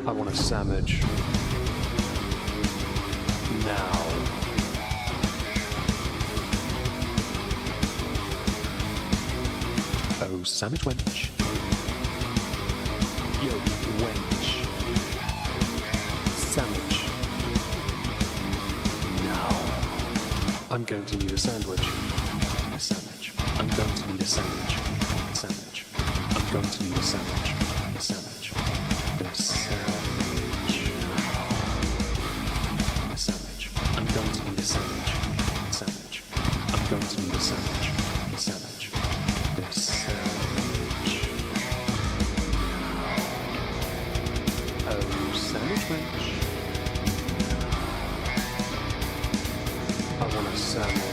I want a sandwich. Now. Oh, sandwich wench. Yo, wench. Sandwich. Now. I'm going to need a sandwich. A sandwich. I'm going to need a sandwich. A sandwich. I'm going to need a sandwich. A sandwich. A sandwich. A sandwich. I'm going to need a sandwich. A sandwich. I'm going to need a sandwich. A sandwich. A sandwich. Oh, sandwich wench. I want a sandwich.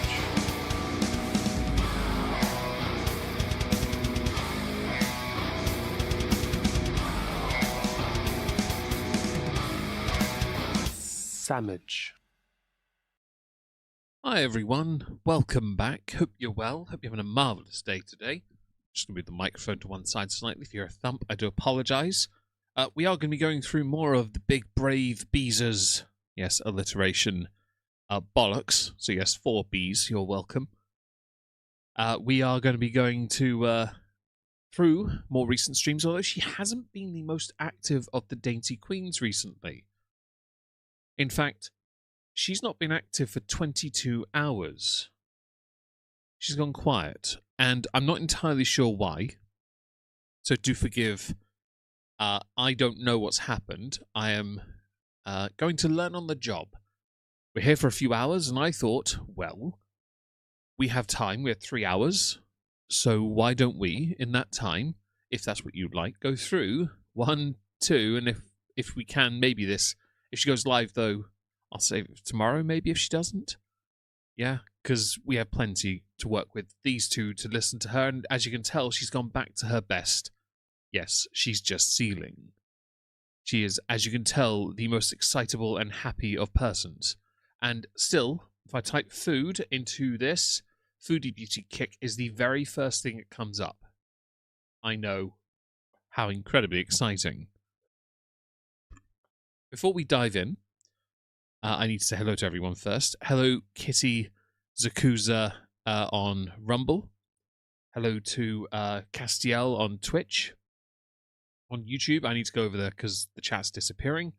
Sandwich. Hi everyone, welcome back. Hope you're well. Hope you're having a marvellous day today. Just going to move the microphone to one side slightly. If you're a thump, I do apologise. We are going to be going through more of the big brave Beezer's, yes, alliteration, bollocks. So yes, 4 B's, you're welcome. We are going to be going to through more recent streams, although she hasn't been the most active of the Dainty Queens recently. In fact, she's not been active for 22 hours. She's gone quiet, and I'm not entirely sure why. So do forgive. I don't know what's happened. I am going to learn on the job. We're here for a few hours, and I thought, well, we have time. We have 3 hours. So why don't we, in that time, if that's what you'd like, go through 1, 2, and if we can, maybe this. If she goes live, though, I'll save it for tomorrow, maybe, if she doesn't. Yeah, because we have plenty to work with. These two to listen to her, and as you can tell, she's gone back to her best. Yes, she's just sealing. She is, as you can tell, the most excitable and happy of persons. And still, if I type food into this, Foodie Beauty Kick is the very first thing that comes up. I know. How incredibly exciting. Before we dive in, I need to say hello to everyone first. Hello, Kitty Zakuza on Rumble. Hello to Castiel on Twitch. On YouTube, I need to go over there because the chat's disappearing.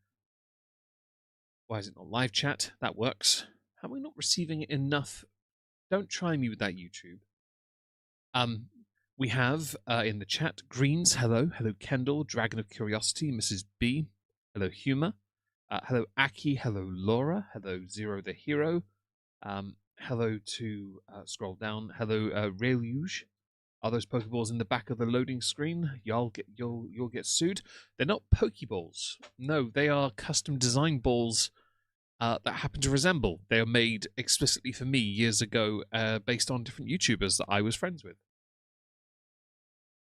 Why is it not live chat? That works. How am I not receiving enough? Don't try me with that, YouTube. We have in the chat Greens. Hello. Hello, Kendall. Dragon of Curiosity. Mrs. B. Hello, Humor. Hello, Aki. Hello, Laura. Hello, Zero the Hero. Hello to scroll down. Hello, Reluge. Are those Pokeballs in the back of the loading screen? You'll get sued. They're not Pokeballs. No, they are custom design balls that happen to resemble. They are made explicitly for me years ago, based on different YouTubers that I was friends with.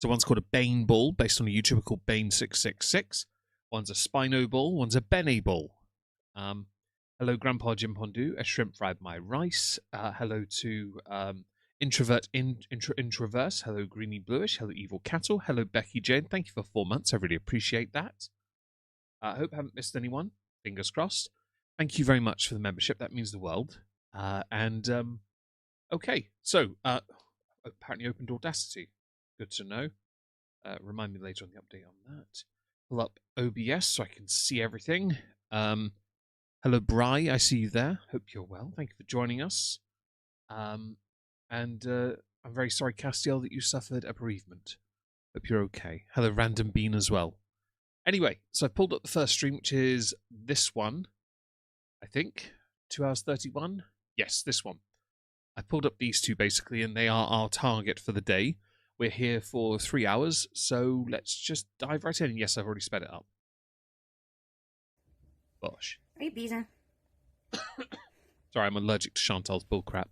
So one's called a Bane ball, based on a YouTuber called Bane666. One's a Spino ball. One's a Bene ball. Hello, Grandpa Jim Pondu. A shrimp fried my rice. Hello to Introvert Introverse. Hello, Greeny Bluish. Hello, Evil Cattle. Hello, Becky Jane. Thank you for 4 months. I really appreciate that. I hope I haven't missed anyone. Fingers crossed. Thank you very much for the membership. That means the world. Okay. So, apparently opened Audacity. Good to know. Remind me later on the update on that. Pull up OBS so I can see everything. Hello, Bri. I see you there. Hope you're well. Thank you for joining us. I'm very sorry, Castiel, that you suffered a bereavement. Hope you're okay. Hello, Random Bean as well. Anyway, so I pulled up the first stream, which is this one. I think 2 hours 31. Yes, this one. I pulled up these two basically, and they are our target for the day. We're here for 3 hours, so let's just dive right in. Yes, I've already sped it up. Bosh. Are you Beezer? Sorry, I'm allergic to Chantal's bullcrap.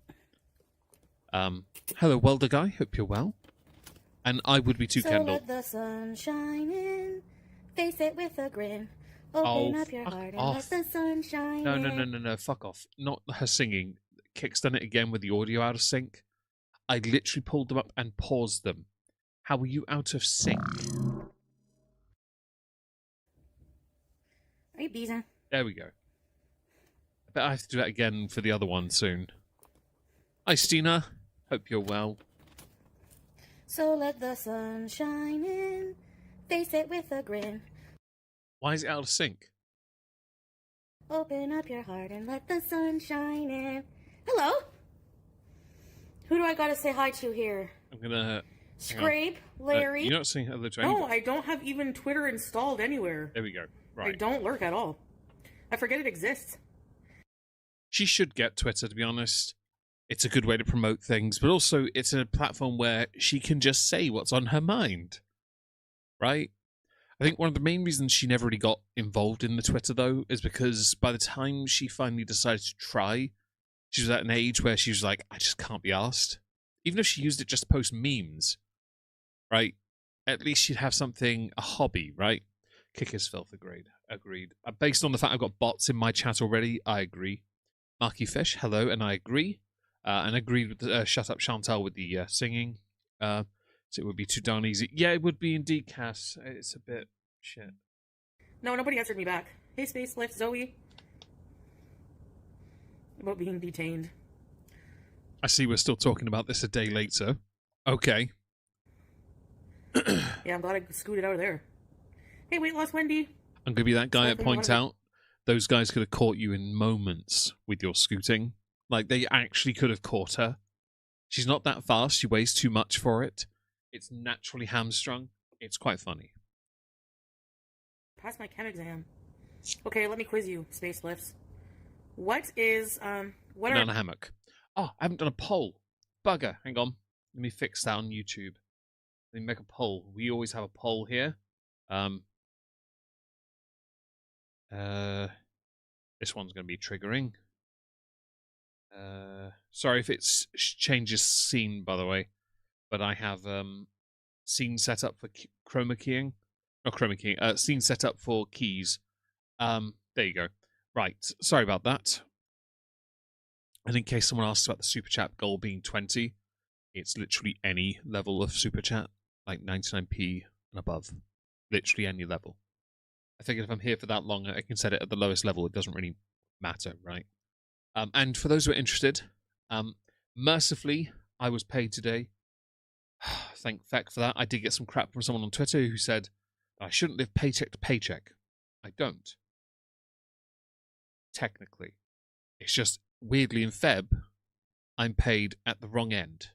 Hello, Welder Guy. Hope you're well. And I would be too, so Kendall. Let the sun shine in. Face it with a grin. Open up your heart and let the sun shine in. No. Fuck off. Not her singing. Kick's done it again with the audio out of sync. I literally pulled them up and paused them. How were you out of sync? Beezer. There we go. I bet I have to do that again for the other one soon. Hi, Stina. Hope you're well. So let the sun shine in, face it with a grin. Why is it out of sync? Open up your heart and let the sun shine in. Hello? Who do I gotta say hi to here? I'm gonna... Scrape, Larry. You're not saying hello to anybody. No, I don't have even Twitter installed anywhere. There we go. Right. I don't lurk at all. I forget it exists. She should get Twitter, to be honest. It's a good way to promote things, but also it's a platform where she can just say what's on her mind. Right? I think one of the main reasons she never really got involved in the Twitter, though, is because by the time she finally decided to try, she was at an age where she was like, I just can't be asked. Even if she used it just to post memes, right? At least she'd have something, a hobby, right? Kick his filth, agreed. Based on the fact I've got bots in my chat already, I agree. Marky Fish, hello, and I agree. And agreed with the, Shut Up Chantal with the singing. So it would be too darn easy. Yeah, it would be indeed, Cass. It's a bit shit. No, nobody answered me back. Hey, Space Lift, Zoe. About being detained. I see we're still talking about this a day later. Okay. Yeah, I'm glad I scooted out of there. Hey, weight loss, Wendy. I'm going to be that guy that Something points wanted- out those guys could have caught you in moments with your scooting. Like, they actually could have caught her. She's not that fast. She weighs too much for it. It's naturally hamstrung. It's quite funny. Pass my chem exam. Okay, let me quiz you, Space Lifts. What is, what Banana are... hammock. Oh, I haven't done a poll. Bugger. Hang on. Let me fix that on YouTube. Let me make a poll. We always have a poll here. This one's going to be triggering. Sorry if it changes scene, by the way. But I have scene set up for chroma keying. Not chroma keying. Scene set up for keys. There you go. Right. Sorry about that. And in case someone asks about the super chat goal being 20, it's literally any level of super chat, like 99p and above. Literally any level. I figured if I'm here for that long, I can set it at the lowest level. It doesn't really matter, right? And for those who are interested, mercifully, I was paid today. Thank feck for that. I did get some crap from someone on Twitter who said that I shouldn't live paycheck to paycheck. I don't. Technically. It's just, weirdly, in Feb, I'm paid at the wrong end.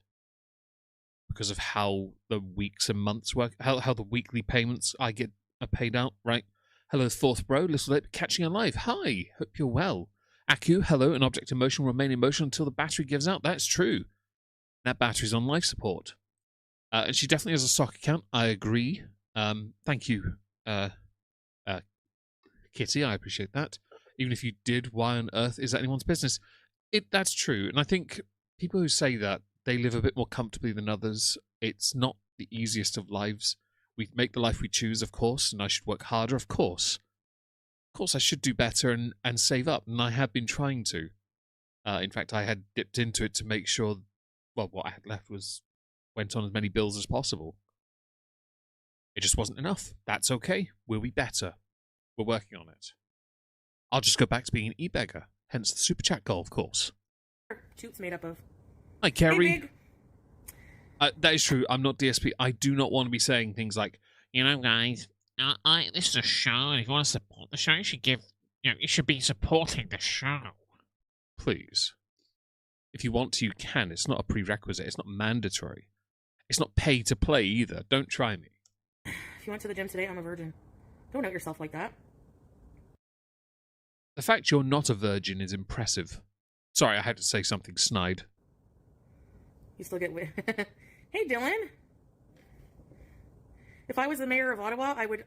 Because of how the weeks and months work, how the weekly payments I get are paid out, right? Hello, fourth bro, little late, but catching you alive. Hi, hope you're well. Aku, hello, an object in motion will remain in motion until the battery gives out. That's true. That battery's on life support. And she definitely has a stock account. I agree. Thank you, Kitty. I appreciate that. Even if you did, why on earth is that anyone's business? That's true. And I think people who say that they live a bit more comfortably than others, it's not the easiest of lives. We make the life we choose, of course, and I should work harder, of course. Of course, I should do better and save up, and I have been trying to. In fact, I had dipped into it to make sure, well, what I had left went on as many bills as possible. It just wasn't enough. That's okay. We'll be better. We're working on it. I'll just go back to being an e-beggar, hence the super chat goal, of course. Toots made up of. Hi, Kerry. Hey, Big. That is true. I'm not DSP. I do not want to be saying things like, You know, guys, this is a show, and if you want to support the show, you should you should be supporting the show. please. If you want to, you can. It's not a prerequisite. It's not mandatory. It's not pay to play either. Don't try me. If you went to the gym today, I'm a virgin. Don't out yourself like that. The fact you're not a virgin is impressive. Sorry, I had to say something snide. You still get Hey, Dylan. If I was the mayor of Ottawa, I would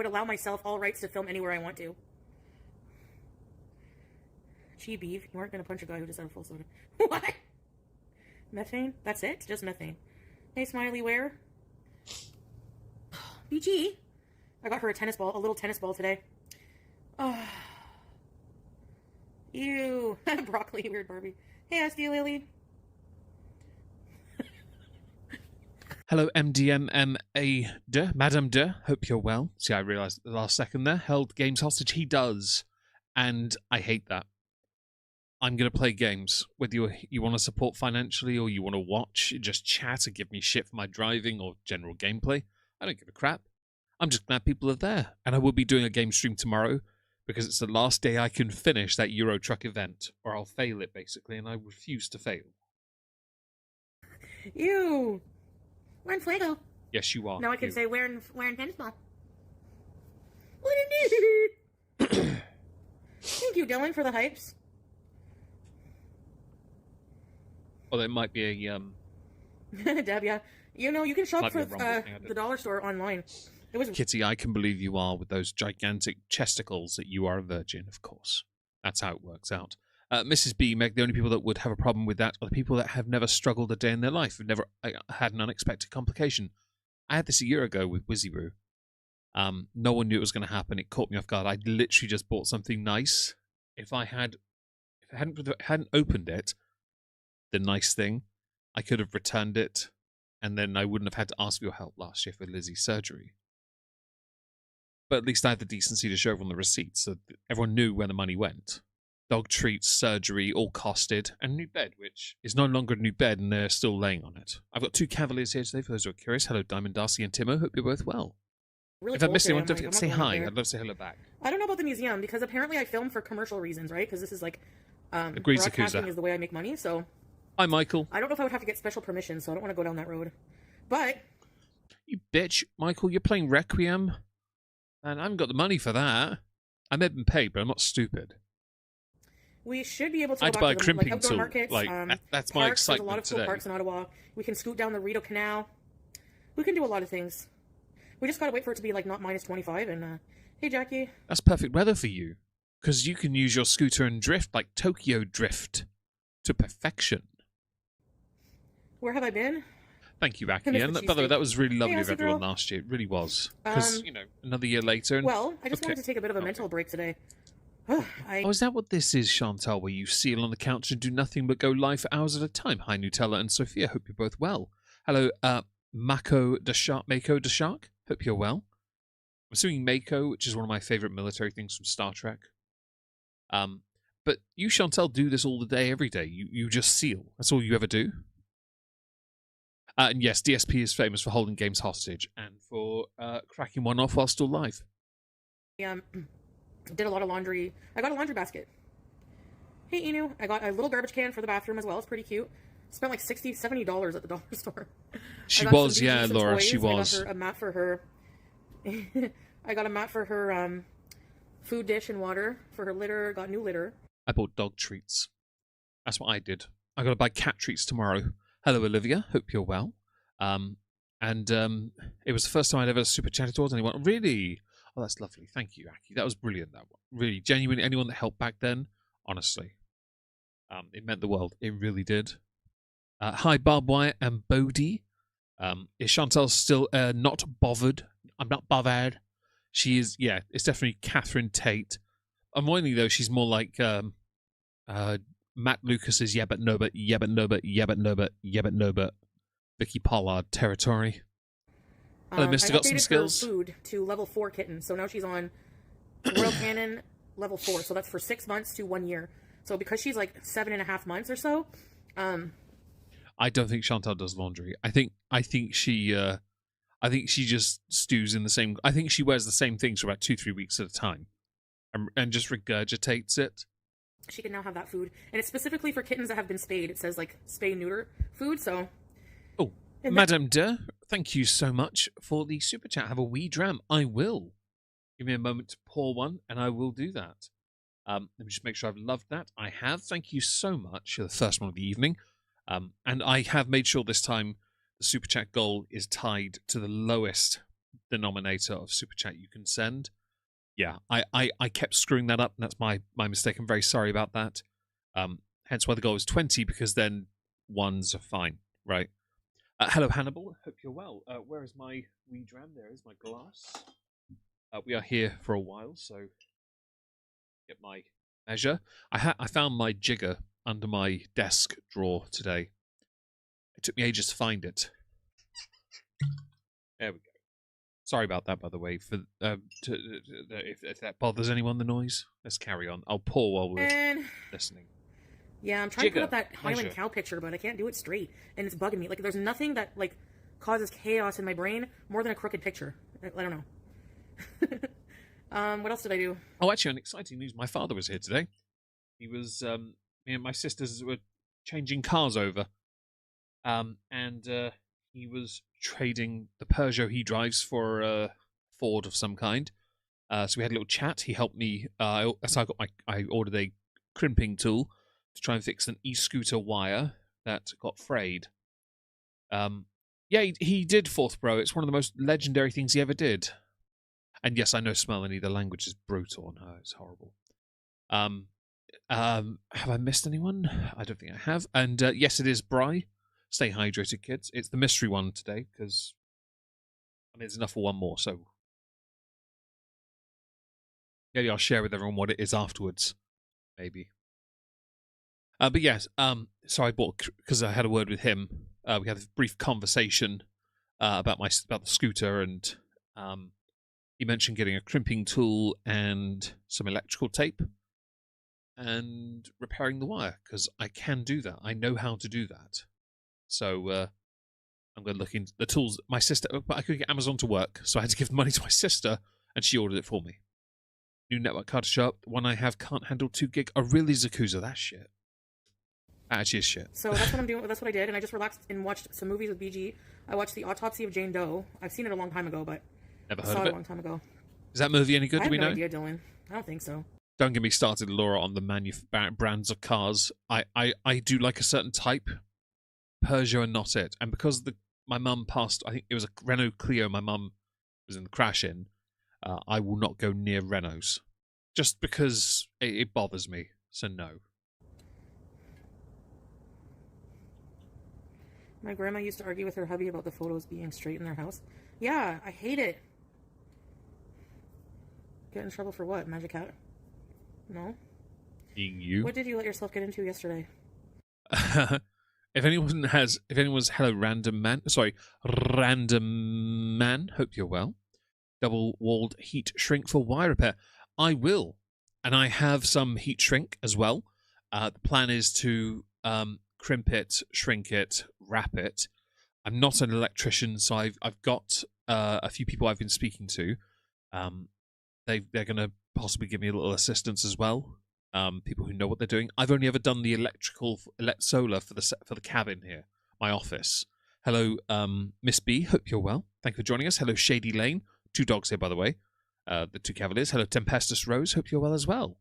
allow myself all rights to film anywhere I want to. Gee, Beeve, you aren't gonna punch a guy who just had a full soda. What? Methane? That's it? Just methane. Hey, Smiley, where? BG. I got her a little tennis ball today. Oh. Ew. Broccoli, weird Barbie. Hey, SD Lily. Hello, MDMMA de Madame de. Hope you're well. See, I realised at the last second there. Held games hostage. He does, and I hate that. I'm going to play games, whether you want to support financially or you want to watch, just chat and give me shit for my driving or general gameplay. I don't give a crap. I'm just glad people are there. And I will be doing a game stream tomorrow because it's the last day I can finish that Euro Truck event, or I'll fail it, basically, and I refuse to fail. Ew. We're in Fuego. Yes, you are. Now I can you. say we're in tennis ball. Thank you, Dylan, for the hypes. Well, there might be a Deb, yeah. You know, you can shop Might be for a rumble thing, I the dollar store online. It was Kitty, I can believe you are with those gigantic chesticles that you are a virgin, of course. That's how it works out. Mrs. B, Meg, the only people that would have a problem with that are the people that have never struggled a day in their life, who've never had an unexpected complication. I had this a year ago with Wizzyroo. No one knew it was going to happen. It caught me off guard. I literally just bought something nice. If I hadn't opened it, the nice thing, I could have returned it, and then I wouldn't have had to ask for your help last year for Lizzie's surgery. But at least I had the decency to show everyone the receipts, so everyone knew where the money went. Dog treats, surgery, all costed, and a new bed, which is no longer a new bed, and they're still laying on it. I've got two Cavaliers here today, for those who are curious. Hello, Diamond, Darcy, and Timo. Hope you're both well. really If I cold missed today. anyone, I'm don't like, forget to I'm say not going hi. there. I'd love to say hello back. I don't know about the museum because apparently I film for commercial reasons, right? Because this is like Agreed, broadcasting Zakuza. is the way I make money. So Hi, Michael. I don't know if I would have to get special permission, so I don't want to go down that road. But You bitch. Michael, you're playing Requiem, and I haven't got the money for that. I may have been paid, but I'm not stupid. we should be able to I had go to buy back a to the, like, crimping outdoor tool. markets. Like, that's my parks. There's a lot excitement of cool today. parks in Ottawa. We can scoot down the Rideau Canal. We can do a lot of things. We just gotta wait for it to be like not minus 25. And hey, Jackie. That's perfect weather for you, because you can use your scooter and drift like Tokyo Drift to perfection. Where have I been? Thank you, I Aki. missed And the by the way, cheesesteak. that was really lovely Hey, of Aussie everyone girl. last year. It really was. Because, another year later. And, Well, I just okay. wanted to take a bit of a Okay. mental break today. Oh, is that what this is, Chantal, where you seal on the couch and do nothing but go live for hours at a time? Hi, Nutella and Sophia. Hope you're both well. Hello, Mako the Shark. Hope you're well. I'm assuming Mako, which is one of my favourite military things from Star Trek. But you, Chantal, do this all the day, every day. You just seal. That's all you ever do. And yes, DSP is famous for holding games hostage and for cracking one off while still live. Did a lot of laundry. I got a laundry basket. Hey, Inu. I got a little garbage can for the bathroom as well. It's pretty cute. Spent like $60, $70 at the dollar store. She I got was, some yeah, Beezer, some Laura, toys. she was. I got her a mat for her. I got a mat for her food dish and water for her litter. Got new litter. I bought dog treats. That's what I did. I got to buy cat treats tomorrow. Hello, Olivia. Hope you're well. It was the first time I'd ever super chatted towards anyone. Really? Oh, that's lovely. Thank you, Aki. That was brilliant, that one. Really, genuinely, anyone that helped back then, honestly. It meant the world. It really did. Hi, Barbed Wire and Bodie. Is Chantal still not bothered? I'm not bothered. She is, yeah, it's definitely Catherine Tate. Annoyingly, though, she's more like Matt Lucas's yeah, but no, but yeah, but no, but yeah, but no, but yeah, but no, but Vicky Pollard territory. Hello, Mister. I Got some updated skills? her food to level 4 kitten, so now she's on Royal Canin level 4. So that's for 6 months to 1 year. So because she's like 7.5 months or so, I don't think Chantal does laundry. I think she just stews in the same. I think she wears the same things for about 2-3 weeks at a time, and just regurgitates it. she can now have that food, and it's specifically for kittens that have been spayed. It says like spay neuter food. So, oh, Madame De, thank you so much for the super chat. Have a wee dram. I will. Give me a moment to pour one, and I will do that. Let me just make sure I've loved that. I have. Thank you so much. You're the first one of the evening. And I have made sure this time the super chat goal is tied to the lowest denominator of super chat you can send. Yeah, I kept screwing that up, and that's my mistake. I'm very sorry about that. Hence why the goal is 20, because then ones are fine, right? Hello, Hannibal. Hope you're well. Where is my wee dram? There is my glass. We are here for a while, so get my measure. I found my jigger under my desk drawer today. It took me ages to find it. There we go. Sorry about that, by the way. For if that bothers anyone, the noise. Let's carry on. I'll pour while we're listening. Yeah, I'm trying to put up that Highland cow picture, but I can't do it straight, and it's bugging me. Like, there's nothing that like causes chaos in my brain more than a crooked picture. I don't know. What else did I do? Oh, actually, on exciting news, my father was here today. He was, me and my sisters were changing cars over, and he was trading the Peugeot he drives for a Ford of some kind. So we had a little chat. He helped me. So I ordered a crimping tool to try and fix an e-scooter wire that got frayed. Yeah, he did Fourth Bro. It's one of the most legendary things he ever did. And yes, I know Smelanie, the language is brutal on her. It's horrible. Have I missed anyone? I don't think I have. And yes, it is Bry. Stay hydrated, kids. It's the mystery one today, because I mean, there's enough for one more, so maybe I'll share with everyone what it is afterwards. Maybe. But yes, so I bought, because I had a word with him, we had a brief conversation about the scooter, and he mentioned getting a crimping tool and some electrical tape and repairing the wire, because I can do that. I know how to do that. So I'm going to look into the tools. My sister, but I could get Amazon to work, so I had to give money to my sister, and she ordered it for me. New network card to show up. One I have can't handle 2 gig. Oh, really, Zakuza? That's shit. That actually is shit. So that's what I'm doing. That's what I did, and I just relaxed and watched some movies with BG. I watched The Autopsy of Jane Doe. I've seen it a long time ago, but Never I heard saw of it it. a long time ago. Is that movie any good? I Do have we no know? idea, Dylan. I don't think so. Don't get me started, Laura, on the brands of cars. I do like a certain type. Peugeot and not it. And because my mum passed, I think it was a Renault Clio my mum was in the crash in, I will not go near Renaults. Just because it bothers me. So no. My grandma used to argue with her hubby about the photos being straight in their house. Yeah, I hate it. Get in trouble for what? Magic Hat? No? Being you? What did you let yourself get into yesterday? If anyone's hello random man, hope you're well. Double-walled heat shrink for wire repair. I will. And I have some heat shrink as well. The plan is to crimp it, shrink it, wrap it. I'm not an electrician, so I've got a few people I've been speaking to. They're going to possibly give me a little assistance as well. People who know what they're doing. I've only ever done the solar for the cabin here, my office. Hello, Miss B. Hope you're well. Thank you for joining us. Hello, Shady Lane. 2 dogs here, by the way. The 2 Cavaliers. Hello, Tempestus Rose. Hope you're well as well.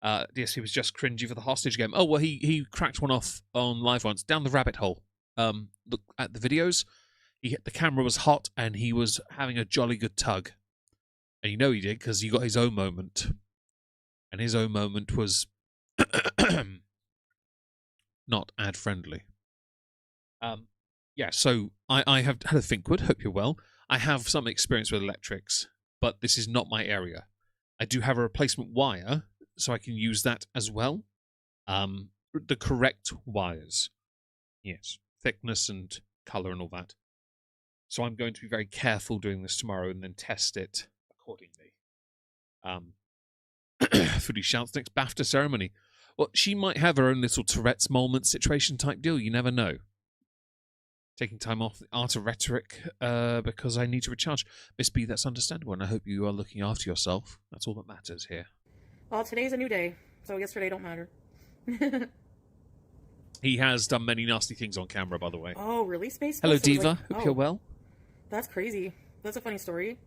DSP was just cringy for the hostage game. Oh, well, he cracked one off on live once. Down the rabbit hole. Look at the videos. The camera was hot, and he was having a jolly good tug. And you know he did, because he got his own moment. And his own moment was not ad-friendly. Yeah, so I have had a Thinkwood. Hope you're well. I have some experience with electrics, but this is not my area. I do have a replacement wire, so I can use that as well. The correct wires. Yes, thickness and colour and all that. So I'm going to be very careful doing this tomorrow and then test it accordingly. Foodie shouts next BAFTA ceremony. Well, she might have her own little Tourette's moment situation type deal. You never know. Taking time off the art of rhetoric because I need to recharge. Miss B, that's understandable, and I hope you are looking after yourself. That's all that matters here. Well, today's a new day, so yesterday don't matter. He has done many nasty things on camera, by the way. Oh, really, Space? Hello, Ghost? So Diva. like, Hope you're well. That's crazy. That's a funny story.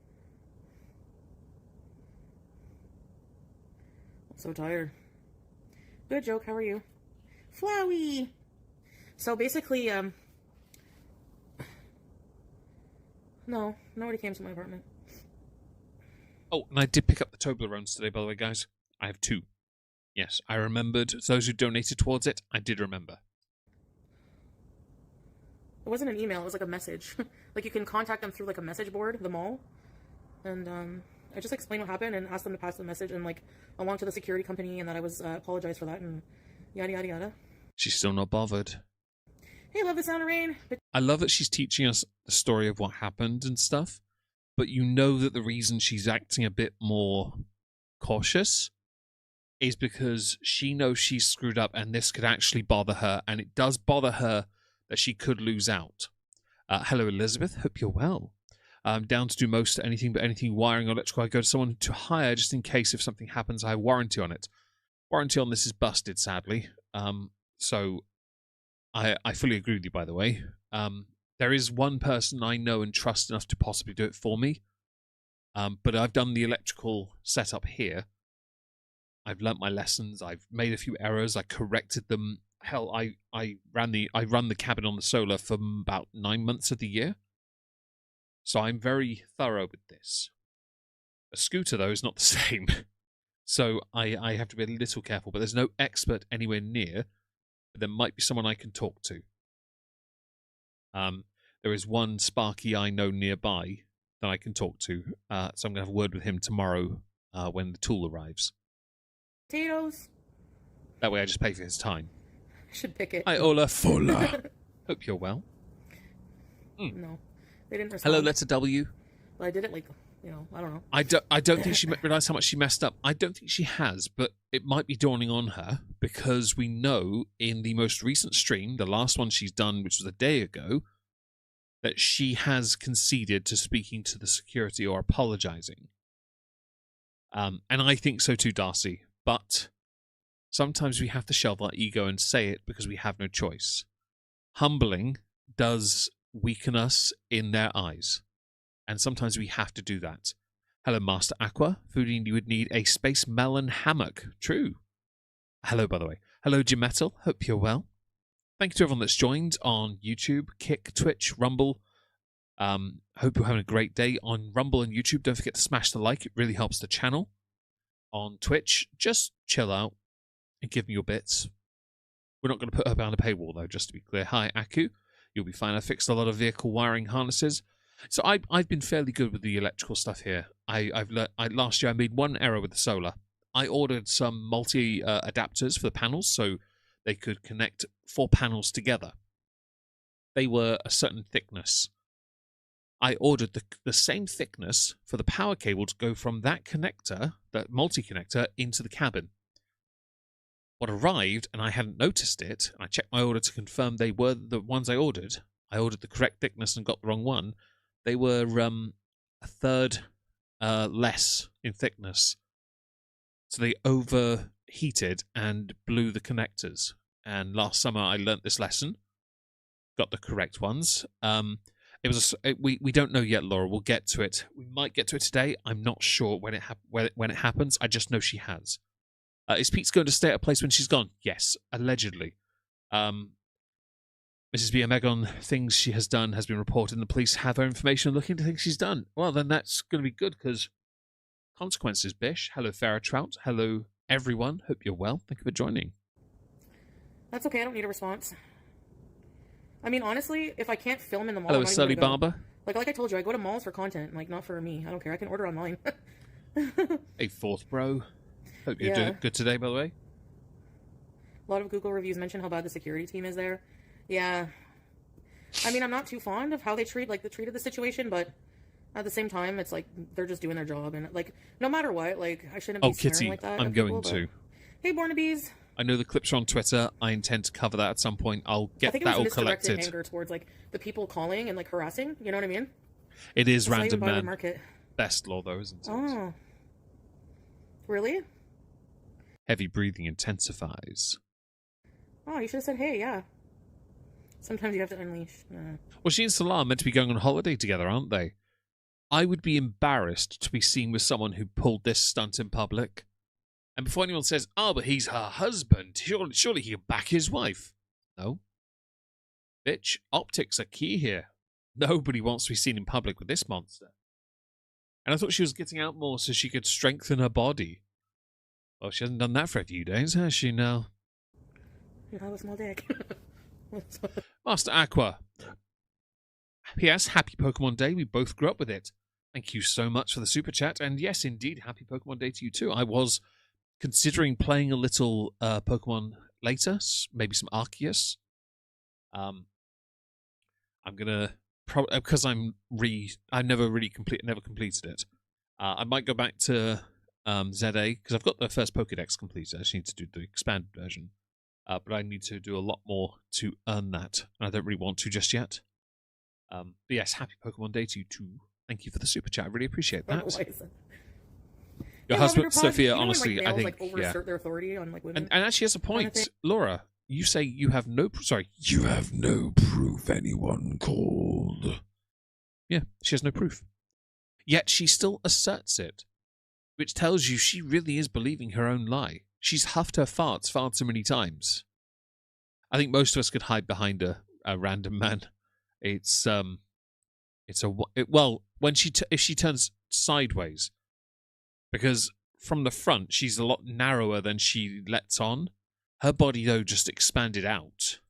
I'm so tired. Good joke. How are you? Flowey. So basically, no, nobody came to my apartment. Oh, and I did pick up the Toblerones today, by the way, guys. I have 2. Yes, I remembered. Those who donated towards it, I did remember. It wasn't an email. It was like a message. Like, you can contact them through, like, a message board, the mall. And, I just explained what happened and asked them to pass the message and, like, along to the security company and that I was, apologized for that and yada, yada, yada. She's still not bothered. Hey, love the sound of rain. I love that she's teaching us the story of what happened and stuff, but you know that the reason she's acting a bit more cautious is because she knows she's screwed up and this could actually bother her, and it does bother her that she could lose out. Hello, Elizabeth. Hope you're well. I'm down to do most anything but anything wiring or electrical. I go to someone to hire just in case if something happens, I have warranty on it. Warranty on this is busted, sadly. So I fully agree with you, by the way. There is one person I know and trust enough to possibly do it for me. But I've done the electrical setup here. I've learnt my lessons. I've made a few errors. I corrected them. Hell, I run the cabin on the solar for about 9 months of the year. So I'm very thorough with this. A scooter, though, is not the same. So I have to be a little careful. But there's no expert anywhere near. But there might be someone I can talk to. There is one Sparky I know nearby that I can talk to. So I'm going to have a word with him tomorrow when the tool arrives. Potatoes. That way I just pay for his time. I should pick it. Hi, Ola Fuller. Hope you're well. No, they didn't respond. Hello, letter W. Well, I did it like, I don't know. I don't think she realised how much she messed up. I don't think she has, but it might be dawning on her because we know in the most recent stream, the last one she's done, which was a day ago, that she has conceded to speaking to the security or apologising. And I think so too, Darcy. But sometimes we have to shelve our ego and say it because we have no choice. Humbling does weaken us in their eyes. And sometimes we have to do that. Hello, Master Aqua. Foodie, you would need a space melon hammock. True. Hello, by the way. Hello, Gemetal. Hope you're well. Thank you to everyone that's joined on YouTube, Kick, Twitch, Rumble. Hope you're having a great day on Rumble and YouTube. Don't forget to smash the like. It really helps the channel. On Twitch, just chill out and give me your bits. We're not going to put her behind a paywall, though, just to be clear. Hi, Aku. You'll be fine. I fixed a lot of vehicle wiring harnesses. So I've been fairly good with the electrical stuff here. Last year I made one error with the solar. I ordered some multi adapters for the panels so they could connect 4 panels together. They were a certain thickness. I ordered the same thickness for the power cable to go from that connector, that multi-connector, into the cabin. What arrived, and I hadn't noticed it, and I checked my order to confirm they were the ones I ordered. I ordered the correct thickness and got the wrong one. They were a third less in thickness. So they overheated and blew the connectors. And last summer I learnt this lesson. Got the correct ones. We don't know yet, Laura. We'll get to it. We might get to it today. I'm not sure when it happens. I just know she has. Is Pete's going to stay at a place when she's gone? Yes, allegedly. Mrs. B. Megon, things she has done has been reported, and the police have her information looking into things she's done. Well, then that's going to be good because consequences, Bish. Hello, Farrah Trout. Hello, everyone. Hope you're well. Thank you for joining. That's okay. I don't need a response. I mean, honestly, if I can't film in the mall, Hello, I'm not even Surly gonna go. Barber. Like I told you, I go to malls for content, like not for me. I don't care. I can order online. Hey, fourth bro. Hope you're doing good today, by the way. A lot of Google reviews mention how bad the security team is there. Yeah. I mean, I'm not too fond of how they treated the situation, but at the same time, it's like they're just doing their job, and like no matter what, like I shouldn't be swearing Kitty, like that. I'm going to. Hey, Bornabees. I know the clips are on Twitter. I intend to cover that at some point. I'll get that all collected. I think it was misdirected anger towards like the people calling and like harassing. You know what I mean? It is it's random man. Market. Best law though, isn't it? Oh. Really? Heavy breathing intensifies. Oh, you should have said, hey, yeah. Sometimes you have to unleash. Well, she and Salah are meant to be going on holiday together, aren't they? I would be embarrassed to be seen with someone who pulled this stunt in public. And before anyone says, oh, but he's her husband, surely he can back his wife. No. Bitch, optics are key here. Nobody wants to be seen in public with this monster. And I thought she was getting out more so she could strengthen her body. Well, she hasn't done that for a few days, has she now? You have a small dick. Master Aqua. P.S. Happy Pokemon Day. We both grew up with it. Thank you so much for the super chat. And yes, indeed, happy Pokemon Day to you too. I was considering playing a little Pokemon later, maybe some Arceus. I'm gonna because I never completed it. I might go back to ZA because I've got the first Pokédex completed. I just need to do the expanded version, but I need to do a lot more to earn that. And I don't really want to just yet. But yes, happy Pokemon Day to you too. Thank you for the super chat. I really appreciate that. Your husband, Sophia, honestly, when, like, I males, think, like, overassert their authority on, like, women. And actually, has a point, thing. Laura. You say you have no. You have no proof anyone called. Yeah, she has no proof. Yet she still asserts it, which tells you she really is believing her own lie. She's huffed her farts far too many times. I think most of us could hide behind a random man. Well, when if she turns sideways, because from the front she's a lot narrower than she lets on. Her body though just expanded out.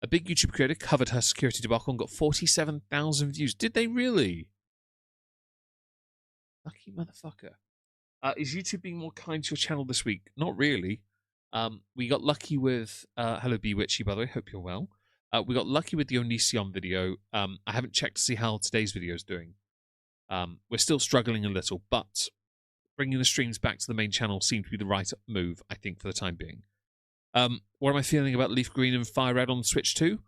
A big YouTube creator covered her security debacle and got 47,000 views. Did they really? Lucky motherfucker. Is YouTube being more kind to your channel this week? Not really. We got lucky with hello Bewitchy, by the way. Hope you're well. We got lucky with the Onision video. I haven't checked to see how today's video is doing. We're still struggling a little, but bringing the streams back to the main channel seemed to be the right move, I think, for the time being. What am I feeling about Leaf Green and Fire Red on Switch 2?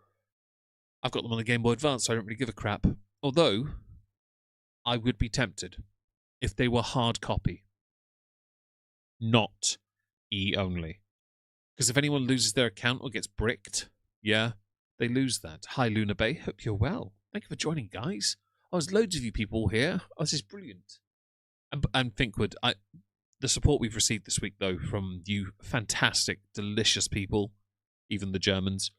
I've got them on the Game Boy Advance, so I don't really give a crap. Although, I would be tempted if they were hard copy. Not E only. Because if anyone loses their account or gets bricked, yeah, they lose that. Hi, Luna Bay. Hope you're well. Thank you for joining, guys. Oh, there's loads of you people here. Oh, this is brilliant. And Thinkwood, the support we've received this week, though, from you fantastic, delicious people, even the Germans,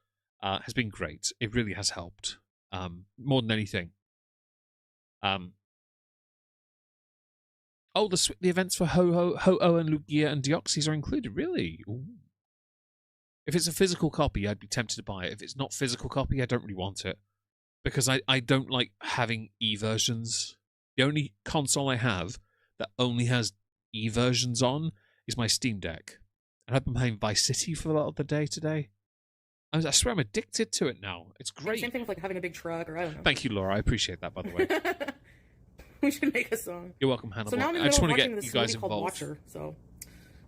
has been great. It really has helped, more than anything. Oh, the events for Ho-Oh and Lugia and Deoxys are included, really? Ooh. If it's a physical copy, I'd be tempted to buy it. If it's not physical copy, I don't really want it. Because I don't like having E-versions. The only console I have that only has E-versions on is my Steam Deck. And I've been playing Vice City for a lot of the day today. I swear I'm addicted to it now. It's great. Same thing with like having a big truck, or I don't know. Thank you, Laura. I appreciate that, by the way. We should make a song. You're welcome, Hannibal. So now I'm in I the just middle want of to watching get this you guys movie called involved. Watcher, so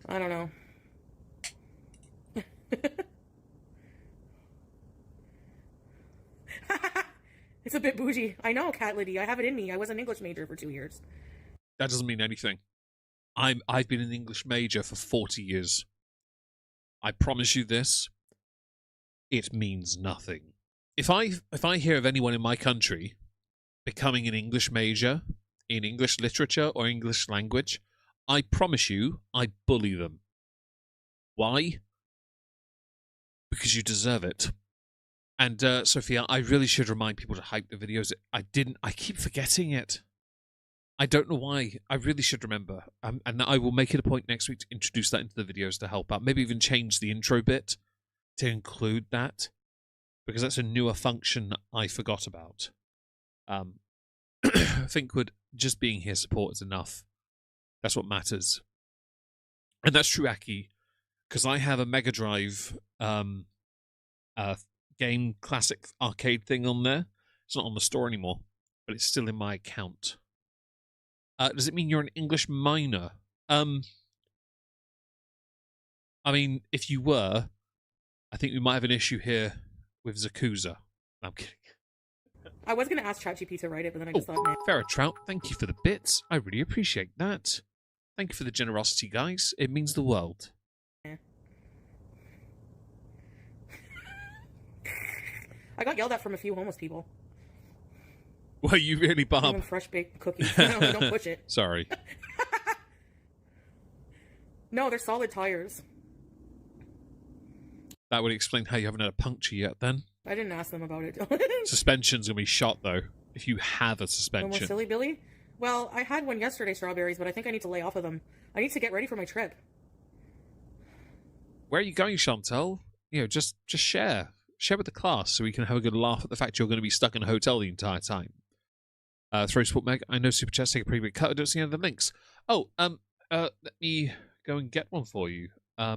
I don't know. It's a bit bougie. I know, Cat Liddy. I have it in me. I was an English major for 2 years. That doesn't mean anything. I've been an English major for 40 years. I promise you this. It means nothing. If I hear of anyone in my country becoming an English major in English literature or English language, I promise you, I bully them. Why? Because you deserve it. And Sophia, I really should remind people to hype the videos. I keep forgetting it. I don't know why. I really should remember. And I will make it a point next week to introduce that into the videos to help out. Maybe even change the intro bit to include that. Because that's a newer function I forgot about. I think just being here support is enough. That's what matters. And that's true, Aki. Because I have a Mega Drive game classic arcade thing on there. It's not on the store anymore, but it's still in my account. Does it mean you're an English minor? I mean, if you were, I think we might have an issue here with Zakuza. I'm kidding. I was going to ask ChatGPT to write it, but then I just thought, nah. Ferret Trout, thank you for the bits. I really appreciate that. Thank you for the generosity, guys. It means the world. I got yelled at from a few homeless people. Were you really, Bob? Even fresh baked cookies. No, don't push it. Sorry. No, they're solid tires. That would explain how you haven't had a puncture yet, then. I didn't ask them about it. Suspension's going to be shot, though, if you have a No suspension. more silly Billy? Well, I had one yesterday, strawberries, but I think I need to lay off of them. I need to get ready for my trip. Where are you going, Chantel? You know, just share. Share with the class so we can have a good laugh at the fact you're going to be stuck in a hotel the entire time. Throw Sport Meg, I know Super Chat's take a pretty big cut. I don't see any of the links. Oh, let me go and get one for you. I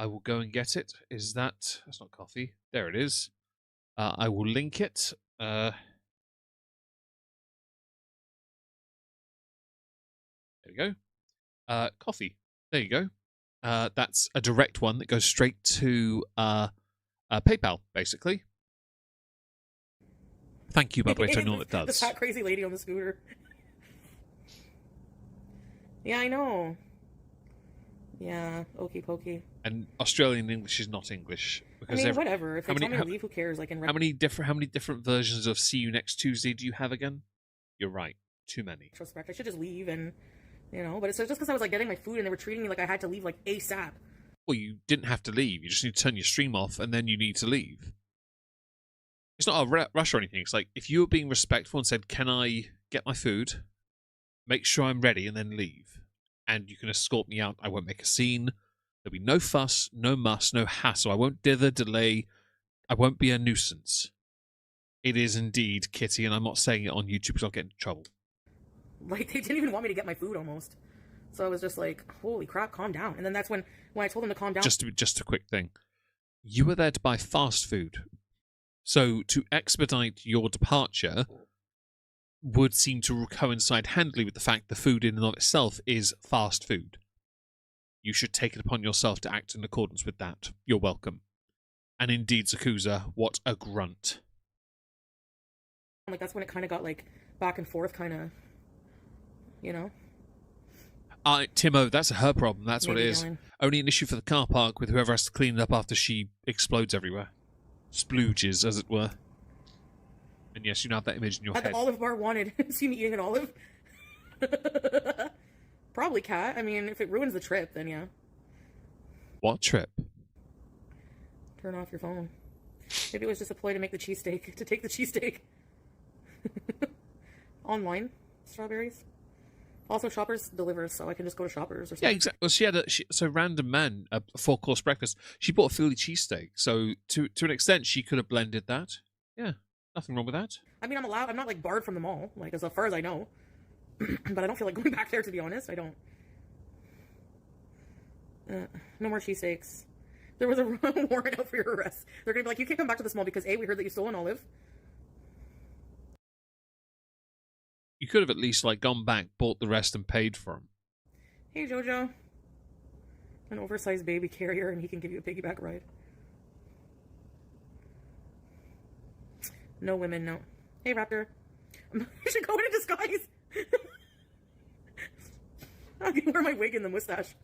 will go and get it. That's not coffee. There it is. I will link it. There we go. Coffee. There you go. That's a direct one that goes straight to PayPal, basically. Thank you, by the way, to anyone that does. The fat crazy lady on the scooter. Yeah, I know. Yeah, okie pokey. And Australian English is not English. I mean, whatever. If they tell me to leave, who cares? I can. How many different versions of "See you next Tuesday" do you have again? You're right, too many. Retrospect. I should just leave, and but it's just because I was like getting my food and they were treating me like I had to leave like ASAP. Well, you didn't have to leave. You just need to turn your stream off, and then you need to leave. It's not a rush or anything. It's like if you were being respectful and said, "Can I get my food? Make sure I'm ready, and then leave." And you can escort me out. I won't make a scene. There'll be no fuss, no muss, no hassle. I won't dither, delay. I won't be a nuisance. It is indeed Kitty, and I'm not saying it on YouTube because I'll get into trouble. Like, they didn't even want me to get my food almost. So I was just like, holy crap, calm down. And then that's when I told them to calm down. Just a quick thing. You were there to buy fast food. So to expedite your departure would seem to coincide handily with the fact the food in and of itself is fast food. You should take it upon yourself to act in accordance with that. You're welcome. And indeed, Zakuza, what a grunt. Like, that's when it kind of got, like, back and forth, kind of, Timo, that's her problem. That's what it is. Yelling. Only an issue for the car park with whoever has to clean it up after she explodes everywhere. Splooges, as it were. And yes, you now have that image in your head. The olive bar wanted see me eating an olive. Probably Cat. I mean, if it ruins the trip, then yeah. What trip? Turn off your phone. Maybe it was just a ploy to make the cheesesteak. To take the cheesesteak. Online. Strawberries. Also, Shoppers delivers, so I can just go to Shoppers or something. Yeah, exactly. Well, she had so Random Man, a 4-course breakfast. She bought a Philly cheesesteak, so to an extent, she could have blended that. Yeah, nothing wrong with that. I mean, I'm allowed. I'm not like barred from the mall, like as far as I know. But I don't feel like going back there, to be honest. I don't. No more cheesesteaks. There was a warrant out for your arrest. They're gonna be like, you can't come back to this mall because A, we heard that you stole an olive. You could have at least like gone back, bought the rest, and paid for them. Hey, Jojo. An oversized baby carrier, and he can give you a piggyback ride. No women, no. Hey, Raptor. You should go in disguise. I can wear my wig and the mustache.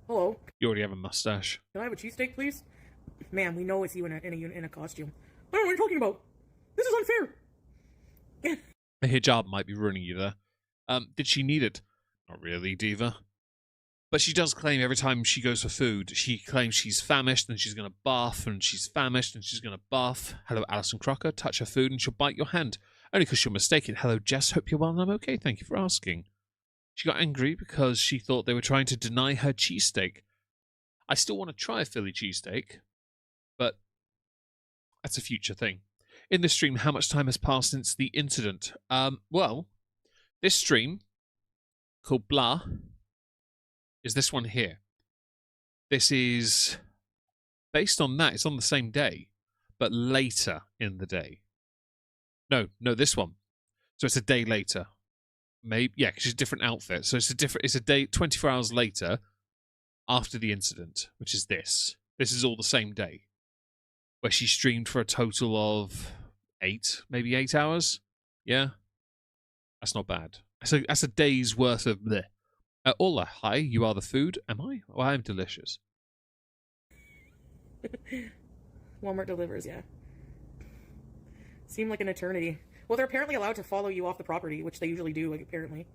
Hello. You already have a mustache. Can I have a cheesesteak, please? Ma'am, we know it's you in a costume. I don't know what you're talking about. This is unfair. The hijab might be ruining you there. Did she need it? Not really, Diva. But she does claim every time she goes for food, she claims she's famished and she's going to barf, and she's famished and she's going to barf. Hello, Alison Crocker. Touch her food and she'll bite your hand. Only because you're mistaken. Hello, Jess. Hope you're well and I'm okay. Thank you for asking. She got angry because she thought they were trying to deny her cheesesteak. I still want to try a Philly cheesesteak, but that's a future thing. In this stream, how much time has passed since the incident? Well, this stream, called Blah, is this one here. This is based on that. It's on the same day, but later in the day. No, this one. So it's a day later. Maybe, yeah, because it's a different outfit. So it's a day, 24 hours later, after the incident, which is this. This is all the same day, where she streamed for a total of 8 hours. Yeah, that's not bad. So that's a day's worth of bleh. Ola, hi, you are the food. Am I? Well, I am delicious. Walmart delivers, yeah. Seemed like an eternity. Well, they're apparently allowed to follow you off the property, which they usually do, like, apparently.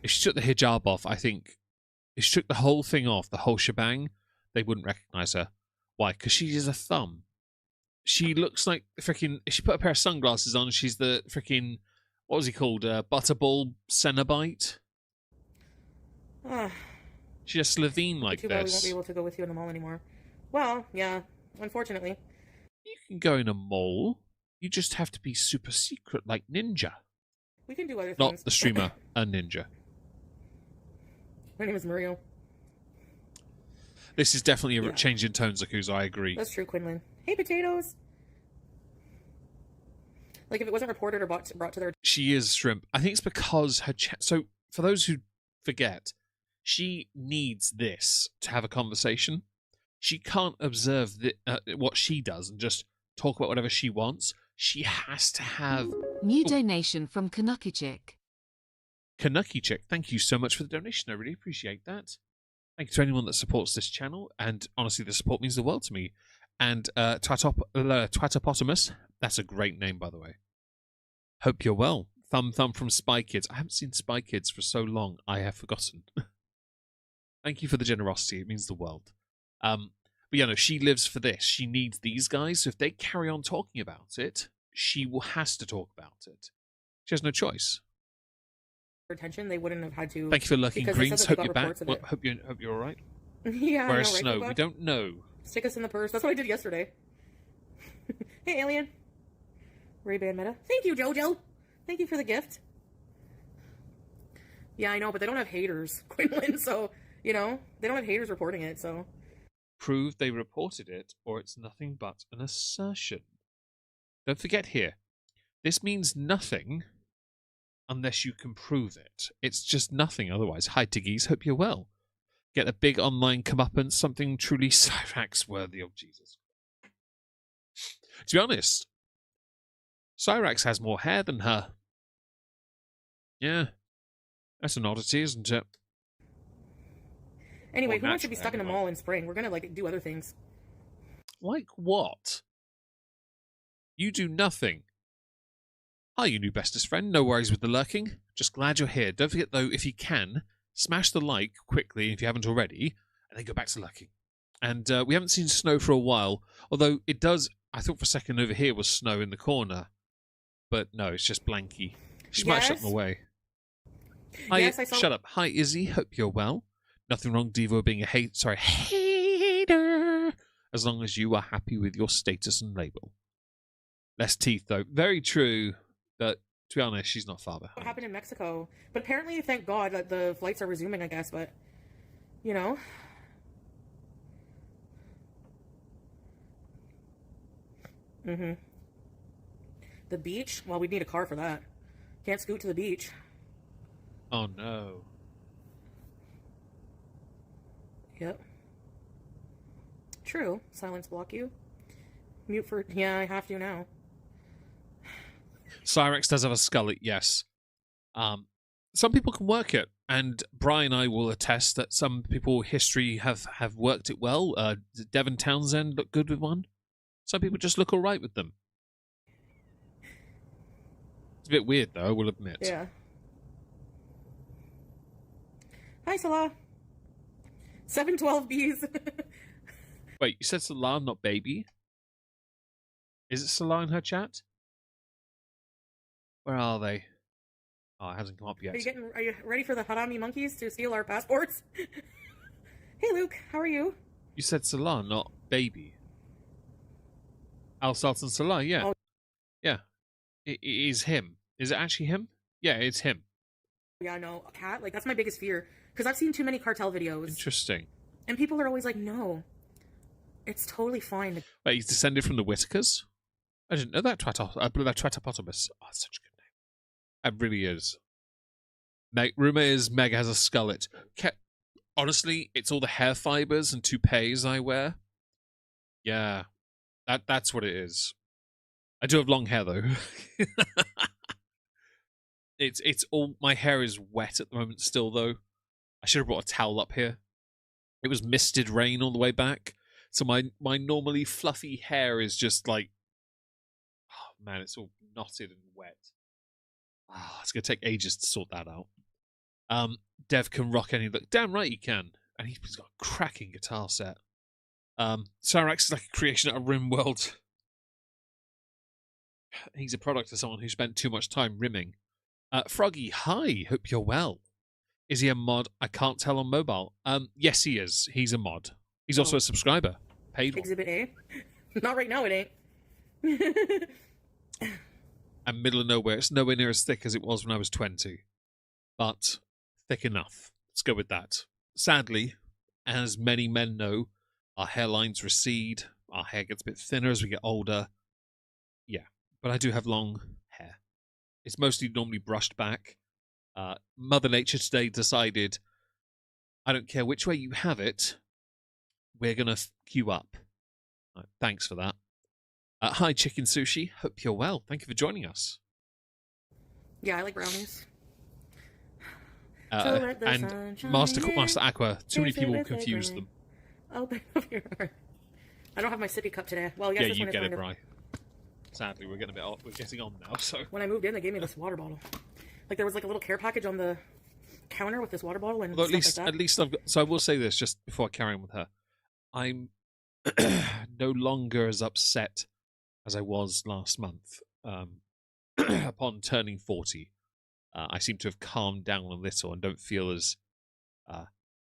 If she took the hijab off, I think, if she took the whole thing off, the whole shebang, they wouldn't recognize her. Why? Because she is a thumb. She looks like freaking. If she put a pair of sunglasses on, she's the freaking. What was he called? Butterball Cenobite. She's a Slovene like too this. bad we won't be able to go with you in the mall anymore. Well, yeah, unfortunately. You can go in a mall. You just have to be super secret, like Ninja. We can do other things. Not the streamer, a ninja. My name is Mario. This is definitely a change in tone, Zakuza. I agree. That's true, Quinlan. Hey, potatoes. Like, if it wasn't reported or brought to their... She is shrimp. I think it's because her chat. So, for those who forget, she needs this to have a conversation. She can't observe what she does and just talk about whatever she wants. She has to have... New donation from Kanucky Chick. Kanucky Chick, thank you so much for the donation. I really appreciate that. Thank you to anyone that supports this channel. And honestly, the support means the world to me. And Twatopotamus, that's a great name, by the way. Hope you're well. Thumb from Spy Kids. I haven't seen Spy Kids for so long, I have forgotten. Thank you for the generosity. It means the world. But yeah, no, she lives for this. She needs these guys. So if they carry on talking about it, she has to talk about it. She has no choice. Attention, they wouldn't have had to... Thank you for lurking, Greens. Hope you're back. Well, hope you're all right. Yeah, Where's right, Snow? We don't know. Stick us in the purse. That's what I did yesterday. Hey, alien. Ray-Ban Meta. Thank you, Jojo. Thank you for the gift. Yeah, I know, but they don't have haters, Quinlan, so, you know, they don't have haters reporting it, so... Prove they reported it, or it's nothing but an assertion. Don't forget here, this means nothing unless you can prove it. It's just nothing otherwise. Hi, Tiggies, hope you're well. Get a big online comeuppance, something truly Cyrax worthy of Jesus. To be honest, Cyrax has more hair than her. Yeah. That's an oddity, isn't it? Anyway, who wants to be stuck in a mall in spring? We're gonna, like, do other things. Like what? You do nothing. Hi, you new bestest friend. No worries with the lurking. Just glad you're here. Don't forget, though, if you can, smash the like quickly if you haven't already, and then go back to lurking. And we haven't seen snow for a while, although it does... I thought for a second over here was snow in the corner. But no, it's just blanky. She might shut them away. Hi, yes, I saw... Shut up. Hi, Izzy. Hope you're well. Nothing wrong, Devo, being a hater. As long as you are happy with your status and label. Less teeth, though. Very true. But to be honest, she's not far behind. What happened in Mexico? But apparently, thank God that the flights are resuming, I guess. But, you know... Mm-hmm. The beach? Well, we'd need a car for that. Can't scoot to the beach. Oh, no. Yep. True. Silence block you. Mute for... Yeah, I have to now. Cyrex does have a skullet, yes. Some people can work it, and Brian and I will attest that some people history have worked it well. Did Devon Townsend look good with one? Some people just look all right with them. It's a bit weird, though, I will admit. Yeah. Hi, Salah. 712Bs. Wait, you said Salah, not baby? Is it Salah in her chat? Where are they? Oh, it hasn't come up yet. Are you ready for the Harami monkeys to steal our passports? Hey, Luke. How are you? You said Salah, not baby. Al Sultan Salah, yeah. Oh. Yeah. It is him. Is it actually him? Yeah, it's him. Yeah, no. A cat? Like, that's my biggest fear. Because I've seen too many cartel videos. Interesting. And people are always like, no. It's totally fine. Wait, he's descended from the Whitakers? I didn't know that. Twatopotamus. Oh, that's such a good name. It really is. Rumour is Meg has a skullet. Honestly, it's all the hair fibers and toupees I wear. Yeah. That's what it is. I do have long hair though. It's all my hair is wet at the moment still though. I should have brought a towel up here. It was misted rain all the way back. So my normally fluffy hair is just like, oh man, it's all knotted and wet. Oh, it's gonna take ages to sort that out. Dev can rock any look. Damn right he can. And he's got a cracking guitar set. Cyrax is like a creation out of RimWorld. He's a product of someone who spent too much time rimming. Froggy, hi, hope you're well. Is he a mod? I can't tell on mobile. Yes, he is. He's a mod. He's also a subscriber. Paid one. Exhibit A? Not right now, it ain't. And middle of nowhere. It's nowhere near as thick as it was when I was 20. But thick enough. Let's go with that. Sadly, as many men know, our hairlines recede. Our hair gets a bit thinner as we get older. Yeah, but I do have long It's mostly normally brushed back. Mother Nature today decided, I don't care which way you have it, we're going to queue up. Thanks for that. Hi, Chicken Sushi. Hope you're well. Thank you for joining us. Yeah, I like brownies. And Master Aqua, too many people confuse them. Open up your heart. I don't have my sippy cup today. Well, yes, Yeah, you get it, Bri. Sadly, we're getting on now. So when I moved in, they gave me this water bottle. Like there was like a little care package on the counter with this water bottle and well, stuff at least I've got. So I will say this just before I carry on with her. I'm no longer as upset as I was last month. Upon turning 40, I seem to have calmed down a little and don't feel as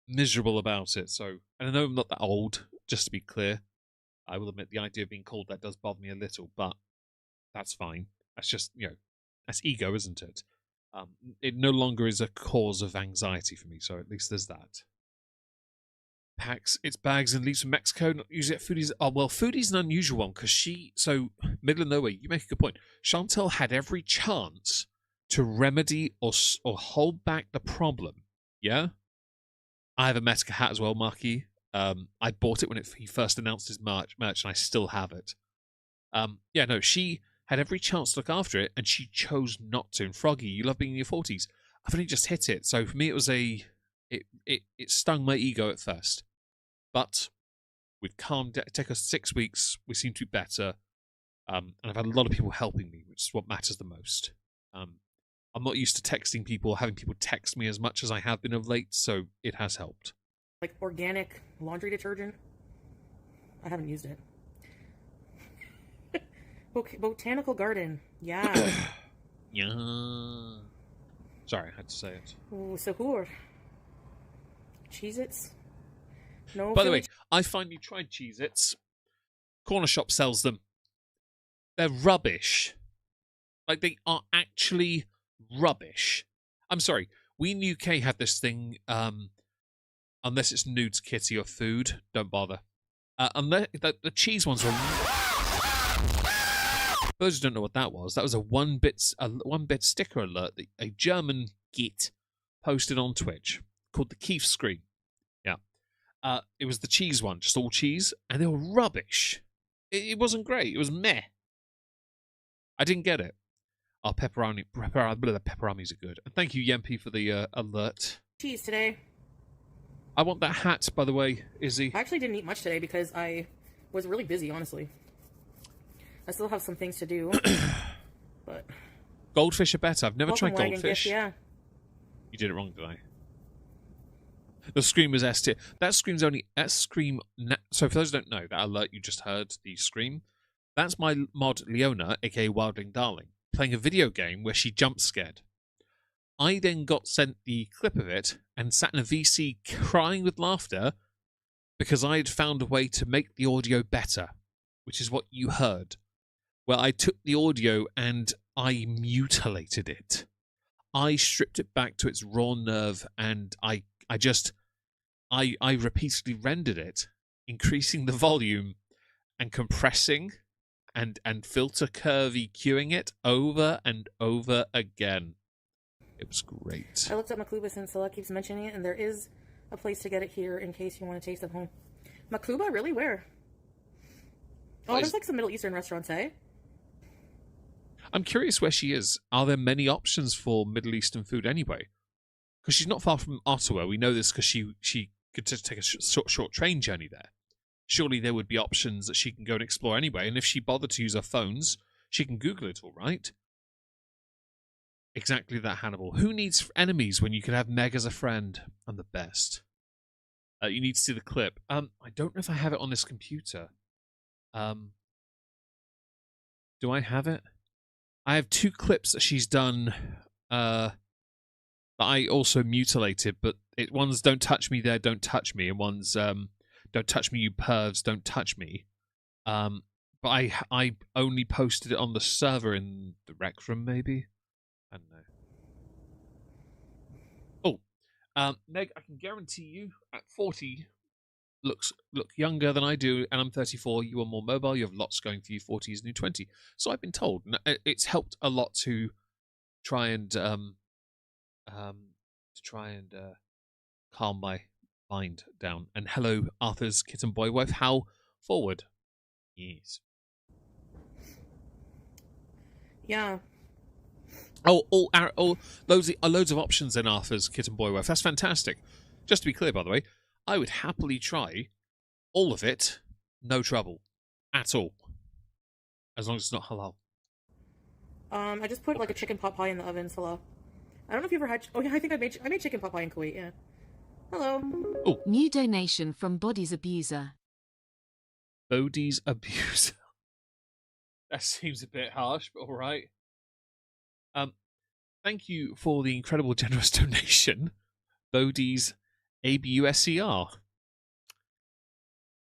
miserable about it. So, and I know I'm not that old, just to be clear. I will admit the idea of being called that does bother me a little, but that's fine. That's just, that's ego, isn't it? It no longer is a cause of anxiety for me, so at least there's that. Packs its bags and leaves from Mexico, not usually at Foodie's. Oh, well, Foodie's an unusual one because middle of nowhere, you make a good point. Chantel had every chance to remedy or hold back the problem. Yeah? I have a Mexico hat as well, Marky. I bought it when he first announced his merch, and I still have it. She had every chance to look after it, and she chose not to. And Froggy, you love being in your 40s. I've only just hit it, so for me it was it stung my ego at first. But we've calmed down. It took us 6 weeks. We seem to be better. And I've had a lot of people helping me, which is what matters the most. I'm not used to texting people, having people text me as much as I have been of late, so it has helped. Like organic laundry detergent. I haven't used it. Botanical garden. Yeah. Yeah. Sorry, I had to say it. Ooh, sahur. Cheez-Its. No. By the way, I finally tried Cheez-Its. Corner shop sells them. They're rubbish. Like, they are actually rubbish. I'm sorry. We in the UK have this thing, unless it's nudes, kitty, or food, don't bother. Unless the cheese ones were. For those who don't know what that was a one bit sticker alert that a German git posted on Twitch called the Keef Screen. Yeah. It was the cheese one, just all cheese, and they were rubbish. It wasn't great. It was meh. I didn't get it. Oh, pepperonis are good. And thank you, Yempi, for the alert. Cheese today. I want that hat, by the way, Izzy. I actually didn't eat much today because I was really busy, honestly. I still have some things to do. But goldfish are better. I've never tried goldfish. Gift, yeah. You did it wrong, did I? The scream was S tier. That scream's only scream. So for those who don't know, that alert you just heard, the scream, that's my mod Leona, aka Wildling Darling, playing a video game where she jump scared. I then got sent the clip of it and sat in a VC crying with laughter because I had found a way to make the audio better, which is what you heard. Where I took the audio and I mutilated it. I stripped it back to its raw nerve and I repeatedly rendered it, increasing the volume and compressing and filter curvy queuing it over and over again. It was great. I looked up Makuba since Salah keeps mentioning it, and there is a place to get it here in case you want to taste at home. Makuba? Really? Where? Oh, there's like some Middle Eastern restaurants, eh? I'm curious where she is. Are there many options for Middle Eastern food anyway? Because she's not far from Ottawa. We know this because she could just take a short train journey there. Surely there would be options that she can go and explore anyway. And if she bothered to use her phones, she can Google it, all right? Exactly that, Hannibal. Who needs enemies when you can have Meg as a friend? I'm the best. You need to see the clip. I don't know if I have it on this computer. Do I have it? I have 2 clips that she's done that I also mutilated, but one's Don't Touch Me There, Don't Touch Me, and one's Don't Touch Me, You Pervs, Don't Touch Me. But I only posted it on the server in the rec room, maybe? I don't know. Oh, Meg, I can guarantee you at 40 look younger than I do, and I'm 34. You are more mobile. You have lots going for you. 40 is new 20. So I've been told. It's helped a lot to try and calm my mind down. And hello, Arthur's kitten boy wife. How forward? Yes. Yeah. Loads of options in Arthur's kitten boy wife. That's fantastic. Just to be clear, by the way, I would happily try all of it, no trouble at all, as long as it's not halal. I just put like a chicken pot pie in the oven, Salah. I don't know if you ever had. Oh yeah, I think I made chicken pot pie in Kuwait. Yeah. Hello. Oh, New donation from Body's Abuser. Bodie's abuser. That seems a bit harsh, but all right. Thank you for the incredible generous donation, Bodie's ABUSCR.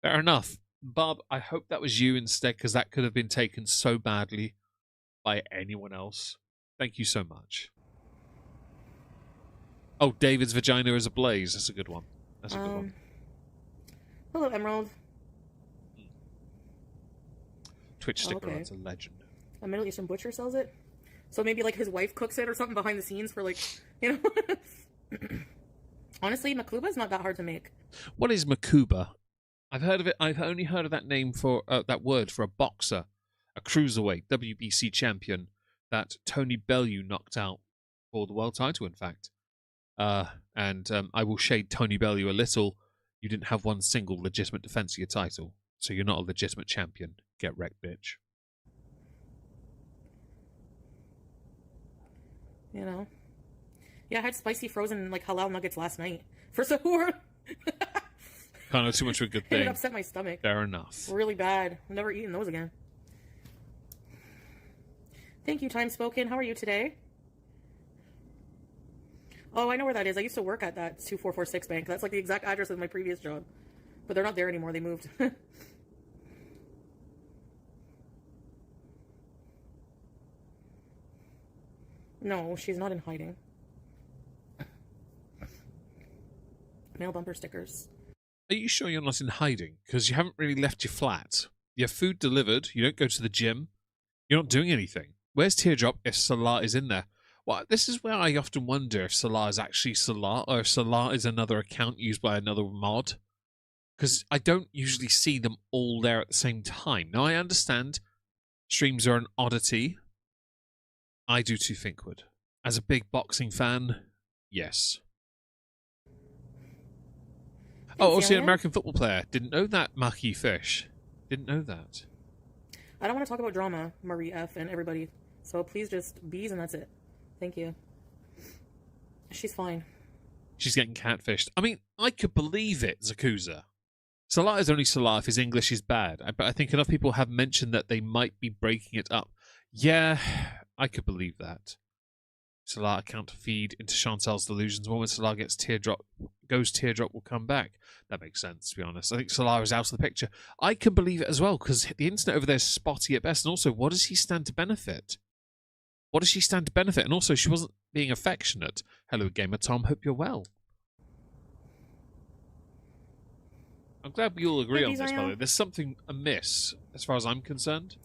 Fair enough. Bob, I hope that was you instead, because that could have been taken so badly by anyone else. Thank you so much. Oh, David's vagina is ablaze. That's a good one. That's a good one. Hello, Emerald. Twitch sticker, okay. That's a legend. A Middle Eastern butcher sells it. So maybe like his wife cooks it or something behind the scenes for like, you know. Honestly, makuba is not that hard to make. What is makuba? I've heard of it. I've only heard of that name for that word for a boxer, a cruiserweight WBC champion that Tony Bellew knocked out for the world title. In fact, and I will shade Tony Bellew a little. You didn't have one single legitimate defense of your title, so you're not a legitimate champion. Get wrecked, bitch. You know. Yeah, I had spicy frozen like halal nuggets last night for sahur. Kind of too much of a good thing. It upset my stomach. Fair enough. Really bad. I'm never eating those again. Thank you, Time Spoken. How are you today? Oh, I know where that is. I used to work at that 2446 bank. That's like the exact address of my previous job. But they're not there anymore. They moved. No, she's not in hiding. Mail bumper stickers. Are you sure you're not in hiding? Because you haven't really left your flat. You have food delivered. You don't go to the gym. You're not doing anything. Where's Teardrop if Salah is in there? Well, this is where I often wonder if Salah is actually Salah or if Salah is another account used by another mod. Because I don't usually see them all there at the same time. Now, I understand streams are an oddity. I do too, Thinkwood. As a big boxing fan, yes. Oh, also an American football player. Didn't know that, Marquis Fish. Didn't know that. I don't want to talk about drama, Marie F. and everybody. So please just bees and that's it. Thank you. She's fine. She's getting catfished. I mean, I could believe it, Zakuza. Salah is only Salah if his English is bad. But I think enough people have mentioned that they might be breaking it up. Yeah, I could believe that. Salah account feed into Chantal's delusions. When Salah gets Teardrop, will come back. That makes sense, to be honest. I think Salah is out of the picture. I can believe it as well, because the internet over there is spotty at best. And also, what does he stand to benefit? What does she stand to benefit? And also, she wasn't being affectionate. Hello, Gamer Tom. Hope you're well. I'm glad we all agree on this, by the way. There's something amiss, as far as I'm concerned.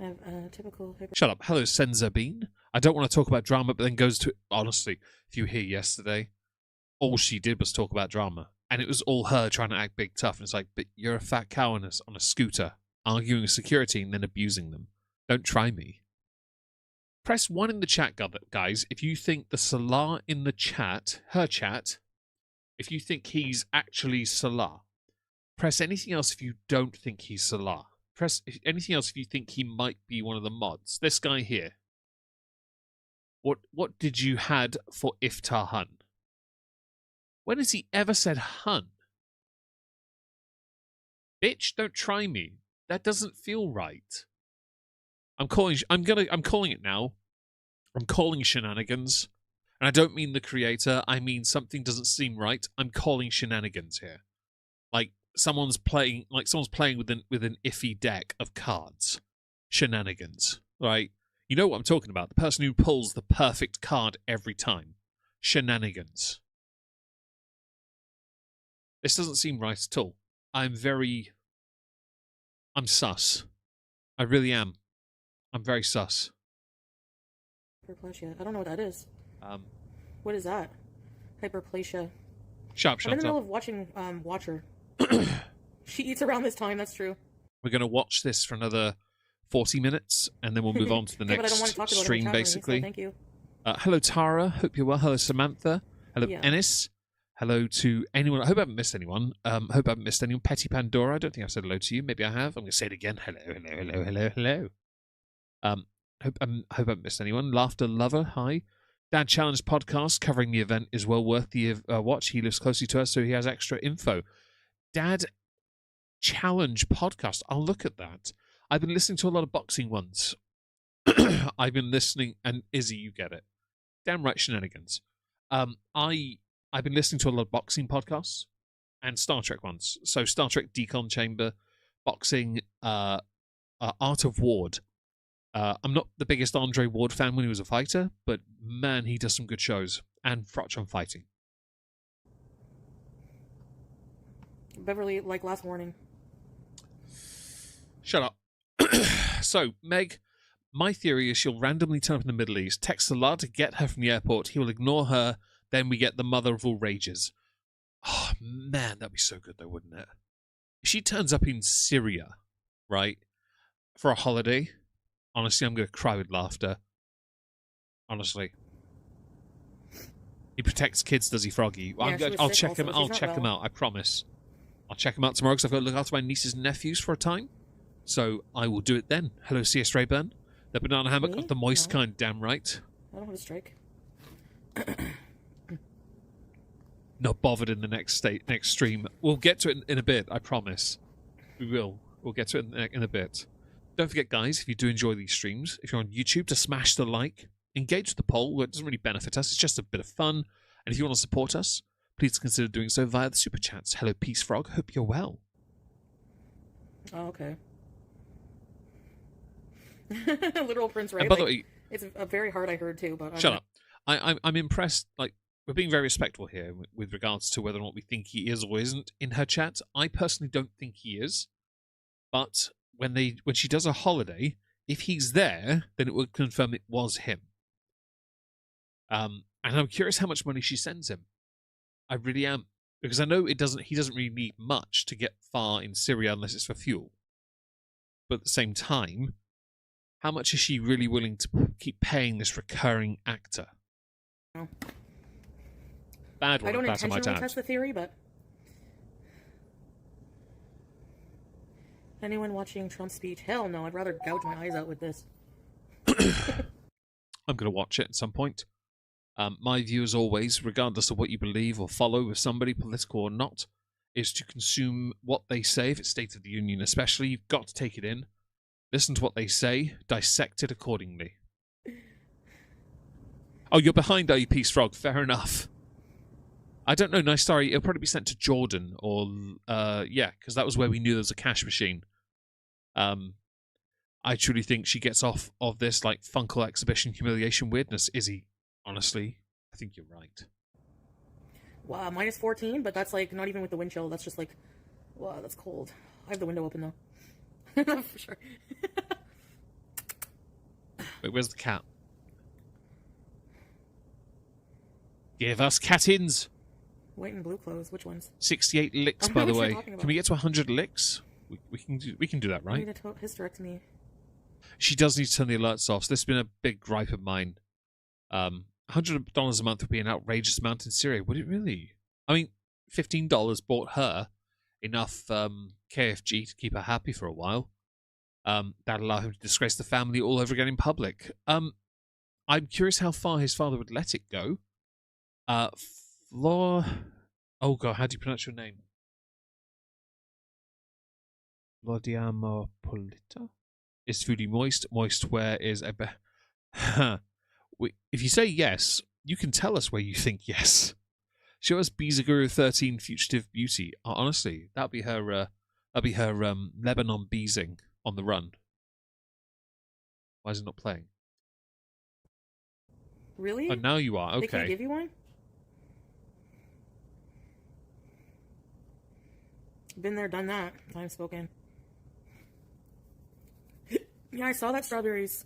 I have typical... Shut up. Hello, Senza Bean. I don't want to talk about drama, but then goes to... Honestly, if you were here yesterday, all she did was talk about drama. And it was all her trying to act big tough. And it's like, but you're a fat cow on a scooter, arguing with security and then abusing them. Don't try me. Press 1 in the chat, guys, if you think the Salah in the chat, her chat, if you think he's actually Salah. Press anything else if you don't think he's Salah. Press anything else if you think he might be one of the mods. This guy here. What did you had for Iftar Hun? When has he ever said Hun? Bitch, don't try me. That doesn't feel right. I'm calling it now. I'm calling shenanigans. And I don't mean the creator, I mean something doesn't seem right. I'm calling shenanigans here. Like someone's playing with an iffy deck of cards. Shenanigans. Right? You know what I'm talking about. The person who pulls the perfect card every time. Shenanigans. This doesn't seem right at all. I'm sus. I really am. I'm very sus. Hyperplasia. I don't know what that is. Um, What is that? Hyperplasia. Sharp I'm in the Chantal. middle of watching Watcher. She eats around this time, that's true. We're going to watch this for another 40 minutes, and then we'll move on to the Yeah, but I don't want next to talk about it in the stream, chat room, basically. so thank you. Hello, Tara. Hope you're well. Hello, Samantha. Hello, Yeah. Ennis. Hello to anyone. I hope I haven't missed anyone. Hope I haven't missed anyone. Petty Pandora. I don't think I've said hello to you. Maybe I have. I'm going to say it again. Hello, hello, hello, hello, hello. Hope I haven't missed anyone. Laughter Lover. Hi. Dad Challenge podcast covering the event is well worth the watch. He lives closely to us, so he has extra info. Dad Challenge podcast. I'll look at that. I've been listening to a lot of boxing ones. I've been listening, and Izzy, you get it. Damn right shenanigans. I've been listening to a lot of boxing podcasts and Star Trek ones. So Star Trek Decon Chamber, boxing, Art of Ward. I'm not the biggest Andre Ward fan when he was a fighter, but man, he does some good shows. And Frotch on fighting. Beverly, like last warning. Shut up. So, Meg, my theory is she'll randomly turn up in the Middle East, text Salah to get her from the airport, he will ignore her, then we get the mother of all rages. Oh, man, that'd be so good though, wouldn't it? If she turns up in Syria, right, for a holiday, honestly, I'm going to cry with laughter. Honestly. He protects kids, does he, Froggy? Yeah, I'll check him. I'll check him out, I promise. I'll check him out tomorrow because I've got to look after my nieces and nephews for a time. So I will do it then. Hello, C.S. Rayburn. The banana hammock Me? of the moist No. kind, damn right. I don't have a strike. Not bothered in the next stream. We'll get to it in a bit, I promise. We will. We'll get to it in a bit. Don't forget, guys, if you do enjoy these streams, if you're on YouTube, to smash the like, engage with the poll. It doesn't really benefit us. It's just a bit of fun. And if you want to support us, please consider doing so via the super chats. Hello, Peace Frog. Hope you're well. Oh, okay. Literal Prince Ray. And by the way, it's a very hard I heard too, but shut up. I'm impressed. Like, we're being very respectful here with regards to whether or not we think he is or isn't in her chat. I personally don't think he is, but when she does a holiday, if he's there, then it would confirm it was him. And I'm curious how much money she sends him. I really am, because I know he doesn't really need much to get far in Syria unless it's for fuel. But at the same time, how much is she really willing to keep paying this recurring actor? No. Bad one. I don't That's on my intentionally dad. test the theory, but anyone watching Trump's speech? Hell no, I'd rather gouge my eyes out with this. I'm going to watch it at some point. My view, as always, regardless of what you believe or follow with somebody, political or not, is to consume what they say. If it's State of the Union especially, you've got to take it in. Listen to what they say, dissect it accordingly. Oh, you're behind, are you, Peace Frog? Fair enough. I don't know, Nice Story. It'll probably be sent to Jordan, or, yeah, because that was where we knew there was a cash machine. I truly think she gets off of this, like, Funkle exhibition humiliation weirdness. Izzy, honestly, I think you're right. Wow, minus 14, but that's like not even with the wind chill. That's just like, wow, that's cold. I have the window open though. For sure. Wait, where's the cat? Give us cat-ins! White and blue clothes. Which ones? 68 licks, I by know the what you're way. talking about. Can we get to 100 licks? We can do that, I right? need to hysterectomy. She does need to turn the alerts off. So this has been a big gripe of mine. $100 a month would be an outrageous amount in Syria. Would it really? I mean, $15 bought her enough KFG to keep her happy for a while. That'd allow him to disgrace the family all over again in public. I'm curious how far his father would let it go. Flor... Oh, God, how do you pronounce your name? Lodiamo Polita? Is Foodie moist? Moist where is a... If you say yes, you can tell us where you think yes. Show us Beezer 13 Fugitive Beauty. Honestly, that'll be her Lebanon beezing on the run. Why is it not playing? Really? Oh, now you are. They can't Okay. give you one? Been there, done that. Time spoken. Yeah, I saw that strawberries.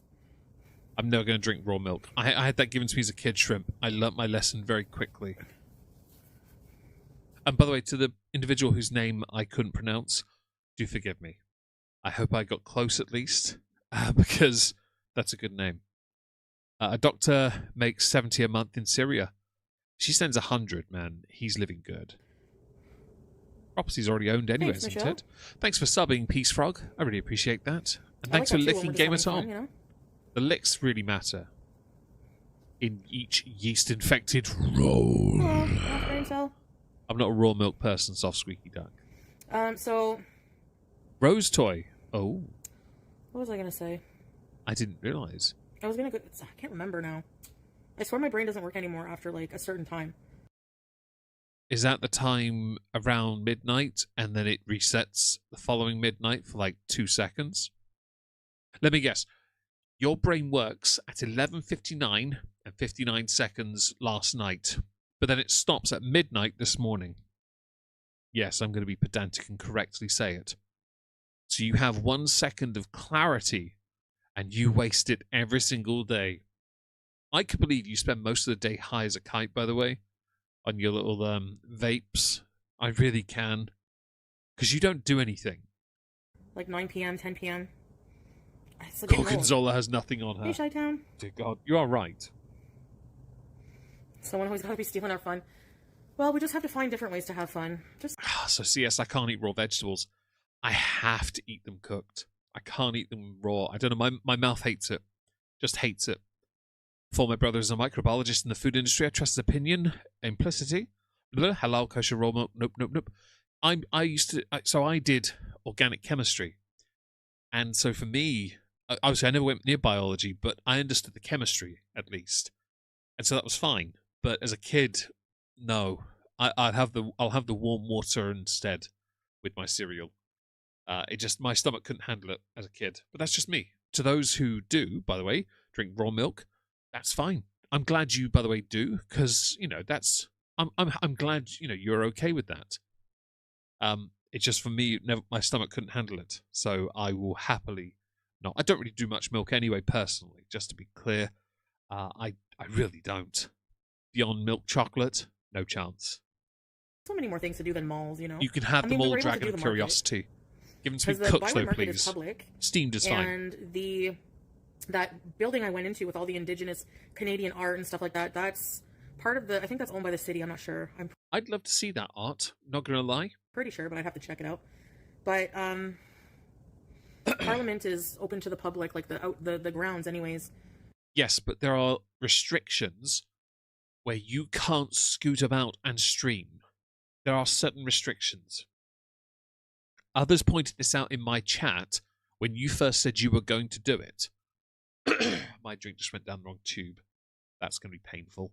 I'm never going to drink raw milk. I had that given to me as a kid, shrimp. I learnt my lesson very quickly. And by the way, to the individual whose name I couldn't pronounce, do forgive me. I hope I got close at least, because that's a good name. A doctor makes 70 a month in Syria. She sends 100, man. He's living good. Property's already owned anyway, Thanks, isn't Michelle. it? Thanks for subbing, Peace Frog. I really appreciate that. And I thanks like for that too, when licking we're just Game at having All. fun, you know? The licks really matter in each yeast-infected roll. Oh, not brain cell. I'm not a raw milk person, soft squeaky duck. So, Rose toy. Oh, what was I gonna say? I didn't realise. I was gonna go. I can't remember now. I swear my brain doesn't work anymore after like a certain time. Is that the time around midnight, and then it resets the following midnight for like 2 seconds? Let me guess. Your brain works at 11:59 and 59 seconds last night, but then it stops at midnight this morning. Yes, I'm going to be pedantic and correctly say it. So you have 1 second of clarity, and you waste it every single day. I could believe you spend most of the day high as a kite, by the way, on your little vapes. I really can. Because you don't do anything. Like 9 p.m., 10 p.m. It's like getting old. Gorgonzola has nothing on her. Hey, Chi-Town. Dear God, you are right. Someone always got to be stealing our fun. Well, we just have to find different ways to have fun. Just So, CS, I can't eat raw vegetables. I have to eat them cooked. I can't eat them raw. I don't know, my mouth hates it. Just hates it. For my brother is a microbiologist in the food industry, I trust his opinion. Implicity. Halal, kosher, raw milk. Nope. I did organic chemistry. And so for me, obviously I never went near biology, but I understood the chemistry, at least. And so that was fine. But as a kid, no. I'll have the warm water instead with my cereal. My stomach couldn't handle it as a kid. But that's just me. To those who do, by the way, drink raw milk, that's fine. I'm glad you, by the way, do, because I'm glad you're okay with that. It's just for me, my stomach couldn't handle it, so I will happily not. I don't really do much milk anyway, personally. Just to be clear, I really don't. Beyond milk chocolate, no chance. so many more things to do than malls, you know? You can have I the mean, we mall were able to Dragon do of the market, Curiosity. Give them to me because the cooked, Byward though, Market is please. public, Steamed is fine. and that building I went into with all the indigenous Canadian art and stuff like that, that's part of the, I think that's owned by the city, I'm not sure. I'm I'd love to see that art, not gonna lie. pretty sure, but I'd have to check it out. But Parliament is open to the public, like the grounds anyways. Yes, but there are restrictions where you can't scoot about and stream. There are certain restrictions. Others pointed this out in my chat when you first said you were going to do it. My drink just went down the wrong tube. That's going to be painful.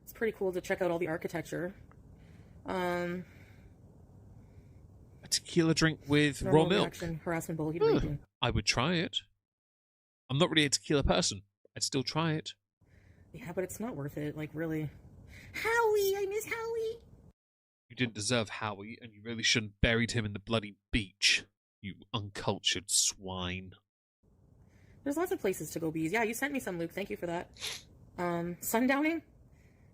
It's pretty cool to check out all the architecture. A tequila drink with raw Normal milk. reaction, harassment, bullying, Huh. raging. I would try it. I'm not really a tequila person. I'd still try it. Yeah, but it's not worth it, like, really. Howie! I miss Howie! You didn't deserve Howie, and you really shouldn't have buried him in the bloody beach. You uncultured swine. There's lots of places to go, Bees. Yeah, you sent me some, Luke. Thank you for that. Sundowning?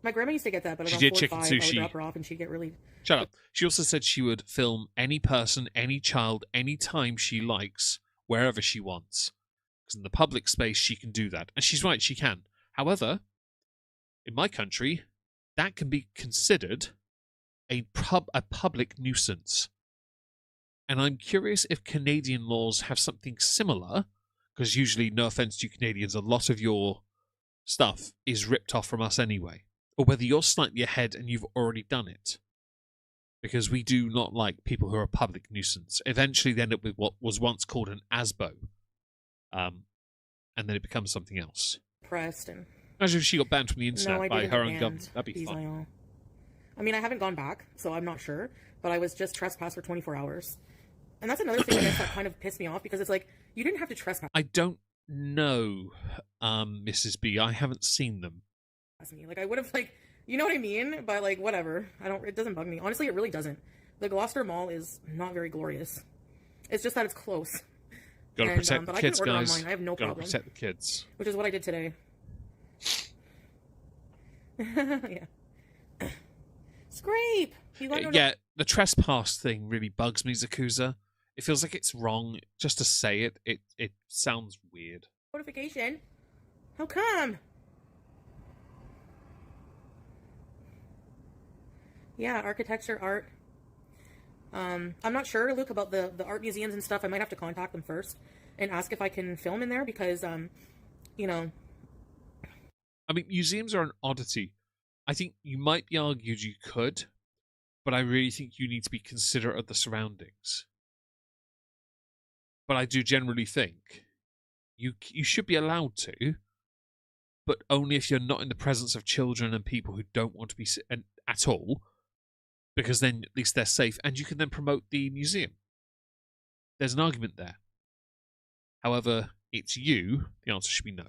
My grandma used to get that, but She around did 4 or chicken 5, I would sushi. drop her off and she'd get really... Shut up. She also said she would film any person, any child, anytime she likes, wherever she wants. Because in the public space, she can do that. And she's right, she can. However, in my country, that can be considered a public nuisance. And I'm curious if Canadian laws have something similar, because usually, no offense to you Canadians, a lot of your stuff is ripped off from us anyway. Or whether you're slightly ahead and you've already done it. Because we do not like people who are a public nuisance. Eventually they end up with what was once called an ASBO. And then it becomes something else. Pressed and... Imagine if she got banned from the No, internet I by didn't her get own banned, government. That'd be Bees, fun. I mean, I haven't gone back, so I'm not sure. But I was just trespassed for 24 hours. And that's another thing I guess that kind of pissed me off, because it's like, you didn't have to trespass I don't know, Mrs. B. I haven't seen them. me. Like, I would have, like, you know what I mean? But, like, whatever. It doesn't bug me. Honestly, it really doesn't. The Gloucester Mall is not very glorious. It's just that it's close. Gotta protect the but kids, I can order guys. online. I have no Gotta problem. protect the kids. Which is what I did today. Yeah. Scrape! You got no Yeah, the trespass thing really bugs me, Zakuza. It feels like it's wrong just to say it. It sounds weird. notification. How come? Yeah, architecture, art. I'm not sure, Luke, about the art museums and stuff. I might have to contact them first and ask if I can film in there because, you know. I mean, museums are an oddity. I think you might be argued you could, but I really think you need to be considerate of the surroundings. But I do generally think you should be allowed to, but only if you're not in the presence of children and people who don't want to be at all, because then at least they're safe, and you can then promote the museum. There's an argument there. However, it's you. The answer should be no.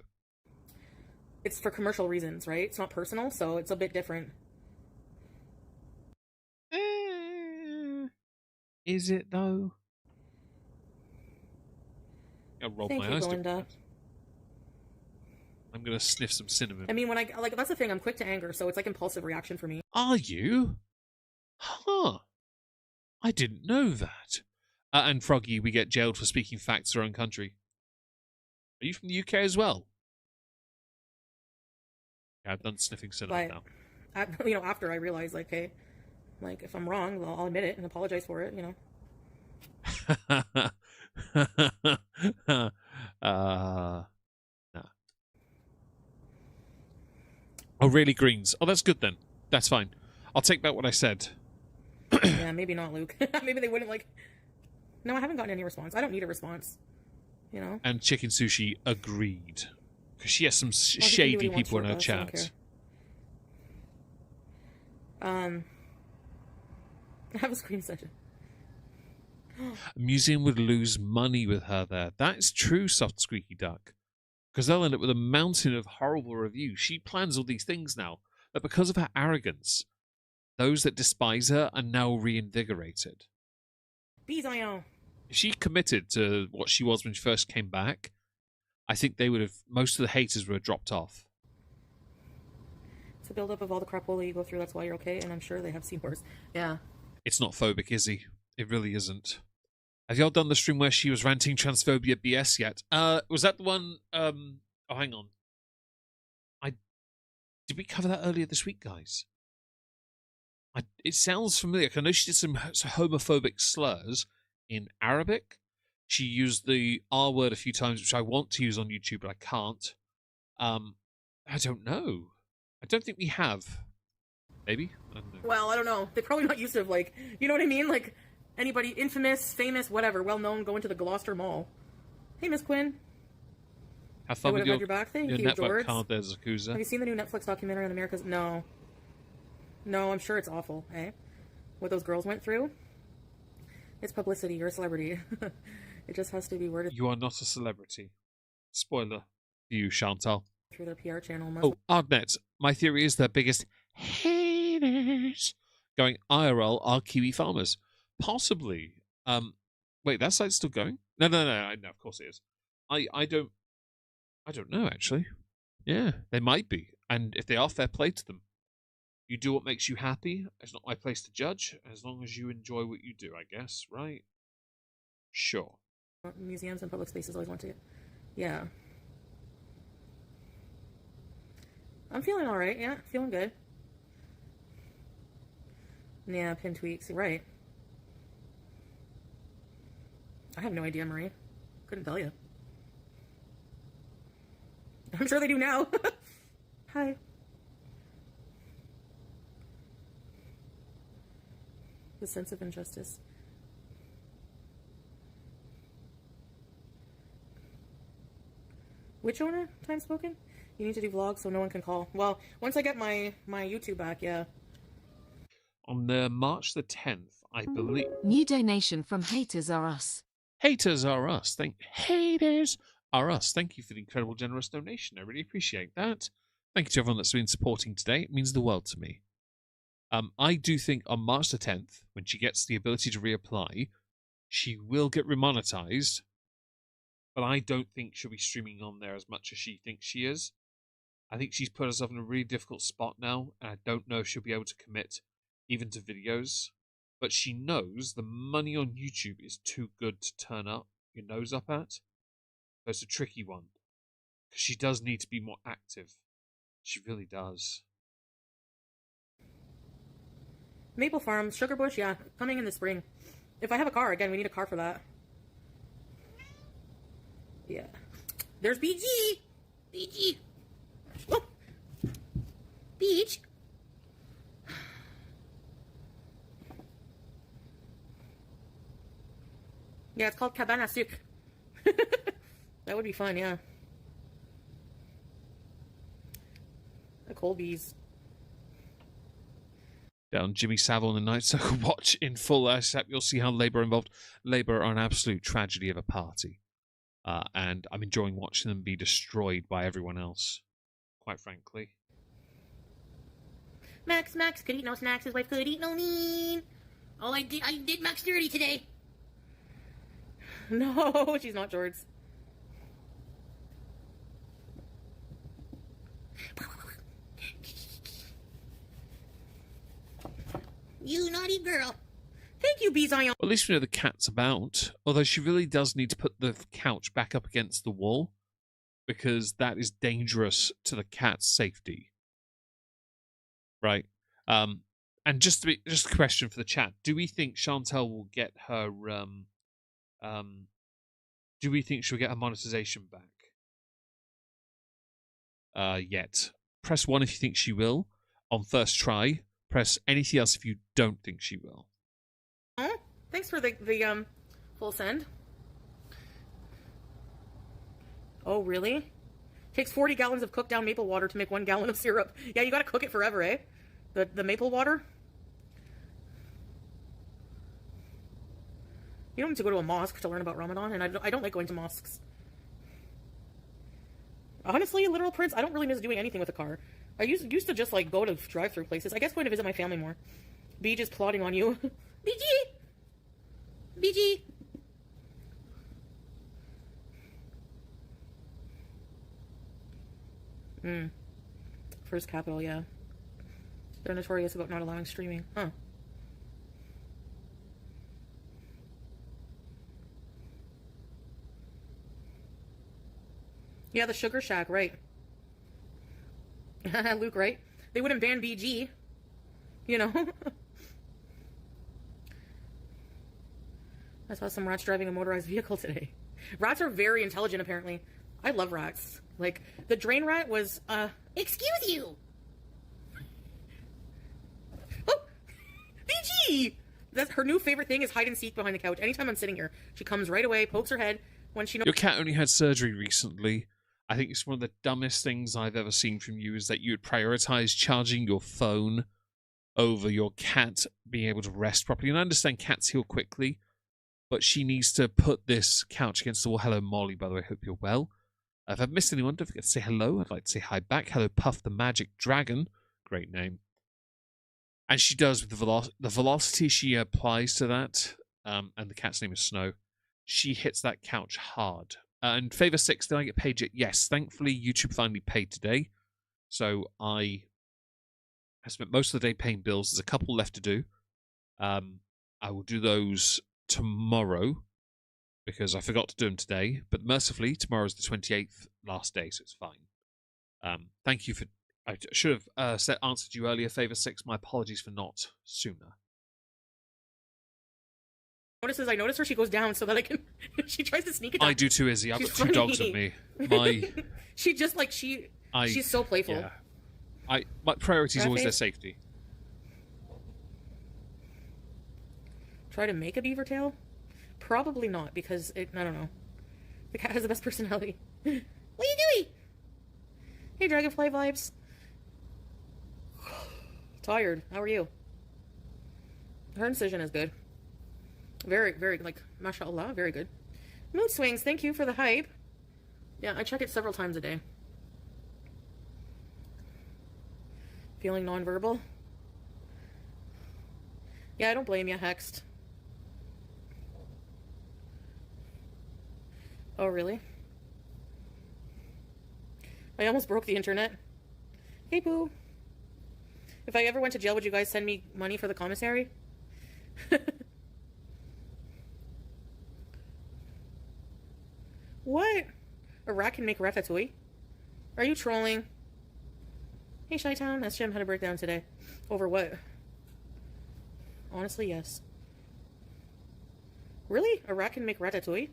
It's for commercial reasons, right? It's not personal, so it's a bit different. Is it though? I'll roll Thank my you, eyes. Belinda. I'm gonna sniff some cinnamon. I mean, when I like that's the thing. I'm quick to anger, so it's like impulsive reaction for me. Are you? Huh. I didn't know that. And Froggy, we get jailed for speaking facts to our own country. Are you from the UK as well? Yeah, I've done sniffing cinnamon now. After I realize, like, hey, like, if I'm wrong, I'll admit it and apologize for it, Nah. Oh, really, greens? Oh, that's good then. That's fine. I'll take back what I said. Yeah, maybe not, Luke. Maybe they wouldn't, like... No, I haven't gotten any response. I don't need a response, And Chicken Sushi agreed. Because she has some he shady can do what he people in her wants with us, I chat. don't care. Have a screen session. A museum would lose money with her there. That is true, Soft Squeaky Duck. Because they'll end up with a mountain of horrible reviews. She plans all these things now. But because of her arrogance, those that despise her are now reinvigorated. Beezer. If she committed to what she was when she first came back, I think they would have... Most of the haters would have dropped off. It's a build-up of all the crapola you go through. That's why you're okay. And I'm sure they have seen worse. Yeah. It's not phobic, is he? It really isn't. Have y'all done the stream where she was ranting transphobia BS yet? Was that the one... Oh, hang on. Did we cover that earlier this week, guys? It sounds familiar. I know she did some homophobic slurs in Arabic. She used the R word a few times, which I want to use on YouTube, but I can't. I don't know. I don't think we have. Maybe? I don't know. Well, I don't know. They're probably not used to, like, you know what I mean? Like, anybody infamous, famous, whatever, well-known, going to the Gloucester Mall. Hey, Miss Quinn. Have fun with your back. Thank you, network George. card there, Zakuza. Have you seen the new Netflix documentary on America's... No. No, I'm sure it's awful, eh? What those girls went through? It's publicity. You're a celebrity. It just has to be worded You are not a celebrity. Spoiler for you, Chantal. through their PR channel. Oh, Ardnet. My theory is their biggest haters going IRL are Kiwi farmers. Possibly. Wait, that site's still going? No, of course it is. I don't know, actually. Yeah, they might be. And if they are, fair play to them. You do what makes you happy. It's not my place to judge, as long as you enjoy what you do, I guess, right? Sure. Museums and public spaces always want to. Yeah. I'm feeling alright, yeah. Feeling good. Yeah, pin tweaks. Right. I have no idea, Marie. Couldn't tell you. I'm sure they do now. Hi. The sense of injustice. Which owner? Time spoken? You need to do vlogs so no one can call. Well, once I get my YouTube back, yeah. On March the 10th, I believe... New donation from Haters Are Us. Haters are us. Haters are us. Thank you for the incredible generous donation. I really appreciate that. Thank you to everyone that's been supporting today. It means the world to me. I do think on March the 10th, when she gets the ability to reapply, she will get remonetized but I don't think she'll be streaming on there as much as she thinks she is. I think she's put herself in a really difficult spot now, and I don't know if she'll be able to commit even to videos. But she knows the money on YouTube is too good to turn up your nose up at. So it's a tricky one. Because she does need to be more active. She really does. Maple Farm, Sugar Bush, yeah, coming in the spring. If I have a car, again, we need a car for that. Yeah. There's BG! BG! Oh! Beach! Yeah, it's called Cabana Suc. That would be fun, yeah. The Colbys. Down Jimmy Savile and the Night Circle watch in full ASAP. You'll see how Labour involved. Labour are an absolute tragedy of a party. And I'm enjoying watching them be destroyed by everyone else, quite frankly. Max could eat no snacks. His wife could eat no mean. Oh, I did Max dirty today. No, she's not George. You naughty girl. Thank you, Beezer. Well, at least we know the cat's about. Although she really does need to put the couch back up against the wall, because that is dangerous to the cat's safety. Right. And just a question for the chat: do we think Chantel will get her? Do we think she'll get her monetization back? Yet. Press 1 if you think she will on first try. Press anything else if you don't think she will. Oh, thanks for the full send. Oh, really? Takes 40 gallons of cooked down maple water to make 1 gallon of syrup. Yeah, you gotta cook it forever, eh? The maple water. You don't need to go to a mosque to learn about Ramadan, and I don't like going to mosques. Honestly, Literal Prince, I don't really miss doing anything with a car. I used to just, like, go to drive-through places. I guess going to visit my family more. B just plotting on you. BG! BG! First Capital, yeah. They're notorious about not allowing streaming. Huh. Yeah, the Sugar Shack, right. Luke, right? They wouldn't ban BG. You know? I saw some rats driving a motorized vehicle today. Rats are very intelligent, apparently. I love rats. Like, the drain rat was, Excuse you. Oh! BG! That's her new favorite thing is hide and seek behind the couch. Anytime I'm sitting here, she comes right away, pokes her head when she knows. Your cat only had surgery recently. I think it's one of the dumbest things I've ever seen from you is that you would prioritize charging your phone over your cat being able to rest properly. And I understand cats heal quickly, but she needs to put this couch against the wall. Hello, Molly, by the way. Hope you're well. If I've missed anyone, don't forget to say hello. I'd like to say hi back. Hello, Puff the Magic Dragon. Great name. And she does with the velocity she applies to that, and the cat's name is Snow. She hits that couch hard. And Favor 6, did I get paid yet? Yes. Thankfully, YouTube finally paid today. So I spent most of the day paying bills. There's a couple left to do. I will do those tomorrow because I forgot to do them today. But mercifully, tomorrow's the 28th last day, so it's fine. Thank you for... I should have answered you earlier, Favor 6. My apologies for not sooner. I notice her, she goes down so that I can... she tries to sneak it down. I do too, Izzy. I've got two dogs with me. She just, like, she's so playful. Yeah. My priority is always their safety. Try to make a beaver tail? Probably not, because I don't know. The cat has the best personality. What are you doing? Hey, Dragonfly vibes. Tired. How are you? Her incision is good. Very, very, like, mashallah, very good. Mood swings, thank you for the hype. Yeah, I check it several times a day. Feeling nonverbal? Yeah, I don't blame you, Hexed. Oh, really? I almost broke the internet. Hey, Pooh. If I ever went to jail, would you guys send me money for the commissary? What? A rat can make ratatouille? Are you trolling? Hey, Chi-Town, ask Jim had a breakdown today. Over what? Honestly, yes. Really? A rat can make ratatouille?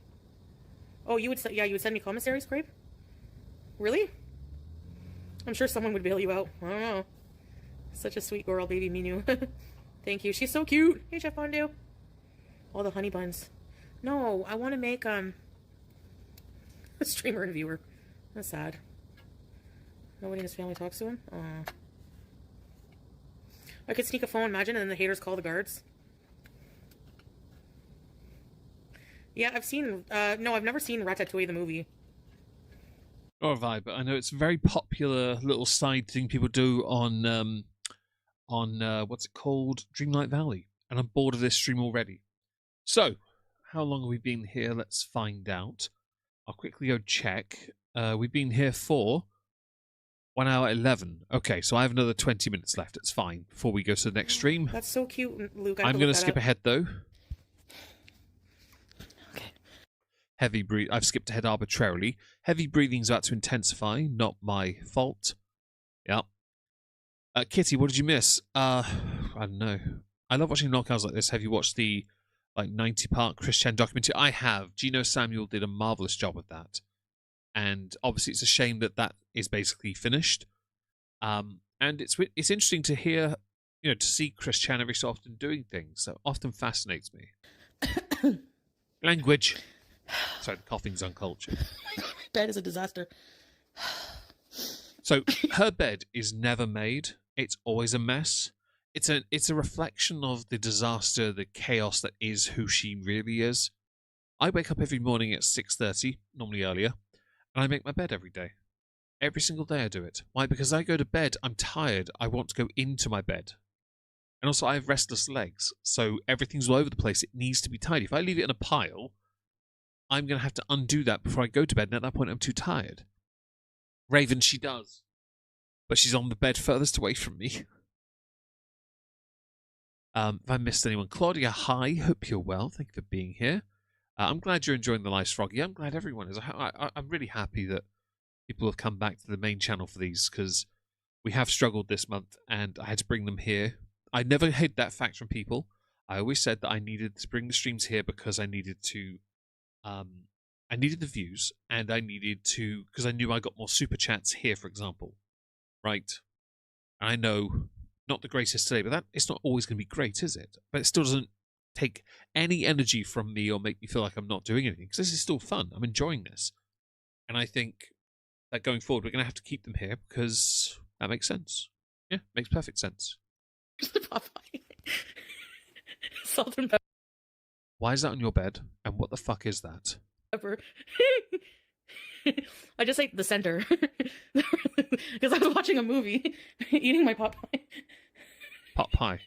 Oh, you would send me commissary scrape? Really? I'm sure someone would bail you out. I don't know. Such a sweet girl, baby Minu. Thank you. She's so cute. Hey, Chef Fondue. All the honey buns. No, I want to make, a streamer and viewer. That's sad. Nobody in his family talks to him? Aw. I could sneak a phone, imagine, and then the haters call the guards. Yeah, I've seen, no, I've never seen Ratatouille the movie. Nor have I, but I know it's a very popular little side thing people do on what's it called? Dreamlight Valley. And I'm bored of this stream already. So, how long have we been here? Let's find out. I'll quickly go check. We've been here for 1 hour 11. Okay, so I have another 20 minutes left. It's fine before we go to the next stream. That's so cute, Luke. I'm going to skip ahead, though. Okay. Heavy breathe. I've skipped ahead arbitrarily. Heavy breathing's about to intensify. Not my fault. Yep. Kitty, what did you miss? I don't know. I love watching knockouts like this. Have you watched the 90-part Chris Chen documentary? I have. Gino Samuel did a marvelous job with that. And obviously it's a shame that that is basically finished. And it's interesting to hear, to see Chris Chan every so often doing things. So often fascinates me. Language. Sorry, the coughing's uncultured. Bed is a disaster. So her bed is never made. It's always a mess. It's a reflection of the disaster, the chaos that is who she really is. I wake up every morning at 6:30, normally earlier, and I make my bed every day. Every single day I do it. Why? Because I go to bed, I'm tired, I want to go into my bed. And also I have restless legs, so everything's all over the place. It needs to be tidy. If I leave it in a pile, I'm going to have to undo that before I go to bed, and at that point I'm too tired. Raven, she does. But she's on the bed furthest away from me. If I missed anyone, Claudia, hi. Hope you're well. Thank you for being here. I'm glad you're enjoying the live, Froggy. I'm glad everyone is. I'm really happy that people have come back to the main channel for these, because we have struggled this month, and I had to bring them here. I never hid that fact from people. I always said that I needed to bring the streams here because I needed to... I needed the views, and I needed to... because I knew I got more super chats here, for example. Right? I know... not the greatest today, but it's not always going to be great, is it? But it still doesn't take any energy from me or make me feel like I'm not doing anything, because this is still fun. I'm enjoying this. And I think that going forward, we're going to have to keep them here, because that makes sense. Yeah, makes perfect sense. Salt and pepper. Why is that on your bed? And what the fuck is that? I just ate the center. Because I was watching a movie, eating my pot pie. Pot pie.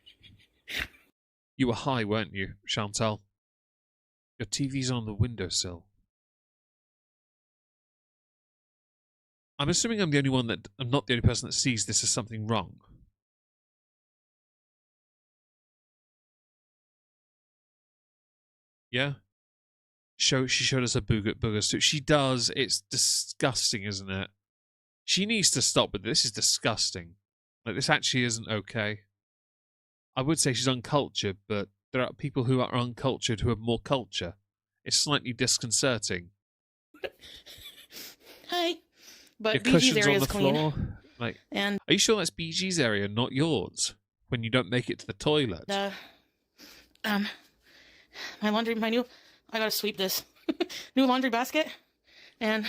You were high, weren't you, Chantal? Your TV's on the windowsill. I'm assuming I'm not the only person that sees this as something wrong. Yeah? She showed us a booger suit. She does. It's disgusting, isn't it? She needs to stop with this. This is disgusting. Like, this actually isn't okay. I would say she's uncultured, but there are people who are uncultured who have more culture. It's slightly disconcerting. Hi. But Your BG's cushions area on is the clean. floor. Like, And are you sure that's BG's area, not yours? When you don't make it to the toilet. My laundry, I gotta sweep this. New laundry basket. And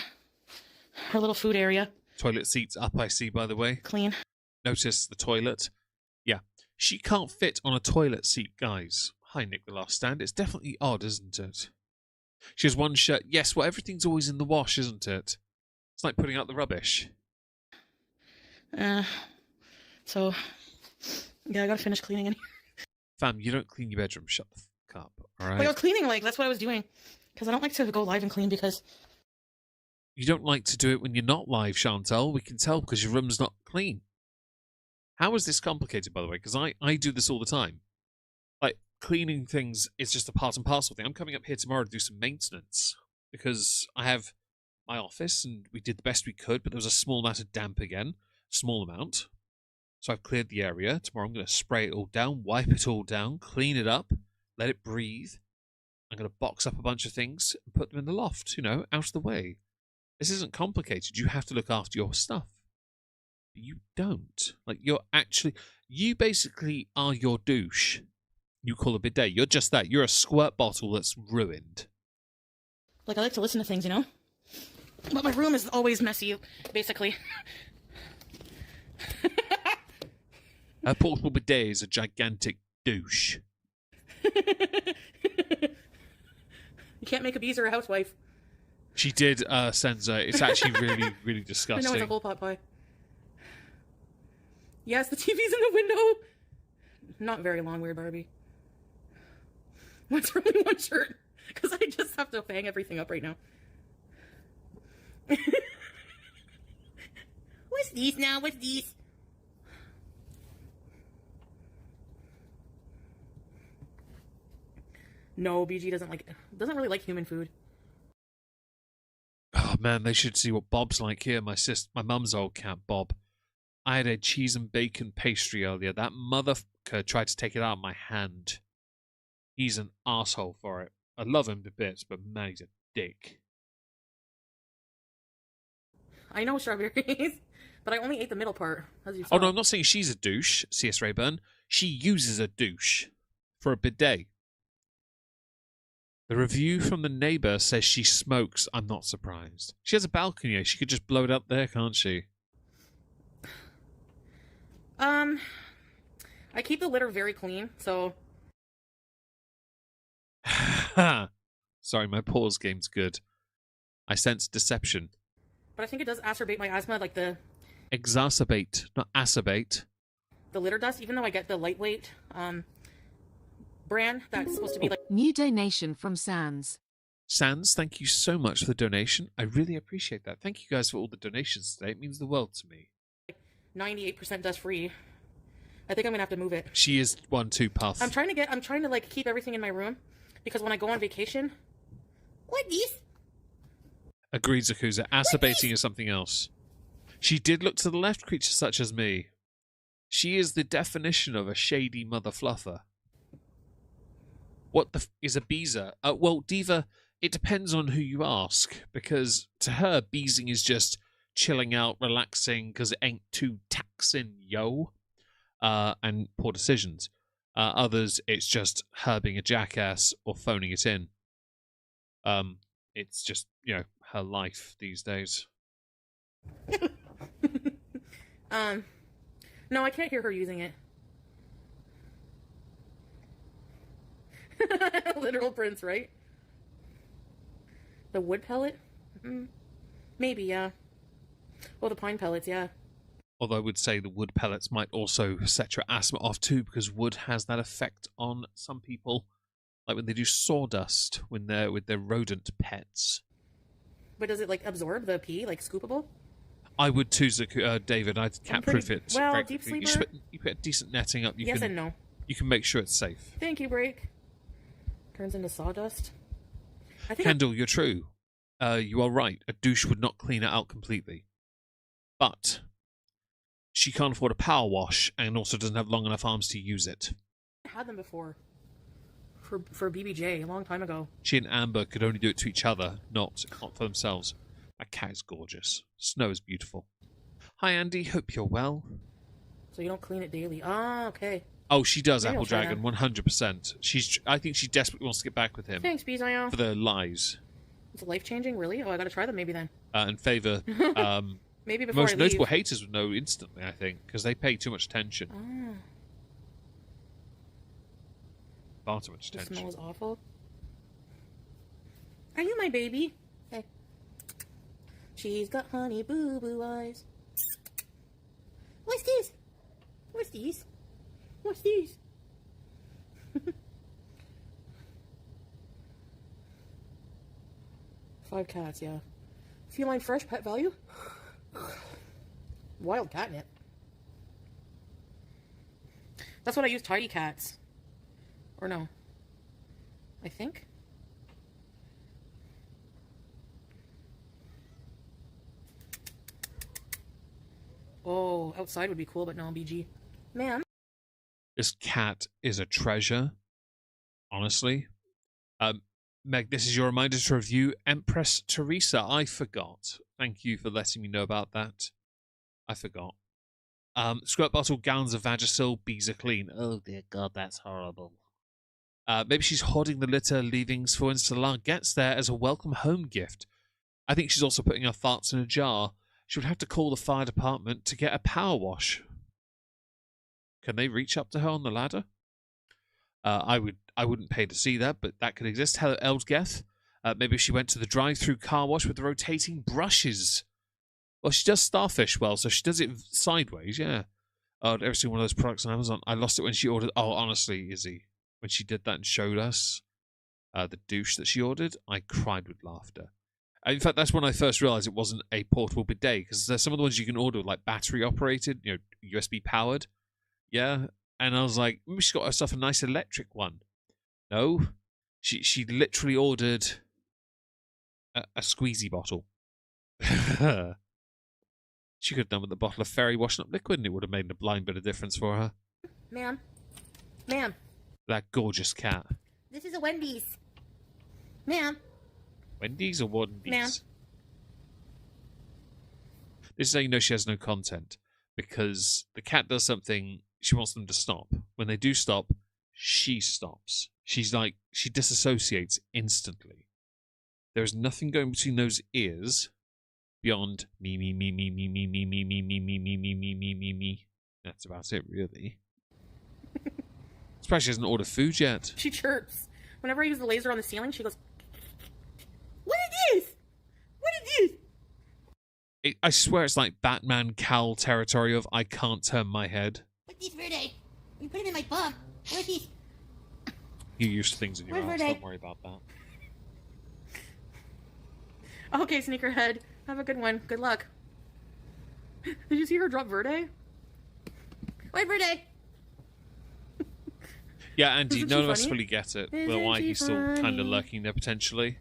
her little food area. Toilet seats up, I see, by the way. Clean. Notice the toilet. Yeah. She can't fit on a toilet seat, guys. Hi, Nick the Last Stand. It's definitely odd, isn't it? She has one shirt. Yes, well, everything's always in the wash, isn't it? It's like putting out the rubbish. So, yeah, I gotta finish cleaning in here. Fam, you don't clean your bedroom. Shut the fuck up, alright? Like, I was cleaning, that's what I was doing. Because I don't like to go live and clean, because You don't like to do it when you're not live, Chantal. We can tell because your room's not clean. How is this complicated, by the way? Because I do this all the time. Like, cleaning things is just a part and parcel thing. I'm coming up here tomorrow to do some maintenance because I have my office and we did the best we could, but there was a small amount of damp again. Small amount. So I've cleared the area. Tomorrow I'm going to spray it all down, wipe it all down, clean it up, let it breathe. I'm going to box up a bunch of things and put them in the loft, out of the way. This isn't complicated. You have to look after your stuff. But you don't. Like, you basically are your douche. You call a bidet. You're just that. You're a squirt bottle that's ruined. Like, I like to listen to things, But my room is always messy, basically. A portable bidet is a gigantic douche. You can't make a Beezer a housewife. She did, Senza. It's actually really, really disgusting. I know, it's a whole pot pie. Yes, the TV's in the window. Not very long, Weird Barbie. What's really one shirt? Because I just have to hang everything up right now. What's these now? What's these? No, BG doesn't really like human food. Oh man, they should see what Bob's like here. My mum's old cat Bob. I had a cheese and bacon pastry earlier. That motherfucker tried to take it out of my hand. He's an asshole for it. I love him to bits, but man, he's a dick. I know strawberries, but I only ate the middle part, as you saw. Oh no, I'm not saying she's a douche, C.S. Rayburn. She uses a douche for a bidet. The review from the neighbour says she smokes. I'm not surprised. She has a balcony. She could just blow it up there, can't she? I keep the litter very clean, so... Sorry, my pause game's good. I sense deception. But I think it does exacerbate my asthma, like the... Exacerbate, not acerbate. The litter dust, even though I get the lightweight, brand that's supposed to be like... New donation from Sans. Sans, thank you so much for the donation. I really appreciate that. Thank you guys for all the donations today. It means the world to me. 98% dust free. I think I'm gonna have to move it. She is one too puff. I'm trying to like keep everything in my room because when I go on vacation, what these? Agreed, Zakuza. Acerbating is something else. She did look to the left, creatures such as me. She is the definition of a shady mother fluffer. What is a beezer? Well, Diva, it depends on who you ask, because to her, beezing is just chilling out, relaxing, because it ain't too taxing, yo. And poor decisions. Others, it's just her being a jackass or phoning it in. It's just, her life these days. No, I can't hear her using it. Literal prince, right? The wood pellet? Maybe, yeah. Well, the pine pellets, yeah. Although I would say the wood pellets might also set your asthma off too, because wood has that effect on some people, like when they do sawdust when they're with their rodent pets. But does it like absorb the pee, like scoopable? I would too, David. I'd cat-proof it. Well, very deep quickly. sleeper. You put decent netting up. Yes and no. You can make sure it's safe. Thank you, Break. Turns into sawdust. I think Kendall, you're true. You are right. A douche would not clean it out completely, but she can't afford a power wash and also doesn't have long enough arms to use it. I had them before. For BBJ a long time ago. She and Amber could only do it to each other, not for themselves. That cat is gorgeous. Snow is beautiful. Hi, Andy. Hope you're well. So you don't clean it daily. Ah, okay. Oh, she does, Maybe Apple I'll try Dragon, 100%. I think she desperately wants to get back with him. Thanks, Beezer. For the lies. It's life-changing, really? Oh, I gotta try them maybe then. And favour maybe before most I notable leave. haters would know instantly, I think, because they pay too much attention. Ah, Far too much the attention. smell is awful. Are you my baby? Hey. She's got honey boo-boo eyes. What's this? What's these? What's these? 5 cats, yeah. Feline fresh pet value. Wild catnip. That's what I use tidy cats. Or no. I think. Oh, outside would be cool, but no, BG. Ma'am. This cat is a treasure, honestly. Meg, this is your reminder to review Empress Teresa. I forgot. Thank you for letting me know about that. I forgot. Squirt bottle, gallons of Vagisil, Beezer clean. Oh dear God, that's horrible. Maybe she's hoarding the litter leavings for when Solar gets there as a welcome home gift. I think she's also putting her farts in a jar. She would have to call the fire department to get a power wash. Can they reach up to her on the ladder? I wouldn't pay to see that, but that could exist. Hello, Elsgeth. Maybe she went to the drive-through car wash with the rotating brushes. Well, she does starfish well, so she does it sideways, yeah. Oh, I've ever seen one of those products on Amazon. I lost it when she ordered... Oh, honestly, Izzy, when she did that and showed us the douche that she ordered, I cried with laughter. In fact, that's when I first realised it wasn't a portable bidet, because there's some of the ones you can order like battery-operated, you know, USB-powered. Yeah, and I was like, maybe she's got herself a nice electric one. No, she literally ordered a squeezy bottle. She could have done with a bottle of fairy washing up liquid, and it would have made a blind bit of difference for her. Ma'am. Ma'am. That gorgeous cat. This is a Wendy's. Ma'am. Wendy's or Wendy's? Ma'am. This is how you know she has no content. Because the cat does something, she wants them to stop. When they do stop, she stops. She's like, she disassociates instantly. There is nothing going between those ears beyond me, me, me, me, me, me, me, me, me, me, me, me, me, me, me, me, me. That's about it, really. Surprised she hasn't ordered food yet. She chirps. Whenever I use the laser on the ceiling, she goes, "What is this? What is this?" I swear it's like Batman Cal territory of I can't turn my head. What's this Verde? You put it in my bum. What is this? You're used to things in your Where's house, Verde? don't worry about that. Okay, Sneakerhead. Have a good one. Good luck. Did you see her drop Verde? Wait, Verde. Yeah, Andy, Isn't none she of us funny? fully get it. Well, Isn't why she he's still kind funny? of lurking there potentially.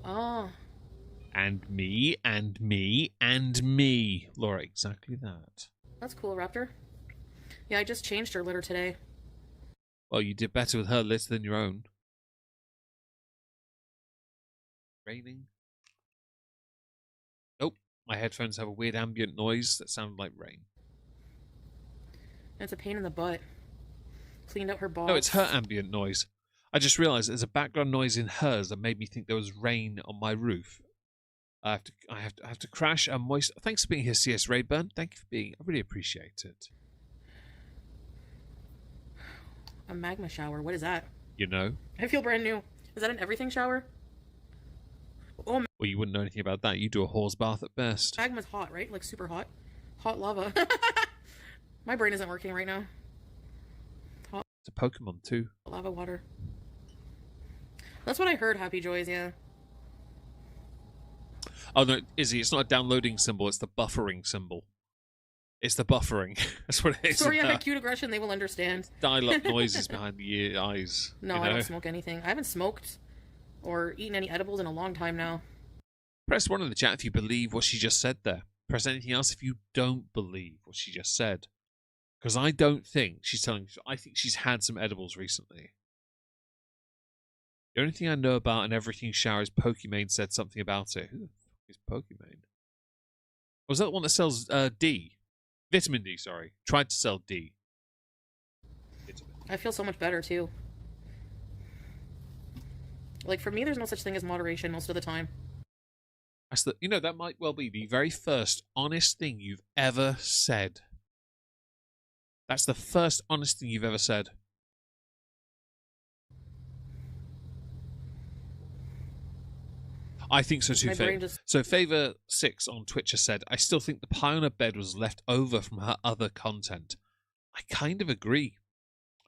Oh. And me, and me, and me. Laura, exactly that. That's cool, Raptor. Yeah, I just changed her litter today. Well, you did better with her litter than your own. Raining? Nope. My headphones have a weird ambient noise that sounded like rain. And it's a pain in the butt. Cleaned out her balls. No, it's her ambient noise. I just realised there's a background noise in hers that made me think there was rain on my roof. I have to crash a moist. Thanks for being here, CS Rayburn. Thank you for being. I really appreciate it. A magma shower. What is that? You know. I feel brand new. Is that an everything shower? Oh, Well, you wouldn't know anything about that. You do a horse bath at best. magma's hot, right? Like super hot. Hot lava. My brain isn't working right now. It's a Pokemon too. Lava water. That's what I heard, Happy Joys, yeah. Oh no, Izzy, it's not a downloading symbol. It's the buffering symbol. It's the buffering. That's what it is. Sorry, I have acute aggression. They will understand. Dial-up noises behind the eyes. No, you I know? don't smoke anything. I haven't smoked or eaten any edibles in a long time now. Press 1 in the chat if you believe what she just said there. Press anything else if you don't believe what she just said. Because I don't think she's telling you. I think she's had some edibles recently. The only thing I know about an everything shower is Pokimane said something about it. Who the fuck is Pokimane? Was that the one that sells D? Vitamin D, sorry. Tried to sell D. Vitamin. I feel so much better, too. Like, for me, there's no such thing as moderation most of the time. That's the, you know, that might well be the very first honest thing you've ever said. That's the first honest thing you've ever said. I think so too, My brain just... So Favor6 on Twitch has said, I still think the pie on her bed was left over from her other content. I kind of agree.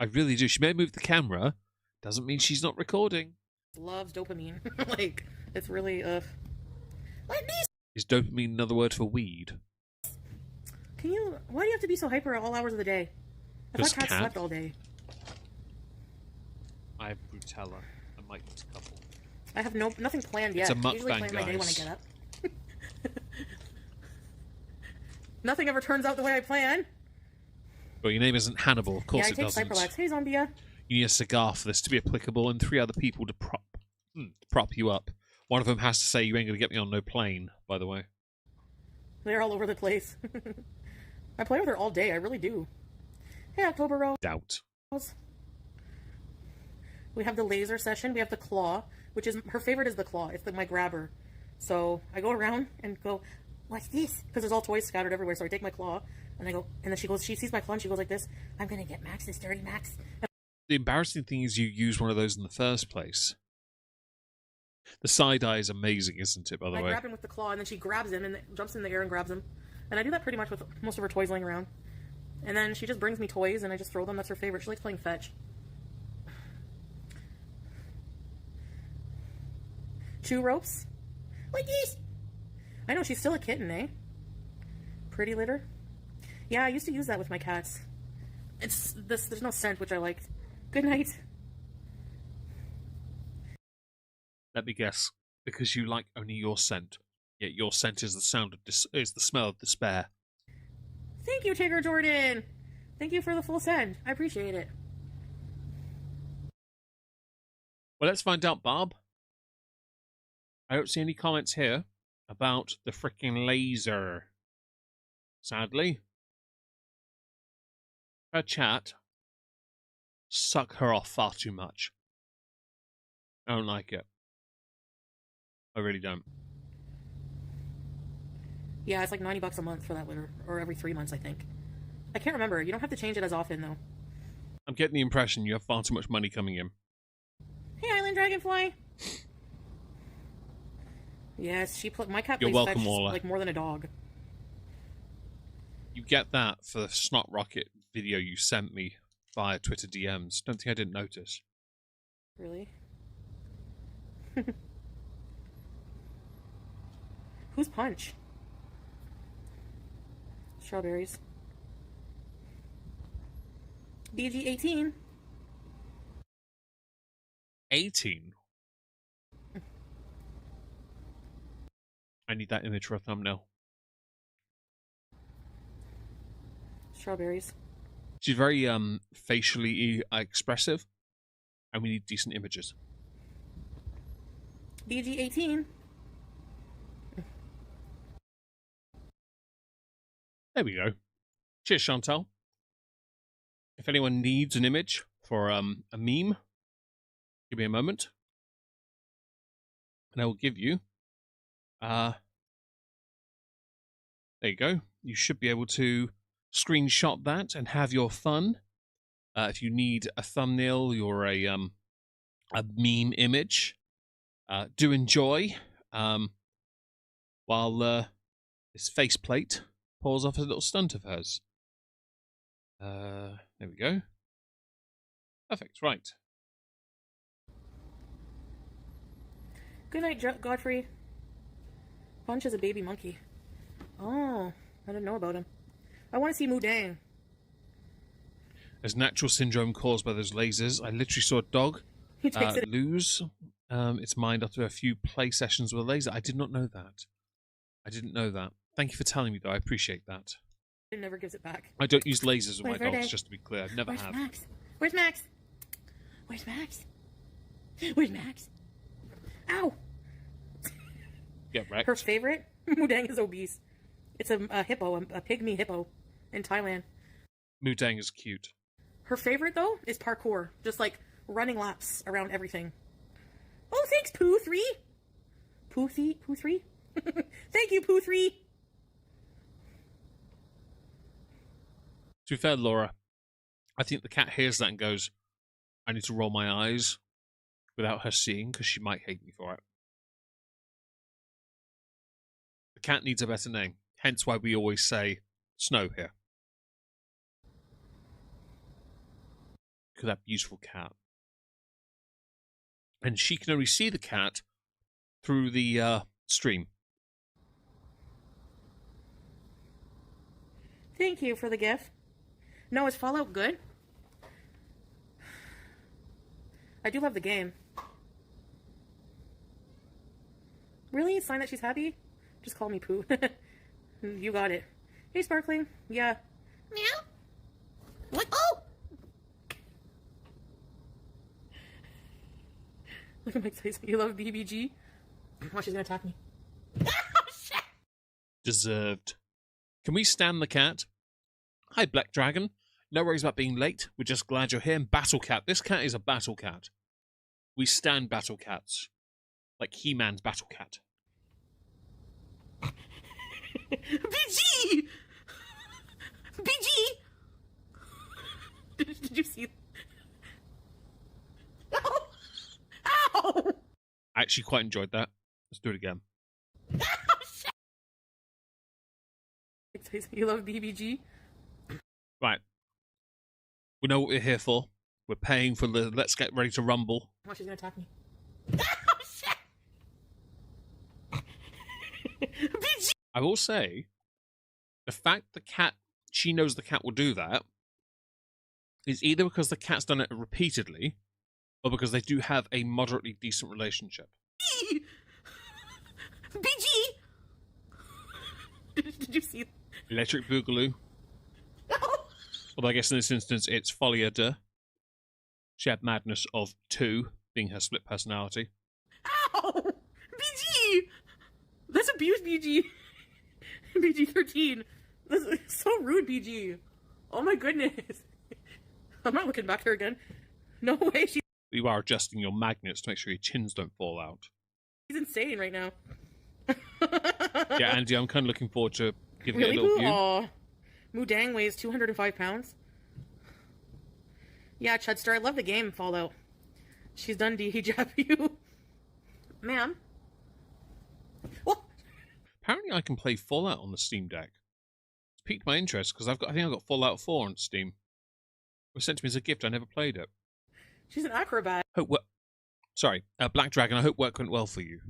I really do. She may move the camera. Doesn't mean she's not recording. Loves dopamine. Like, it's really, like these. Is dopamine another word for weed? Why do you have to be so hyper at all hours of the day? I thought cats slept all day. I have Brutella. I might get a couple. I have nothing planned yet. It's a mukbang, I usually plan my day when I guys. get up. Nothing ever turns out the way I plan. Well, your name isn't Hannibal. Of course Yeah, I it take doesn't. Cyprolax. Hey, Zombia. You need a cigar for this to be applicable, and 3 other people to prop you up. One of them has to say, "You ain't gonna get me on no plane." By the way, They're all over the place. I play with her all day. I really do. Hey, October Rose. doubt. We have the laser session. We have the claw, which is her favorite is the claw. It's my grabber. So I go around and go, "What's this?" Because there's all toys scattered everywhere. So I take my claw and I go, and then she sees my claw and she goes like this. "I'm gonna get Max this dirty Max." The embarrassing thing is you use one of those in the first place. The side eye is amazing, isn't it? By the I way, grab him with the claw, and then she grabs him and jumps in the air and grabs him. And I do that pretty much with most of her toys laying around. And then she just brings me toys, and I just throw them. That's her favorite. She likes playing fetch. Chew ropes? Like these! I know, she's still a kitten, eh? Pretty litter? Yeah, I used to use that with my cats. There's no scent, which I liked. Good night. let me guess. Because you like only your scent, yet your scent is the smell of despair. Thank you, Tigger Jordan! Thank you for the full send. I appreciate it. Well, let's find out, Bob. I don't see any comments here about the frickin' laser. Sadly. Her chat suck her off far too much. I don't like it. I really don't. Yeah, it's like $90 a month for that litter. Or every 3 months, I think. I can't remember. You don't have to change it as often, though. I'm getting the impression you have far too much money coming in. Hey, Island Dragonfly! Yes, my cat You're plays welcome, fetch Waller. like more than a dog. You get that for the Snot Rocket video you sent me via Twitter DMs. Don't think I didn't notice. Really? Who's Punch? Strawberries. BG18. 18? I need that image for a thumbnail. Strawberries. She's very facially expressive, and we need decent images. BG18. There we go. Cheers, Chantal. If anyone needs an image for a meme, give me a moment, and I will give you. There you go. You should be able to screenshot that and have your fun. If you need a thumbnail or a meme image, do enjoy. While this faceplate pulls off a little stunt of hers. There we go. Perfect. Right. Good night, Godfrey. Punch is a baby monkey. Oh, I didn't know about him. I want to see Mudang. There's natural syndrome caused by those lasers. I literally saw a dog He takes it. lose its mind after a few play sessions with a laser. I did not know that. I didn't know that. Thank you for telling me, though. I appreciate that. It never gives it back. I don't use lasers with my Where's Verde? dogs, just to be clear. I never Where's have. Max? Where's Max? Where's Max? Where's Max? Ow! Get wrecked. Her favorite? Mudang is obese. It's a hippo, a pygmy hippo in Thailand. Mudang is cute. Her favorite, though, is parkour. Just like running laps around everything. Oh, thanks, Pooh3! Pooh3? Thank you, Pooh3! To be fair, Laura, I think the cat hears that and goes, I need to roll my eyes without her seeing because she might hate me for it. The cat needs a better name. Hence why we always say Snow here. Look at that beautiful cat. And she can only see the cat through the stream. Thank you for the gift. No, is Fallout good? I do love the game. Really? A sign that she's happy? Just call me Pooh. You got it. Hey, Sparkling. Yeah. Meow? What? Oh! Look at Mike Tyson. You love BBG? Oh, she's gonna attack me. Oh, shit! Deserved. Can we stand the cat? Hi, Black Dragon. No worries about being late. We're just glad you're here. And Battle Cat. This cat is a battle cat. We stand battle cats. Like He-Man's battle cat. BG! BG! Did you see? Ow! Ow! I actually quite enjoyed that. Let's do it again. Oh, shit! You love BBG? Right. We know what we're here for. We're paying for the Let's Get Ready to Rumble. Oh, she's gonna attack me. Oh, shit! BG! I will say, the fact the cat, she knows the cat will do that, is either because the cat's done it repeatedly, or because they do have a moderately decent relationship. BG! Did you see? Electric Boogaloo. Oh. Although I guess in this instance it's Folia de Shared Madness of 2, being her split personality. Ow! BG! That's abuse, BG. BG-13. That's so rude, BG. Oh my goodness. I'm not looking back there again. No way. You are adjusting your magnets to make sure your chins don't fall out. She's insane right now. Yeah, Andy, I'm kind of looking forward to giving Really, it a little Boo? view. Aw. Mudang weighs 205 pounds. Yeah, Chudster, I love the game, Fallout. She's done de-hijab you. Ma'am? What? Apparently I can play Fallout on the Steam Deck. It's piqued my interest because I think I've got Fallout 4 on Steam. It was sent to me as a gift. I never played it. She's an acrobat. Sorry, Black Dragon, I hope work went well for you.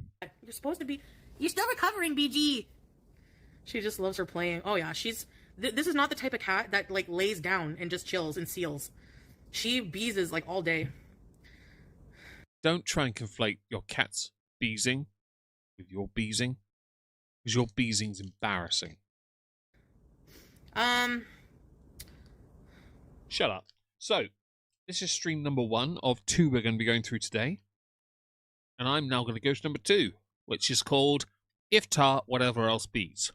You're supposed to be... You're still recovering, BG! She just loves her playing. Oh yeah, she's... This is not the type of cat that, like, lays down and just chills and seals. She beezes, like, all day. Don't try and conflate your cat's beezing with your beezing. Because your beezing's embarrassing. Shut up. So, this is stream number 1 of 2 we're going to be going through today. And I'm now going to go to number 2, which is called Iftar Whatever Else Bees.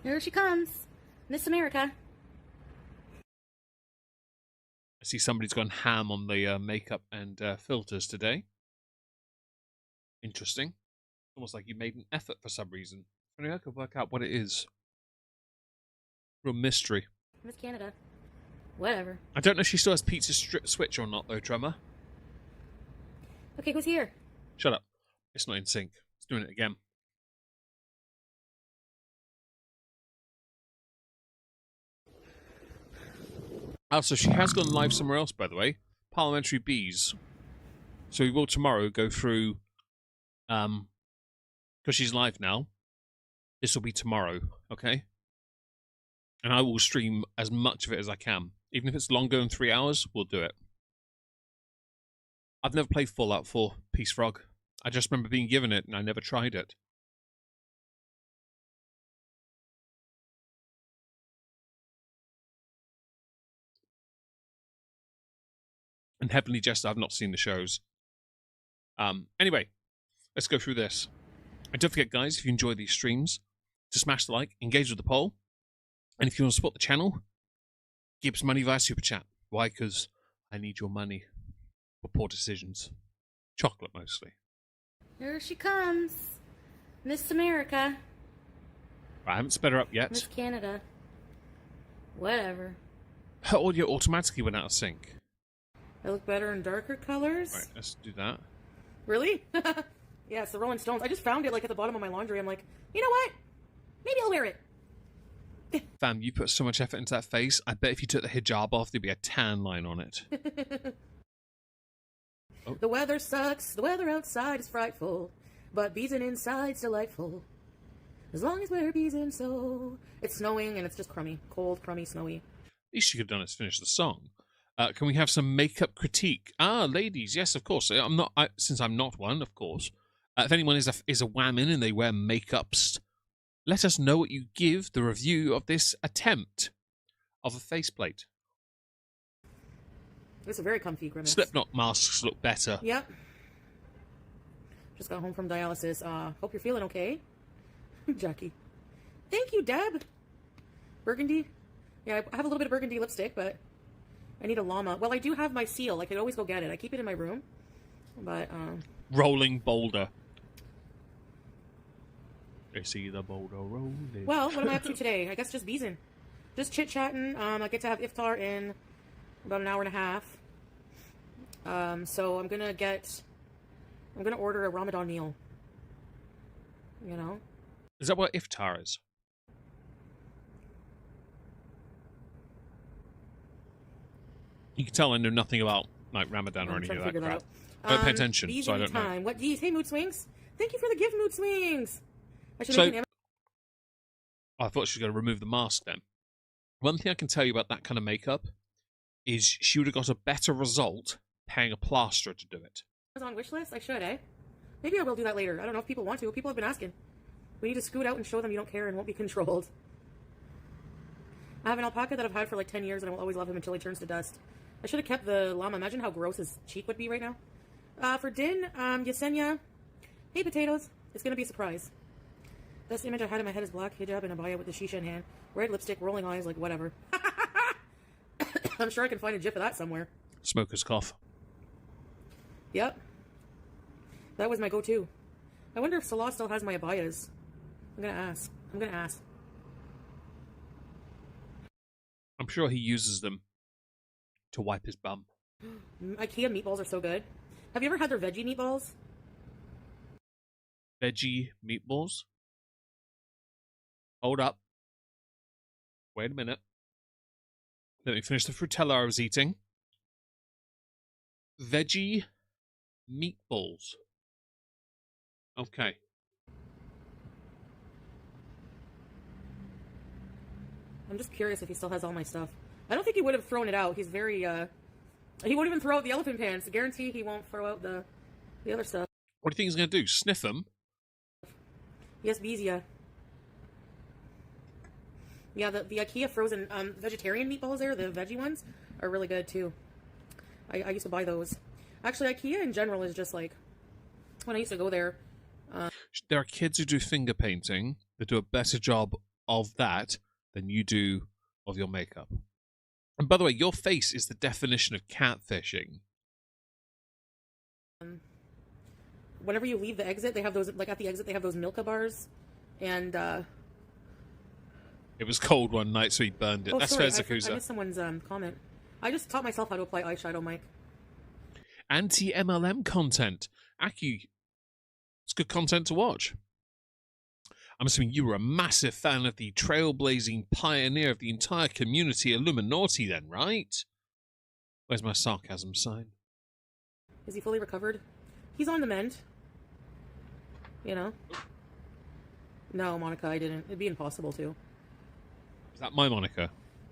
Here she comes. Miss America. I see somebody's gone ham on the makeup and filters today. Interesting. Almost like you made an effort for some reason. If only I could work out what it is. Real mystery. Miss Canada. Whatever. I don't know if she still has Pizza Switch or not, though, Tremor. Okay, who's here? Shut up. It's not in sync. It's doing it again. Also, she has gone live somewhere else, by the way. Parliamentary Bees. So we will tomorrow go through... because she's live now. This will be tomorrow, okay? And I will stream as much of it as I can. Even if it's longer than 3 hours, we'll do it. I've never played Fallout 4, Peace Frog. I just remember being given it and I never tried it. And Heavenly Jester, I've not seen the shows. Anyway, let's go through this. And don't forget, guys, if you enjoy these streams, to smash the like, engage with the poll. And if you want to support the channel, give us money via Super Chat. Why? Because I need your money for poor decisions. Chocolate, mostly. Here she comes. Miss America. I haven't sped her up yet. Miss Canada. Whatever. Her audio automatically went out of sync. I look better in darker colors. Right, let's do that. Really? Yeah, it's the Rolling Stones. I just found it, like, at the bottom of my laundry. I'm like, you know what? Maybe I'll wear it. Fam, you put so much effort into that face. I bet if you took the hijab off, there'd be a tan line on it. Oh. The weather sucks. The weather outside is frightful, but beezing inside's delightful. As long as we're beezing, so it's snowing and it's just crummy, cold, crummy, snowy. At least you could have done is finish the song. Can we have some makeup critique? Ah, ladies, yes, of course. Since I'm not one, of course. If anyone is a whammon and they wear makeups, let us know what you give the review of this attempt of a faceplate. It's a very comfy grimace. Slipknot masks look better. Yep. Just got home from dialysis. Hope you're feeling okay. Jackie. Thank you, Deb. Burgundy. Yeah, I have a little bit of burgundy lipstick, but I need a llama. Well, I do have my seal. I could always go get it. I keep it in my room. But, Rolling boulder. I see the boulder rolling. Well, what am I up to today? I guess just beezing. Just chit-chatting. I get to have iftar in about an hour and a half. So I'm gonna order a Ramadan meal. You know? Is that what iftar is? You can tell I know nothing about like Ramadan or I'm anything trying of to that figure crap. that I out. don't pay attention, Bees so I don't know. anytime. What geez, hey Mood Swings. Thank you for the gift, Mood Swings. I should So- make an I thought she was going to remove the mask then. One thing I can tell you about that kind of makeup is she would have got a better result paying a plasterer to do it. Amazon wish list. I should, eh? Maybe I will do that later. I don't know if people want to. People have been asking. We need to scoot out and show them you don't care and won't be controlled. I have an alpaca that I've had for like 10 years and I will always love him until he turns to dust. I should have kept the llama. Imagine how gross his cheek would be right now. For Din, Yesenia, hey potatoes. It's going to be a surprise. Best image I had in my head is black hijab and abaya with the shisha in hand. Red lipstick, rolling eyes, like whatever. I'm sure I can find a gif of that somewhere. Smoker's cough. Yep. That was my go-to. I wonder if Salah still has my abayas. I'm gonna ask. I'm sure he uses them to wipe his bum. IKEA meatballs are so good. Have you ever had their veggie meatballs? Veggie meatballs? Hold up. Wait a minute. Let me finish the frutella I was eating. Veggie meatballs. Okay. I'm just curious if he still has all my stuff. I don't think he would have thrown it out. He's very, he won't even throw out the elephant pants. I guarantee he won't throw out the other stuff. What do you think he's going to do? Sniff them? Yes, Beezer. Yeah, the IKEA frozen vegetarian meatballs there, the veggie ones, are really good too. I used to buy those. Actually, IKEA in general is just like, when I used to go there. There are kids who do finger painting that do a better job of that than you do of your makeup. And by the way, your face is the definition of catfishing. Whenever you leave the exit, they have those, like at the exit, they have those Milka bars. And, It was cold one night, so he burned it. oh, That's sorry, fair, I Zakuza. missed someone's comment. I just taught myself how to apply eyeshadow, Mike. Anti-MLM content. Aki, it's good content to watch. I'm assuming you were a massive fan of the trailblazing pioneer of the entire community, Illuminati, then, right? Where's my sarcasm sign? Is he fully recovered? He's on the mend. You know? No, Monica, I didn't. It'd be impossible to. Is that my moniker?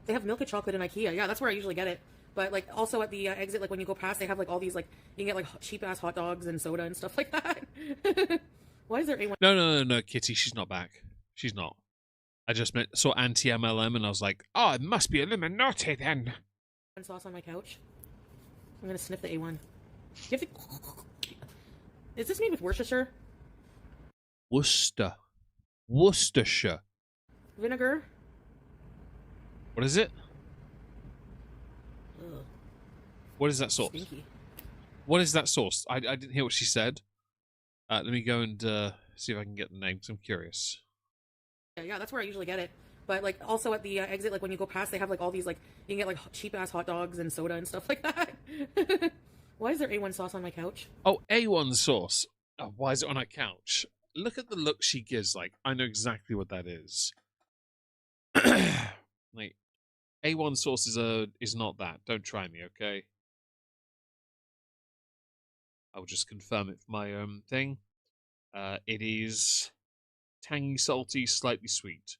They have Milka chocolate in IKEA. Yeah, that's where I usually get it. But, like, also at the exit, like, when you go past, they have, like, all these, like, you can get, like, cheap-ass hot dogs and soda and stuff like that. Why is there anyone... No, Kitty, she's not back. She's not. I just saw anti-MLM and I was like, oh, it must be Illuminati then. sauce on my couch? I'm gonna sniff the A1. You have to... Is this made with Worcestershire? Worcestershire. Vinegar? What is it? Ugh, What is that sauce? stinky. What is that sauce? I didn't hear what she said. Let me go and see if I can get the name, because I'm curious. Yeah, that's where I usually get it. But, like, also at the exit, like, when you go past, they have, like, all these, like, you can get, like, cheap-ass hot dogs and soda and stuff like that. Why is there A1 sauce on my couch? Oh, A1 sauce. Oh, why is it on her couch? Look at the look she gives. Like, I know exactly what that is. Like, A1 sauce is not that. Don't try me, okay? I'll just confirm it for my own thing. It is tangy, salty, slightly sweet.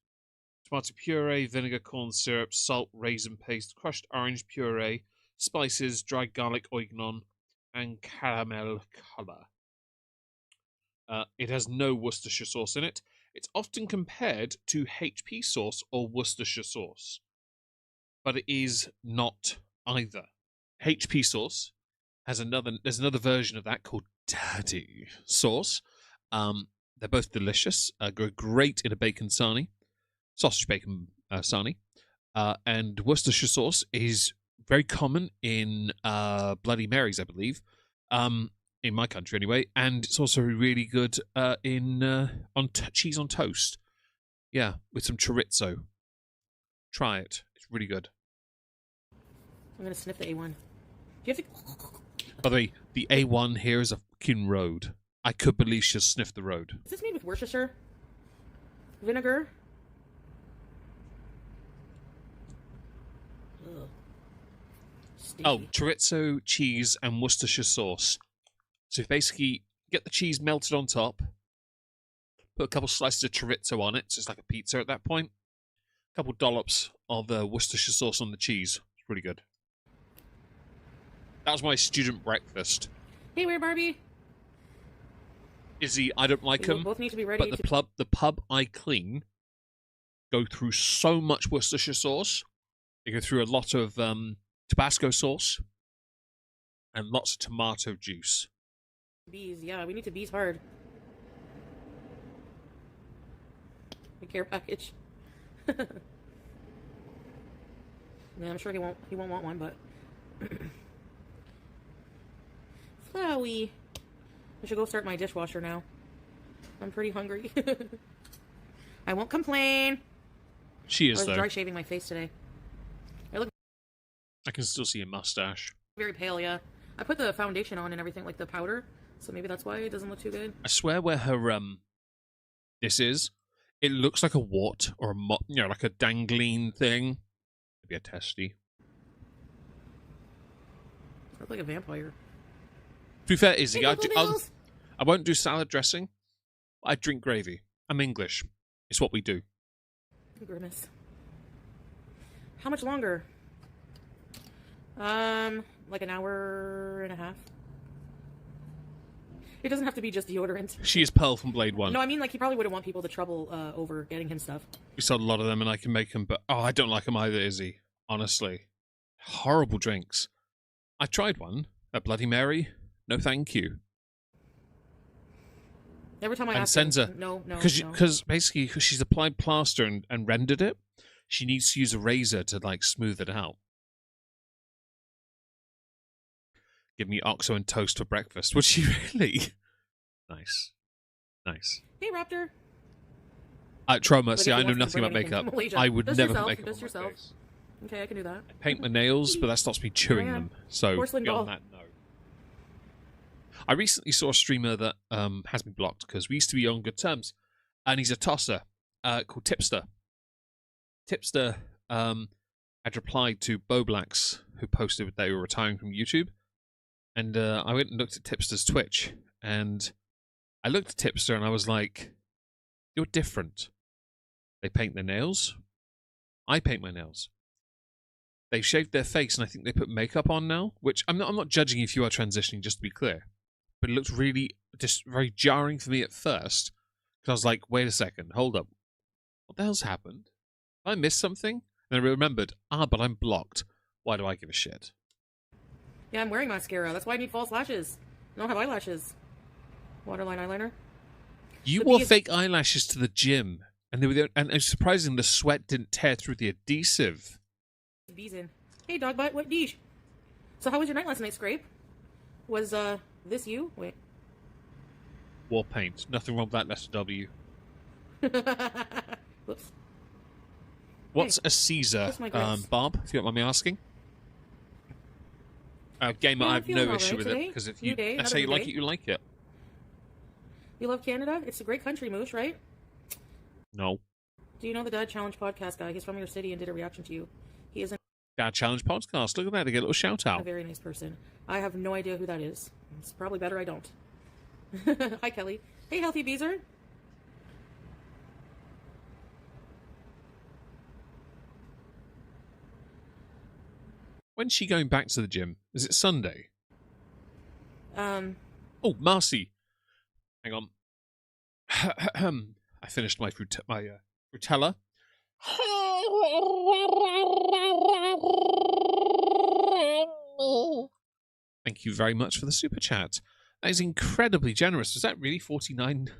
Tomato puree, vinegar, corn syrup, salt, raisin paste, crushed orange puree, spices, dried garlic, oignon, and caramel color. It has no Worcestershire sauce in it. It's often compared to HP sauce or Worcestershire sauce, but it is not either. HP sauce has there's another version of that called Daddy sauce. They're both delicious. Go great in a bacon sarnie, sausage bacon sarnie. And Worcestershire sauce is very common in Bloody Marys, I believe. In my country anyway, and it's also really good on cheese on toast. Yeah, with some chorizo. Try it; it's really good. I'm gonna sniff the A1. Do you have to? By the way, the A1 here is a fucking road. I could believe she'll sniff the road. Is this made with Worcestershire vinegar? Ugh. Oh, chorizo, cheese, and Worcestershire sauce. So basically, get the cheese melted on top, put a couple slices of chorizo on it, so it's like a pizza at that point. A couple dollops of Worcestershire sauce on the cheese. It's really good. That was my student breakfast. Hey, where Barbie? Izzy, I don't like them. Both need to be ready. But the pub I clean go through so much Worcestershire sauce. They go through a lot of Tabasco sauce and lots of tomato juice. Bees, yeah, we need to bees hard. The care package. Yeah, I'm sure he won't want one, but Flowey. I should go start my dishwasher now. I'm pretty hungry. I won't complain. She is, I was though. dry shaving my face today. I can still see a mustache. Very pale, yeah. I put the foundation on and everything, like the powder, so maybe that's why it doesn't look too good. I swear where her this is, it looks like a wart or like a dangling thing. Maybe a testy. I look like a vampire. To be fair, Izzy, Hey, I won't do salad dressing. I drink gravy. I'm English. It's what we do. Grimace. How much longer? Like an hour and a half. It doesn't have to be just deodorant. She is Pearl from Blade 1. No, I mean, like, he probably wouldn't want people to trouble over getting him stuff. We sold a lot of them and I can make them, but I don't like them either, Izzy. Honestly. Horrible drinks. I tried one at Bloody Mary. No thank you. Every time I and ask sends him, her, no. Because basically, cause she's applied plaster and rendered it, she needs to use a razor to, like, smooth it out. Give me Oxo and toast for breakfast. Would she really? Nice. Hey, Raptor. Trauma, see, if I he know wants to nothing bring about anything makeup. from Malaysia. I would Just never yourself, put makeup just on yourself. my face. Okay, I can do that. I paint my nails, but that stops me chewing Yeah. them. So, Porcelain beyond doll. that, no. I recently saw a streamer that has me blocked because we used to be on good terms. And he's a tosser called Tipster. Tipster had replied to Boblax, who posted that they were retiring from YouTube. And I went and looked at Tipster's Twitch. And I looked at Tipster and I was like, you're different. They paint their nails. I paint my nails. They shaved their face and I think they put makeup on now, which I'm not judging if you are transitioning, just to be clear. But it looked really just very jarring for me at first. Because I was like, wait a second, hold up. What the hell's happened? Did I miss something? And I remembered, but I'm blocked. Why do I give a shit? Yeah, I'm wearing mascara. That's why I need false lashes. I don't have eyelashes. Waterline eyeliner. You The wore bee is- fake eyelashes to the gym. And they were and it's surprising the sweat didn't tear through the adhesive. Bees in. Hey, dog butt, what dish? So how was your night last night, Scrape? Was, this you? Wait. War paint. Nothing wrong with that, Lester W. Whoops. What's a Caesar, kiss my grass. Bob, if you don't mind me asking? Gamer, Yeah, I I'm have feeling no all issue right with today. it, because if New you day, that's another how you new like day. it, you like it. You love Canada? It's a great country, Moosh, right? No. Do you know the Dad Challenge podcast guy? He's from your city and did a reaction to you. He is Dad Challenge podcast. Look at that. They get a little shout a out. very nice person. I have no idea who that is. It's probably better I don't. Hi, Kelly. Hey, Healthy Beezer. When's she going back to the gym? Is it Sunday? Oh, Marcy. Hang on. I finished my Frutella. Thank you very much for the super chat. That is incredibly generous. Was that really 49?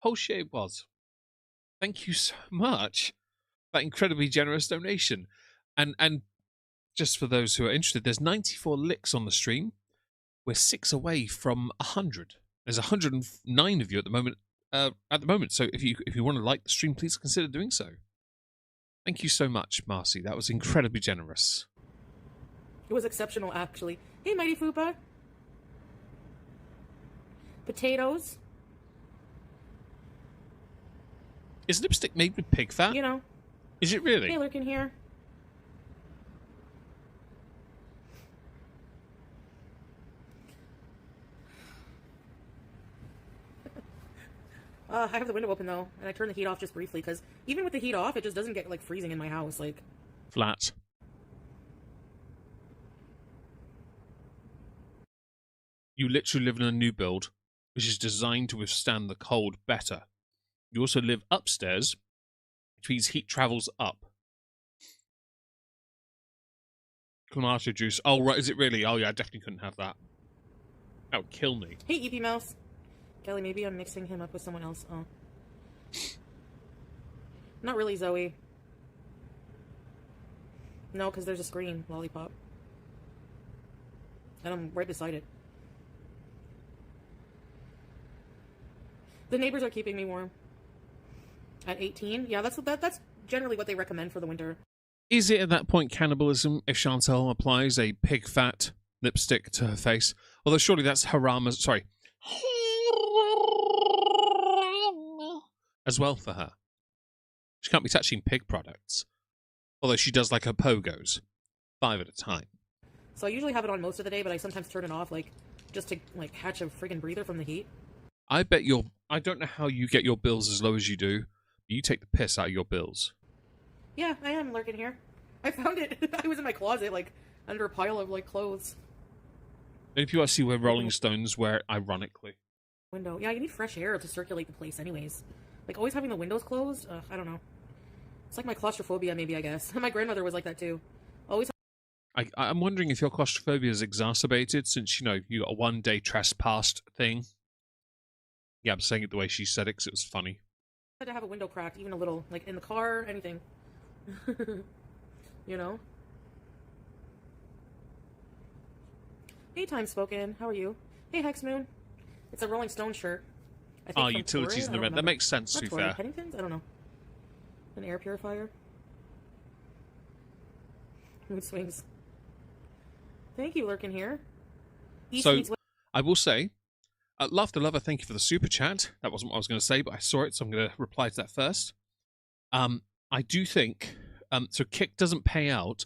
Oh shit, it was. Thank you so much. That incredibly generous donation. And just for those who are interested, there's 94 licks on the stream. We're 6 away from 100. There's 109 of you at the moment. So if you want to like the stream, please consider doing so. Thank you so much, Marcy. That was incredibly generous. It was exceptional, actually. Hey, Mighty Fupa. Potatoes. Is lipstick made with pig fat? You know. Is it really? Hey, lurking here. I have the window open, though, and I turn the heat off just briefly, because even with the heat off, it just doesn't get, like, freezing in my house, like... Flat. You literally live in a new build, which is designed to withstand the cold better. You also live upstairs, which means heat travels up. Clamato juice. Oh, right, is it really? Oh, yeah, I definitely couldn't have that. That would kill me. Hey, EP Mouse. Kelly, maybe I'm mixing him up with someone else. Oh. Not really, Zoe. No, because there's a screen, lollipop. And I'm right beside it. The neighbors are keeping me warm. At 18? Yeah, that's generally what they recommend for the winter. Is it at that point cannibalism if Chantal applies a pig fat lipstick to her face? Although surely that's Harama's... Sorry. As well for her. She can't be touching pig products. Although she does like her pogos. 5 at a time. So I usually have it on most of the day, but I sometimes turn it off, like, just to, like, hatch a friggin' breather from the heat. I bet I don't know how you get your bills as low as you do. But you take the piss out of your bills. Yeah, I am lurking here. I found it. I was in my closet, like, under a pile of, like, clothes. Many people I see wear Rolling Stones wear it ironically. Window. Yeah, you need fresh air to circulate the place anyways. Like, always having the windows closed? I don't know. It's like my claustrophobia, maybe, I guess. My grandmother was like that, too. Always... I'm wondering if your claustrophobia is exacerbated since, you know, you got a one-day trespassed thing. Yeah, I'm saying it the way she said it because it was funny. I had to have a window cracked, even a little. Like, in the car, anything. You know? Hey, Time Spoken. How are you? Hey, Hex Moon. It's a Rolling Stone shirt. I think from utilities Torrid? in the rent. That makes sense, to be fair. Pennington's? I don't know. An air purifier? Mood swings. Thank you, lurking here. So, I will say, Love the Lover, thank you for the super chat. That wasn't what I was going to say, but I saw it, so I'm going to reply to that first. I do think, so Kick doesn't pay out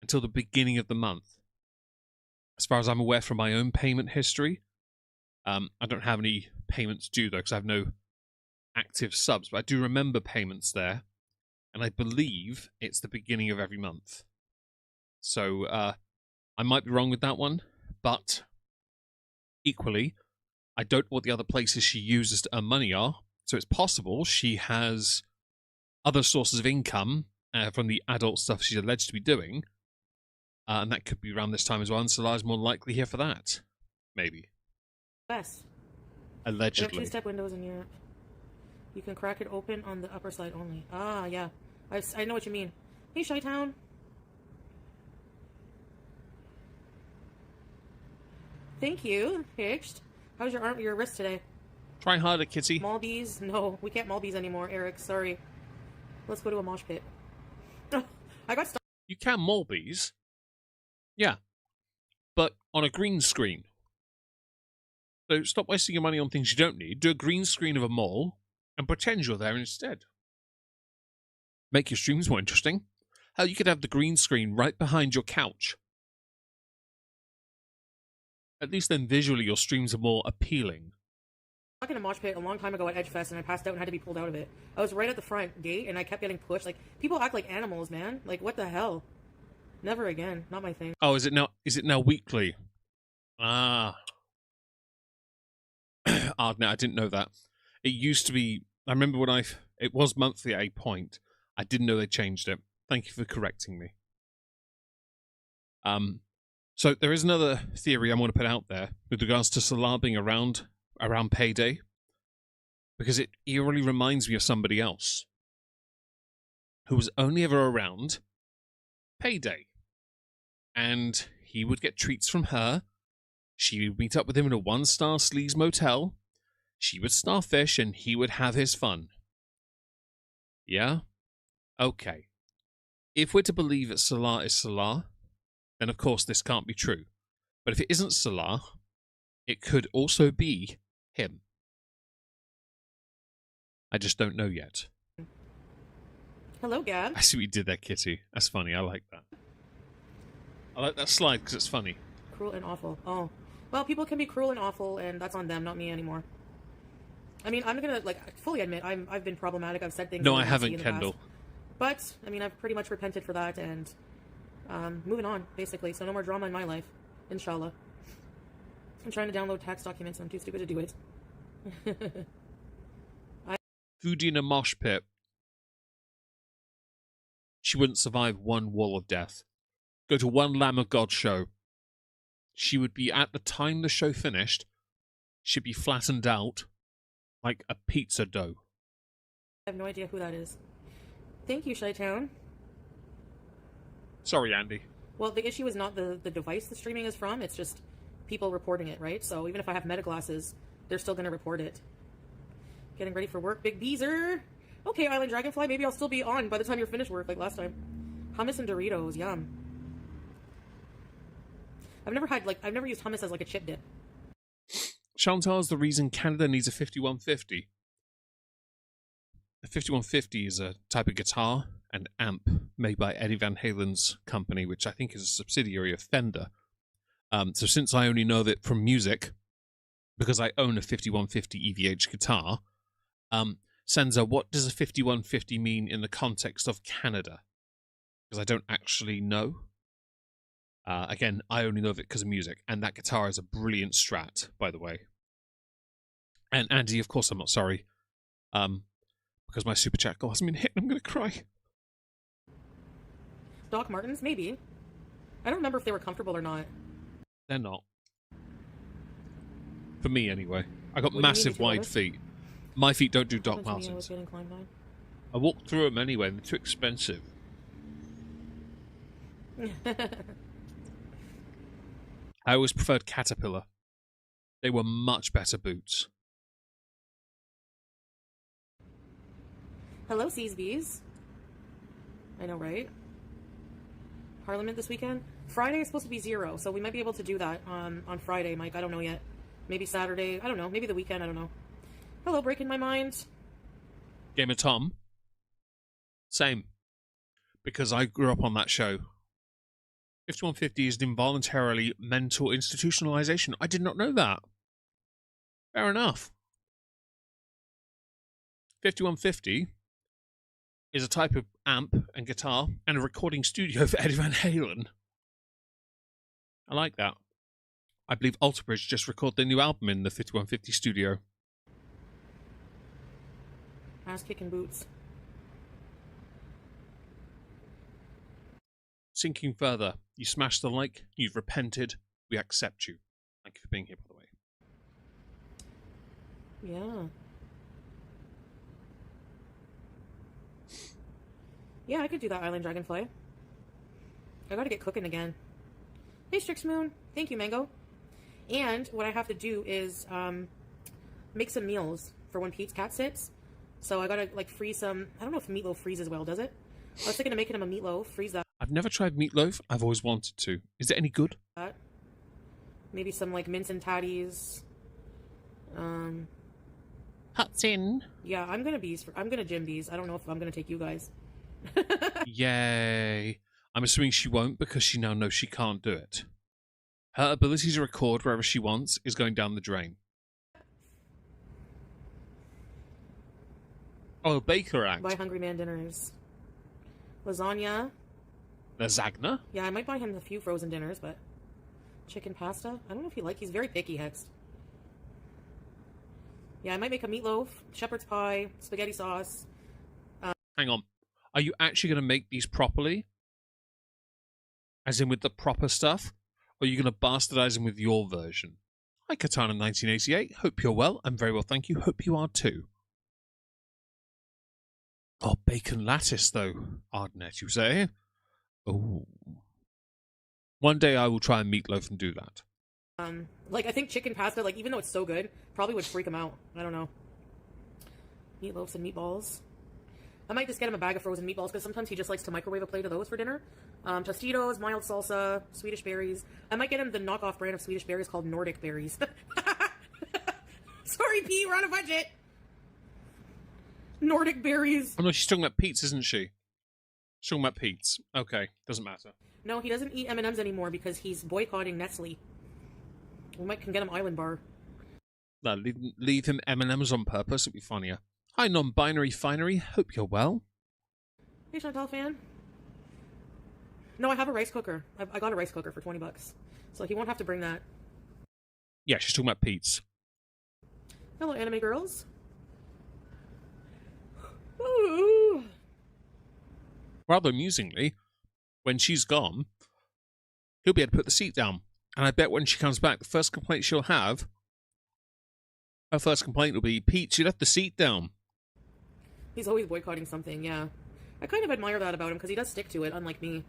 until the beginning of the month. As far as I'm aware from my own payment history. I don't have any payments due, though, because I have no active subs, but I do remember payments there, and I believe it's the beginning of every month. So, I might be wrong with that one, but equally, I don't know what the other places she uses to earn money are, so it's possible she has other sources of income from the adult stuff she's alleged to be doing, and that could be around this time as well, and Solar's more likely here for that. Maybe. Best. Allegedly. You have 2-step windows in Europe. You can crack it open on the upper side only. Ah, yeah. I know what you mean. Hey, Chi-Town. Thank you, Hitched. How's your wrist today? Try harder, kitty. Maldives? No, we can't Maldives anymore, Eric. Sorry. Let's go to a mosh pit. I got stuck. You can Maldives. Yeah. But on a green screen. So stop wasting your money on things you don't need. Do a green screen of a mall and pretend you're there instead. Make your streams more interesting. Hell, you could have the green screen right behind your couch. At least then visually your streams are more appealing. I was in a mosh pit a long time ago at Edgefest, and I passed out and had to be pulled out of it. I was right at the front gate, and I kept getting pushed. Like, people act like animals, man. Like, what the hell? Never again. Not my thing. Oh, is it now weekly? Ah. Ah, no, I didn't know that. It used to be, I remember when it was monthly at a point. I didn't know they changed it. Thank you for correcting me. So there is another theory I want to put out there with regards to Salah being around payday, because it eerily reminds me of somebody else who was only ever around payday, and he would get treats from her. She would meet up with him in a 1-star sleaze motel. She would starfish, and he would have his fun. Yeah? Okay. If we're to believe that Salah is Salah, then of course this can't be true. But if it isn't Salah, it could also be him. I just don't know yet. Hello, Gab. I see what you did there, Kitty. That's funny. I like that. I like that slide because it's funny. Cruel and awful. Oh. Well, people can be cruel and awful, and that's on them, not me anymore. I mean, I'm gonna, fully admit, I've been problematic. I've said things... No, I haven't, Kendall. But, I mean, I've pretty much repented for that, and moving on, basically. So no more drama in my life. Inshallah. I'm trying to download tax documents, and I'm too stupid to do it. Foodie in a mosh pit. She wouldn't survive one wall of death. Go to one Lamb of God show. She would be, at the time the show finished, she'd be flattened out like a pizza dough. I have no idea who that is. Thank you, Shytown. Sorry, Andy. Well, the issue is not the device the streaming is from, it's just people reporting it, right? So even if I have meta glasses, they're still going to report it. Getting ready for work, Big Beezer. Okay, Island Dragonfly, maybe I'll still be on by the time you're finished work, like last time. Hummus and Doritos, yum. I've never used hummus as like a chip dip. Chantal's the reason Canada needs a 5150. A 5150 is a type of guitar and amp made by Eddie Van Halen's company, which I think is a subsidiary of Fender. So since I only know of it from music, because I own a 5150 EVH guitar, Senza, what does a 5150 mean in the context of Canada? Because I don't actually know. Again, I only know of it because of music, and that guitar is a brilliant Strat, by the way. And Andy, of course I'm not sorry, because my super chat goal hasn't been hit and I'm going to cry. Doc Martens? Maybe. I don't remember if they were comfortable or not. They're not. For me, anyway. I got massive wide feet. My feet don't do Doc Martens. I walked through them anyway, and they're too expensive. I always preferred Caterpillar. They were much better boots. Hello, Seasbees. I know, right? Parliament this weekend? Friday is supposed to be 0, so we might be able to do that on Friday, Mike. I don't know yet. Maybe Saturday. I don't know. Maybe the weekend. I don't know. Hello, Breaking My Mind. Game of Tom. Same. Because I grew up on that show. 5150 is involuntarily mental institutionalization. I did not know that. Fair enough. 5150 is a type of amp and guitar and a recording studio for Eddie Van Halen. I like that. I believe Alter Bridge just recorded their new album in the 5150 studio. Ass kicking boots. Sinking further, you smashed the like, you've repented, we accept you. Thank you for being here, by the way. Yeah. Yeah, I could do that, Island Dragonfly. I gotta get cooking again. Hey, Strix Moon. Thank you, Mango. And what I have to do is make some meals for when Pete's cat sits. So I gotta, freeze some... I don't know if meatloaf freezes well, does it? I was thinking of making him a meatloaf, freeze that. I've never tried meatloaf. I've always wanted to. Is it any good? Maybe some, mince and tatties. Huts in. Yeah, I'm gonna gym bees. I don't know if I'm gonna take you guys. Yay. I'm assuming she won't because she now knows she can't do it. Her ability to record wherever she wants is going down the drain. Oh, Baker Act. Buy Hungry Man dinners. Lasagna. Lasagna? Yeah, I might buy him a few frozen dinners, but... Chicken pasta? I don't know if he's very picky, Hex. Yeah, I might make a meatloaf, shepherd's pie, spaghetti sauce. Hang on. Are you actually going to make these properly? As in with the proper stuff? Or are you going to bastardize them with your version? Hi, Katana1988. Hope you're well. I'm very well, thank you. Hope you are too. Oh, bacon lattice, though. Ardnet, you say? Oh. One day I will try a meatloaf and do that. Like, I think chicken pasta, like, even though it's so good, probably would freak him out. I don't know. Meatloafs and meatballs. I might just get him a bag of frozen meatballs, because sometimes he just likes to microwave a plate of those for dinner. Tostitos, mild salsa, Swedish berries. I might get him the knockoff brand of Swedish berries called Nordic berries. Sorry, P, we're on a budget! Nordic berries. Oh no, she's talking about Pete's, isn't she? She's talking about Pete's. Okay, doesn't matter. No, he doesn't eat M&Ms anymore because he's boycotting Nestle. We can get him Island Bar. No, leave him M&Ms on purpose, it'll be funnier. Hi, non-binary finery. Hope you're well. Hey, Chantal fan. No, I have a rice cooker. I got a rice cooker for $20. So he won't have to bring that. Yeah, she's talking about Pete's. Hello, anime girls. Ooh. Rather amusingly, when she's gone, he'll be able to put the seat down. And I bet when she comes back, the first complaint she'll have, her first complaint will be, Pete, you left the seat down. He's always boycotting something, yeah. I kind of admire that about him, because he does stick to it, unlike me.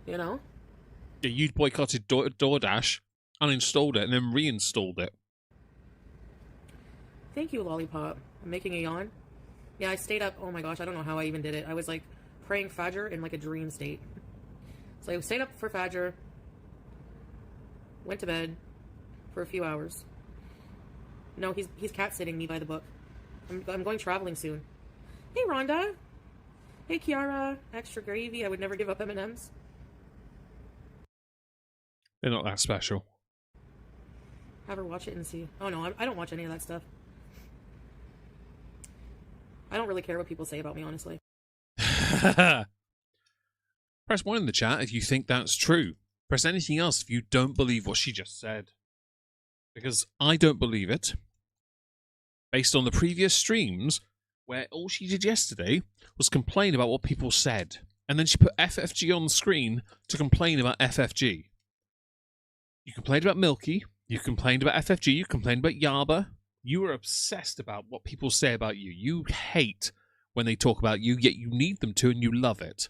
You know? Yeah, you boycotted DoorDash, uninstalled it, and then reinstalled it. Thank you, Lollipop. I'm making a yawn. Yeah, I stayed up, oh my gosh, I don't know how I even did it. I was, like, praying Fajr in, like, a dream state. So I stayed up for Fajr, went to bed for a few hours. No, he's cat-sitting me by the book. I'm going traveling soon. Hey, Rhonda. Hey, Kiara. Extra gravy. I would never give up M&Ms. They're not that special. Have her watch it and see. Oh, no, I don't watch any of that stuff. I don't really care what people say about me, honestly. Press 1 in the chat if you think that's true. Press anything else if you don't believe what she just said. Because I don't believe it. Based on the previous streams, where all she did yesterday was complain about what people said. And then she put FFG on the screen to complain about FFG. You complained about Milky. You complained about FFG. You complained about Yaba. You are obsessed about what people say about you. You hate when they talk about you, yet you need them to and you love it.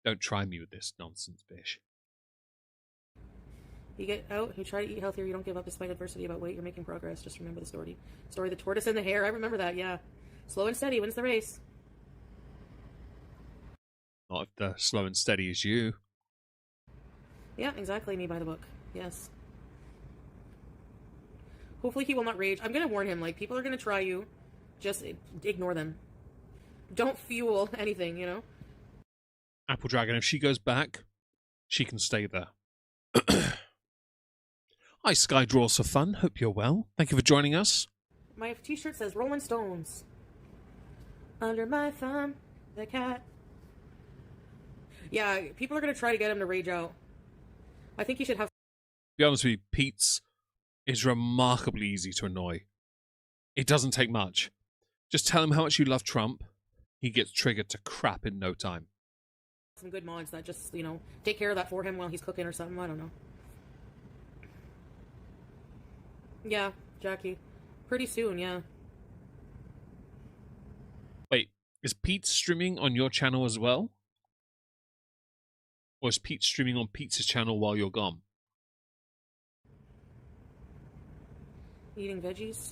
Don't try me with this nonsense, bish. You get out, you try to eat healthier, you don't give up despite adversity about weight, you're making progress. Just remember the story. Story, the tortoise and the hare. I remember that, yeah. Slow and steady wins the race. Not if the slow and steady is you. Yeah, exactly, me by the book. Yes. Hopefully he will not rage. I'm gonna warn him, like, people are gonna try you. Just ignore them. Don't fuel anything, you know? Apple Dragon, if she goes back, she can stay there. Hi, Sky Draws for Fun. Hope you're well. Thank you for joining us. My t-shirt says Rolling Stones. Under my thumb, the cat. Yeah, people are going to try to get him to rage out. I think he should have... To be honest with you, Pete's is remarkably easy to annoy. It doesn't take much. Just tell him how much you love Trump. He gets triggered to crap in no time. Some good mods that just, you know, take care of that for him while he's cooking or something. I don't know. Yeah, Jackie. Pretty soon, yeah. Wait, is Pete streaming on your channel as well? Or is Pete streaming on Pete's channel while you're gone? Eating veggies.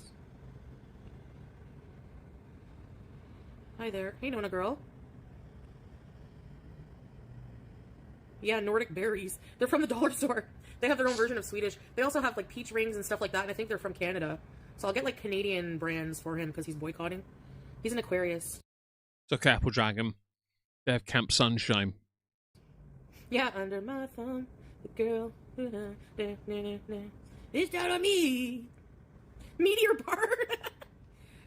Hi there. Hey, Nona girl. Yeah, Nordic berries. They're from the dollar store. They have their own version of Swedish. They also have, like, peach rings and stuff like that, and I think they're from Canada. So I'll get, like, Canadian brands for him because he's boycotting. He's an Aquarius. It's okay, Apple Dragon. They have Camp Sunshine. Yeah, under my thumb, the girl. It's down on me. Meteor bar.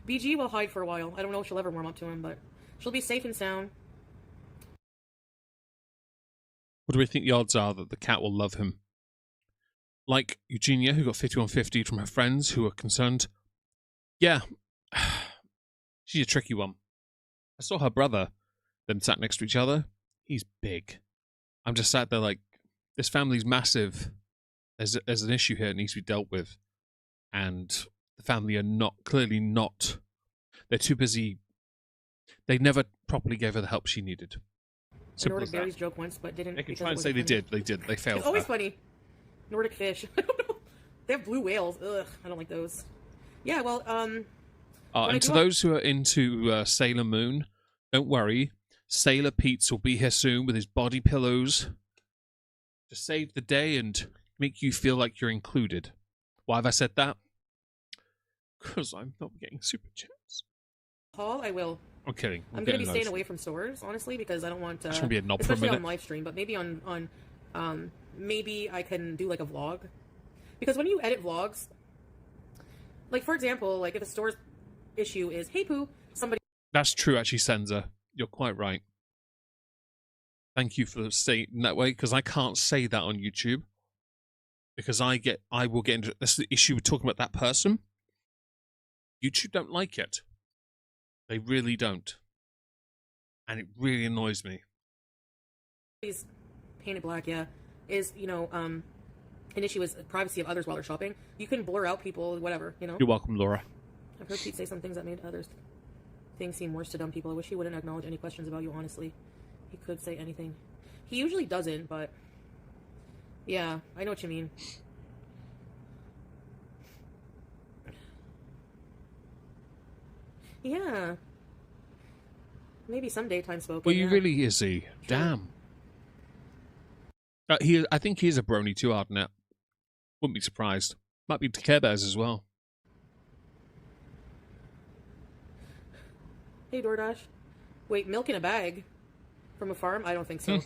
BG will hide for a while. I don't know if she'll ever warm up to him, but she'll be safe and sound. What do we think the odds are that the cat will love him? Like Eugenia, who got 5150 from her friends who are concerned. Yeah, she's a tricky one. I saw her brother, them sat next to each other. He's big. I'm just sat there like, this family's massive. There's an issue here that needs to be dealt with. And the family are clearly not. They're too busy. They never properly gave her the help she needed. Nordic Berries joke once, but didn't. They can try and say they did. They did. They failed. It's always funny. Nordic fish. I don't know. They have blue whales. Ugh, I don't like those. Yeah, well, and to those who are into Sailor Moon, don't worry. Sailor Pete's will be here soon with his body pillows to save the day and make you feel like you're included. Why have I said that? Because I'm not getting super chats. Paul, I will. I'm kidding. I'm going to be staying away from stores, honestly, because I don't want to. Just gonna be a knob for a especially minute. on live stream, but maybe on maybe I can do like a vlog, because when you edit vlogs, like for example, like if a store's issue is, hey poo, somebody. That's true, actually, Senza. You're quite right. Thank you for saying that way, because I can't say that on YouTube. Because I will get into that's the issue with talking about that person. YouTube don't like it. They really don't. And it really annoys me. He's painted black, yeah. Is, an issue is privacy of others while they're shopping. You can blur out people, whatever, You're welcome, Laura. I've heard Pete say some things that made others things seem worse to dumb people. I wish he wouldn't acknowledge any questions about you, honestly. He could say anything. He usually doesn't, but yeah, I know what you mean. Yeah. Maybe some daytime spoken. Well, you really is he. Damn. I think he is a brony too, Ardenette. Wouldn't be surprised. Might be to Care Bears as well. Hey, DoorDash. Wait, milk in a bag? From a farm? I don't think so.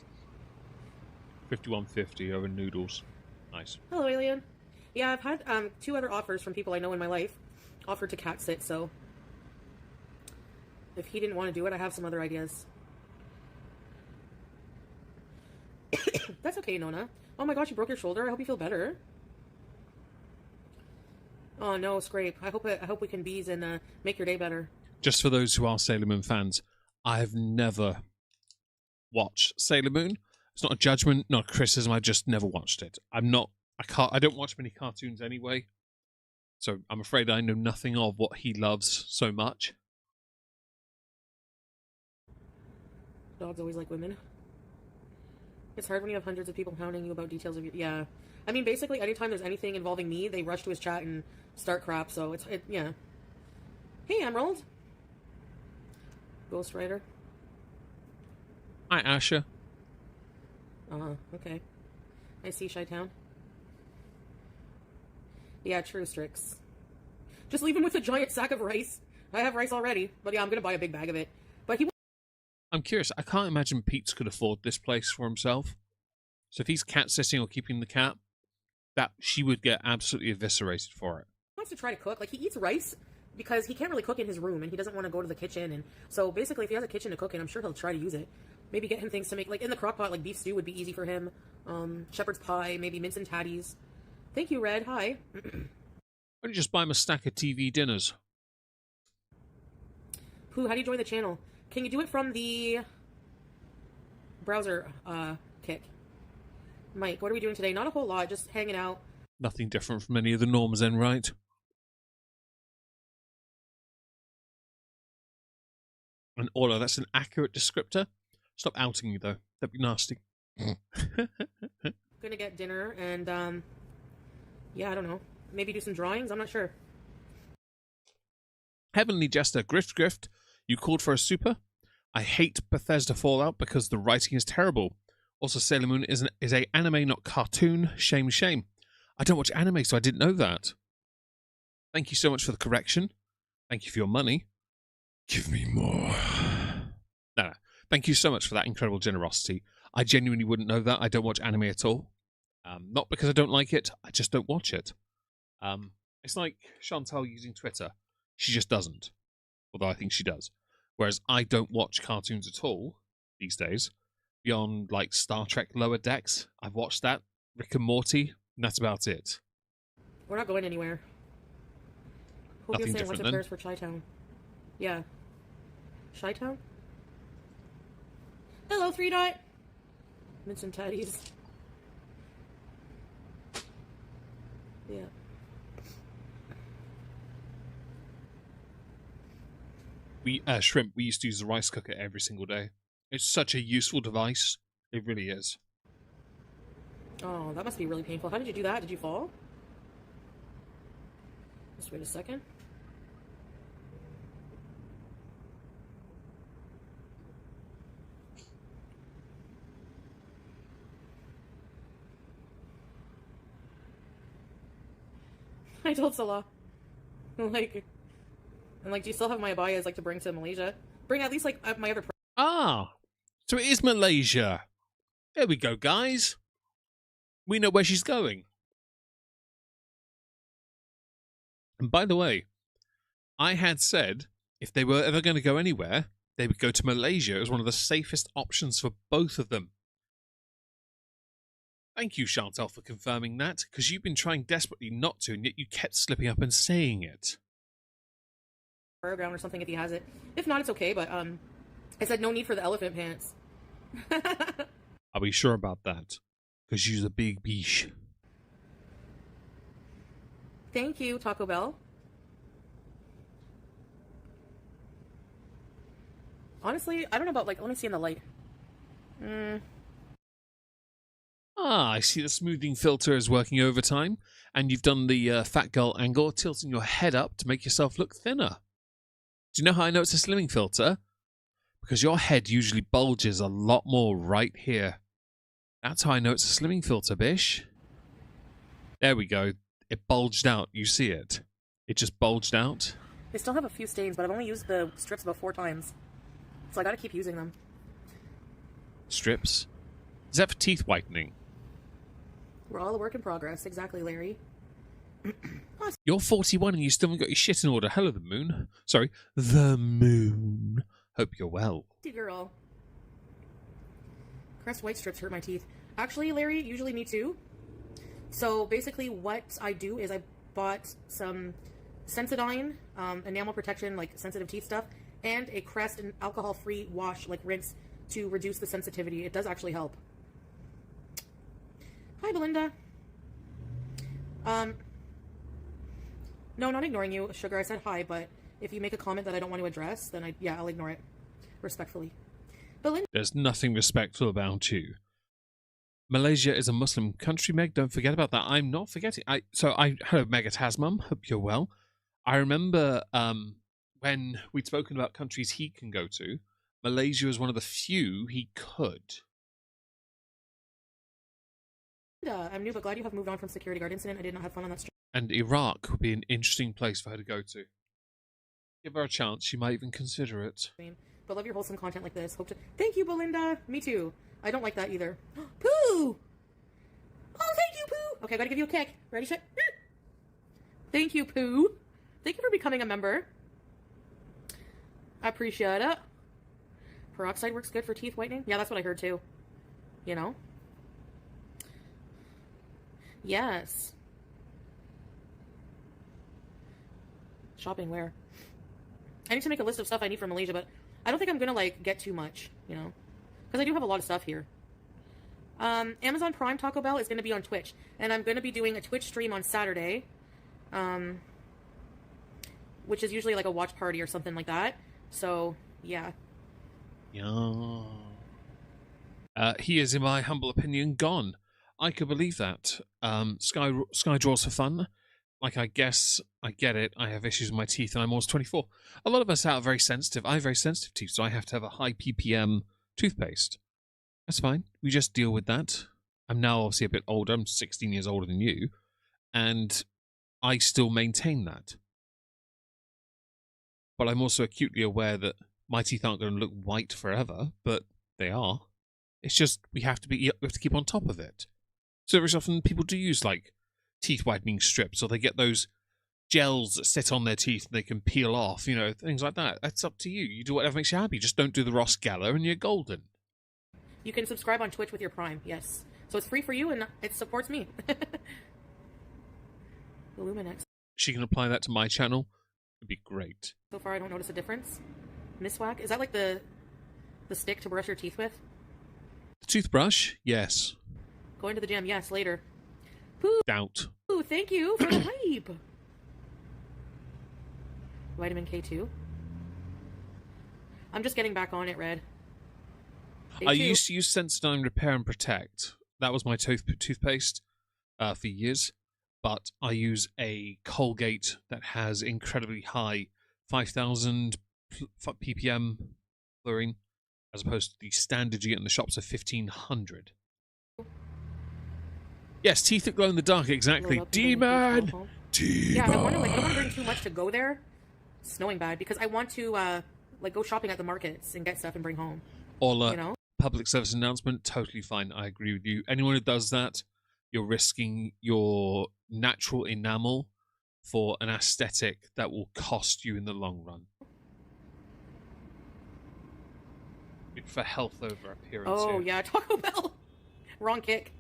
5150 over noodles. Nice. Hello, Alien. Yeah, I've had 2 other offers from people I know in my life. Offered to cat sit, so if he didn't want to do it, I have some other ideas. That's okay, Nona. Oh my gosh, you broke your shoulder. I hope you feel better. Oh no, Scrape. I hope we can bees and make your day better. Just for those who are Sailor Moon fans, I have never watched Sailor Moon. It's not a judgment, not a criticism. I just never watched it. I don't watch many cartoons anyway, so I'm afraid I know nothing of what he loves so much. Dogs always like women. It's hard when you have hundreds of people hounding you about details of your... Yeah. I mean, basically, anytime there's anything involving me, they rush to his chat and start crap, so yeah. Hey, Emerald. Ghost Rider. Hi, Asher. Okay. I see, Chi-Town. Yeah, true, Strix. Just leave him with a giant sack of rice. I have rice already, but yeah, I'm gonna buy a big bag of it. But he... I'm curious. I can't imagine Pete could afford this place for himself. So if he's cat sitting or keeping the cat, that she would get absolutely eviscerated for it. He wants to try to cook. Like, he eats rice because he can't really cook in his room, and he doesn't want to go to the kitchen. And so basically, if he has a kitchen to cook in, I'm sure he'll try to use it. Maybe get him things to make, like in the crock pot, like beef stew would be easy for him. Shepherd's pie, maybe mince and tatties. Thank you, Red. Hi. Why don't you just buy him a stack of TV dinners? Pooh, how do you join the channel? Can you do it from the browser kick? Mike, what are we doing today? Not a whole lot, just hanging out. Nothing different from any of the norms then, right? And Orla, that's an accurate descriptor. Stop outing me, though. That'd be nasty. Gonna get dinner and, yeah, I don't know. Maybe do some drawings? I'm not sure. Heavenly Jester, Grift, you called for a super? I hate Bethesda Fallout because the writing is terrible. Also, Sailor Moon is a anime, not cartoon. Shame, shame. I don't watch anime, so I didn't know that. Thank you so much for the correction. Thank you for your money. Give me more. No. Thank you so much for that incredible generosity. I genuinely wouldn't know that. I don't watch anime at all. Not because I don't like it, I just don't watch it. It's like Chantal using Twitter. She just doesn't. Although I think she does. Whereas I don't watch cartoons at all these days. Beyond like Star Trek Lower Decks. I've watched that. Rick and Morty. And that's about it. We're not going anywhere. Who Nothing saying different what's then? prayers for Chi-Town? Yeah. Chi-Town? Hello, 3 Dot. Mints and Teddies. Yeah. Shrimp, we used to use the rice cooker every single day. It's such a useful device. It really is. Oh, that must be really painful. How did you do that? Did you fall? Just wait a second. I told Salah. Like, and like, do you still have my abayas like to bring to Malaysia? Bring at least like my other. So it is Malaysia. There we go, guys. We know where she's going. And by the way, I had said if they were ever going to go anywhere, they would go to Malaysia as one of the safest options for both of them. Thank you, Chantal, for confirming that, because you've been trying desperately not to, and yet you kept slipping up and saying it. Ground or something if he has it. If not, it's okay. But I said no need for the elephant pants. Are we sure about that? Because she's a big biche. Thank you, Taco Bell. Honestly, I don't know about like. Let me see in the light. I see the smoothing filter is working overtime, and you've done the fat girl angle, tilting your head up to make yourself look thinner. Do you know how I know it's a slimming filter? Because your head usually bulges a lot more right here. That's how I know it's a slimming filter, bish. There we go. It bulged out. You see it? It just bulged out. They still have a few stains, but I've only used the strips about 4 times. So I gotta keep using them. Strips? Is that for teeth whitening? We're all a work in progress. Exactly, Larry. You're 41 and you still haven't got your shit in order. Hello, the moon. Sorry, the moon. Hope you're well. Girl. Crest white strips hurt my teeth. Actually, Larry, usually me too. So basically what I do is I bought some Sensodyne, enamel protection, like sensitive teeth stuff, and a Crest and alcohol-free wash, like rinse, to reduce the sensitivity. It does actually help. Hi, Belinda. No, not ignoring you, Sugar. I said hi, but if you make a comment that I don't want to address, then I'll ignore it. Respectfully. Belinda. There's nothing respectful about you. Malaysia is a Muslim country, Meg. Don't forget about that. I'm not forgetting. Hello, Megatasmum. Hope you're well. I remember when we'd spoken about countries he can go to, Malaysia was one of the few he could. I'm new, but glad you have moved on from security guard incident. I did not have fun on that stream. And Iraq would be an interesting place for her to go to. Give her a chance. She might even consider it. But love your wholesome content like this. Hope to. Thank you, Belinda. Me too. I don't like that either. Pooh! Oh, thank you, Pooh! Okay, I gotta give you a kick. Ready, set? Thank you, Pooh. Thank you for becoming a member. I appreciate it. Peroxide works good for teeth whitening? Yeah, that's what I heard too. You know? Yes. Shopping where? I need to make a list of stuff I need from Malaysia, but I don't think I'm gonna like get too much, you know? Because I do have a lot of stuff here. Amazon Prime Taco Bell is gonna be on Twitch, and I'm gonna be doing a Twitch stream on Saturday, which is usually like a watch party or something like that. So yeah. Yeah. He is, in my humble opinion, gone. I could believe that. Sky draws for fun. Like, I guess I get it. I have issues with my teeth, and I'm almost 24. A lot of us are very sensitive. I have very sensitive teeth, so I have to have a high ppm toothpaste. That's fine. We just deal with that. I'm now obviously a bit older. I'm 16 years older than you, and I still maintain that. But I'm also acutely aware that My teeth aren't going to look white forever, but they are. It's just we have to keep on top of it. So very often people do use like teeth whitening strips, or they get those gels that sit on their teeth and they can peel off, you know, things like that. That's up to you. You do whatever makes you happy. Just don't do the Ross Geller and you're golden. You can subscribe on Twitch with your Prime, yes. So it's free for you and it supports me. Illuminex. She can apply that to my channel. It'd be great. So far I don't notice a difference. Miswak, is that like the stick to brush your teeth with? The toothbrush? Yes. Going to the gym, yes, later. Pooh, Doubt. thank you for the hype. Vitamin K2. I'm just getting back on it, Red. I used to use Sensodyne Repair and Protect. That was my toothpaste for years. But I use a Colgate that has incredibly high 5,000 ppm fluorine, as opposed to the standard you get in the shops of 1,500. Yes, teeth that glow in the dark, exactly. Demon! Demon! Yeah, I want to I don't want to bring too much to go there. It's snowing bad because I want to like go shopping at the markets and get stuff and bring home. Or you know? Public service announcement, totally fine. I agree with you. Anyone who does that, you're risking your natural enamel for an aesthetic that will cost you in the long run. For health over appearance. Oh, here. yeah, Taco Bell. Wrong kick.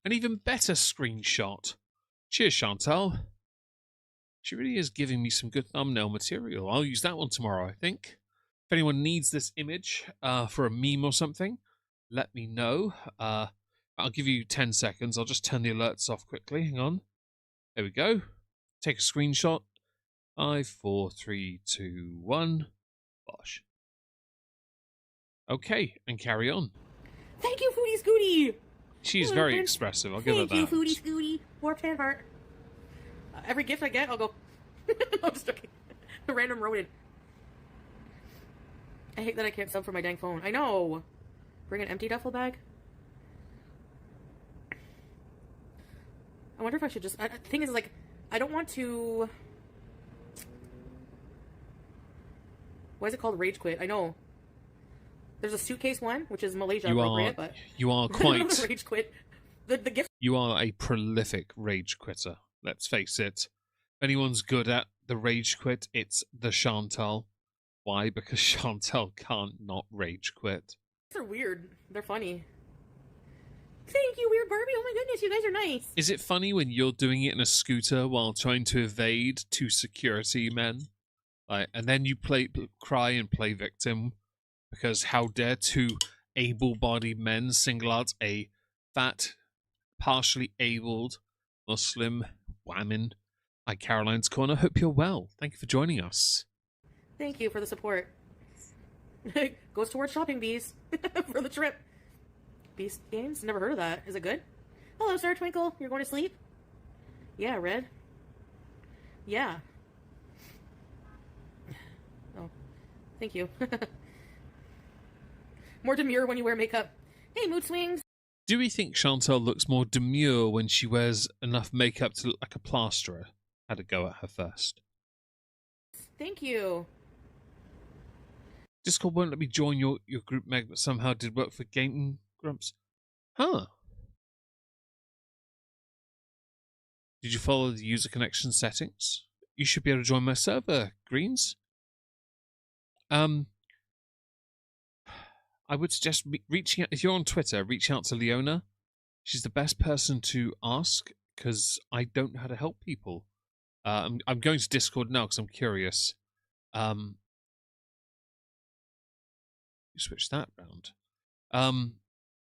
An even better screenshot. Cheers, Chantal. She really is giving me some good thumbnail material. I'll use that one tomorrow, I think. If anyone needs this image for a meme or something, let me know. I'll give you 10 seconds. I'll just turn the alerts off quickly. Hang on. There we go. Take a screenshot. 5, 4, 3, 2, 1. Bosh. Okay, and carry on. Thank you, Foodie Scooty! She's very expressive. I'll give her that. Thank you, Foodie Scooty. Warped fan heart. Every gift I get, I'll go. No, I'm just joking. A random rodent. I hate that I can't sub for my dang phone. I know. Bring an empty duffel bag. I wonder if I should just. The thing is, like, I don't want to. Why is it called Rage Quit? I know. There's a suitcase one, which is Malaysia appropriate, but you are quite Rage Quit. The gift. You are a prolific rage quitter. Let's face it. If anyone's good at the rage quit, it's the Chantal. Why? Because Chantal can't not rage quit. They're weird. They're funny. Thank you, Weird Barbie. Oh my goodness, you guys are nice. Is it funny when you're doing it in a scooter while trying to evade two security men? Like, and then you cry and play victim because how dare two able-bodied men single out a fat, partially abled Muslim woman. Hi, Caroline's Corner. Hope you're well. Thank you for joining us. Thank you for the support. Goes towards shopping, Bees, for the trip. Beast Games? Never heard of that. Is it good? Hello, Star Twinkle. You're going to sleep? Yeah, Red. Yeah. Oh, thank you. More demure when you wear makeup. Hey, mood swings. Do we think Chantal looks more demure when she wears enough makeup to look like a plasterer? Had a go at her first. Thank you. Discord won't let me join your group, Meg, but somehow did work for Gaming Grumps. Huh. Did you follow the user connection settings? You should be able to join my server, Greens. I would suggest reaching out, if you're on Twitter, reach out to Leona. She's the best person to ask because I don't know how to help people. I'm going to Discord now because I'm curious. You switch that round.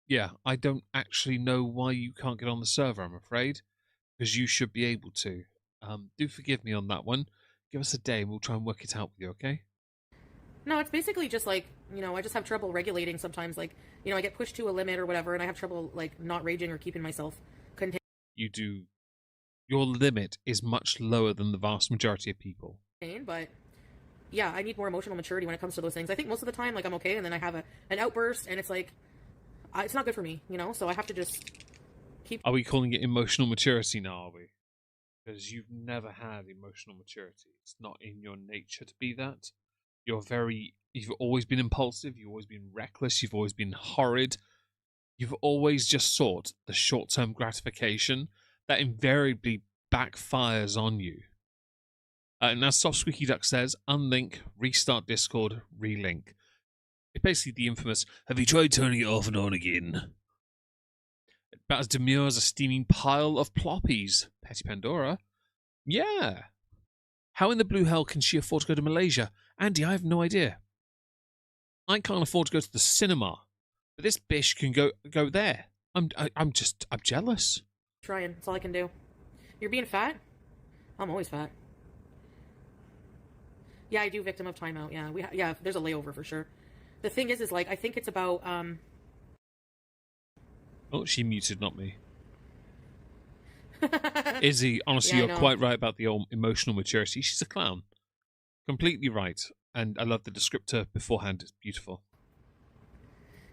Yeah, I don't actually know why you can't get on the server, I'm afraid, because you should be able to. Do forgive me on that one. Give us a day and we'll try and work it out with you, okay? No, it's basically just like, you know, I just have trouble regulating sometimes. Like, you know, I get pushed to a limit or whatever, and I have trouble, like, not raging or keeping myself contained. You do. Your limit is much lower than the vast majority of people. But, yeah, I need more emotional maturity when it comes to those things. I think most of the time, like, I'm okay, and then I have an outburst, and it's like, it's not good for me, you know? So I have to just keep... Are we calling it emotional maturity now, are we? because you've never had emotional maturity. It's not in your nature to be that. You've always been impulsive, you've always been reckless, you've always been horrid. You've always just sought the short-term gratification that invariably backfires on you. And as Soft Squeaky Duck says, unlink, restart Discord, relink. It's basically the infamous, have you tried turning it off and on again? About as demure as a steaming pile of ploppies. Petty Pandora. Yeah. How in the blue hell can she afford to go to Malaysia? Andy, I have no idea. I can't afford to go to the cinema, but this bish can go there. I'm jealous. Trying. That's all I can do. You're being fat? I'm always fat. Yeah, I do victim of timeout. Yeah, there's a layover for sure. The thing is like, I think it's about, Oh, she muted, not me. Izzy, honestly, Yeah, you're quite right about the emotional maturity. She's a clown. Completely right. And I love the descriptor beforehand. It's beautiful.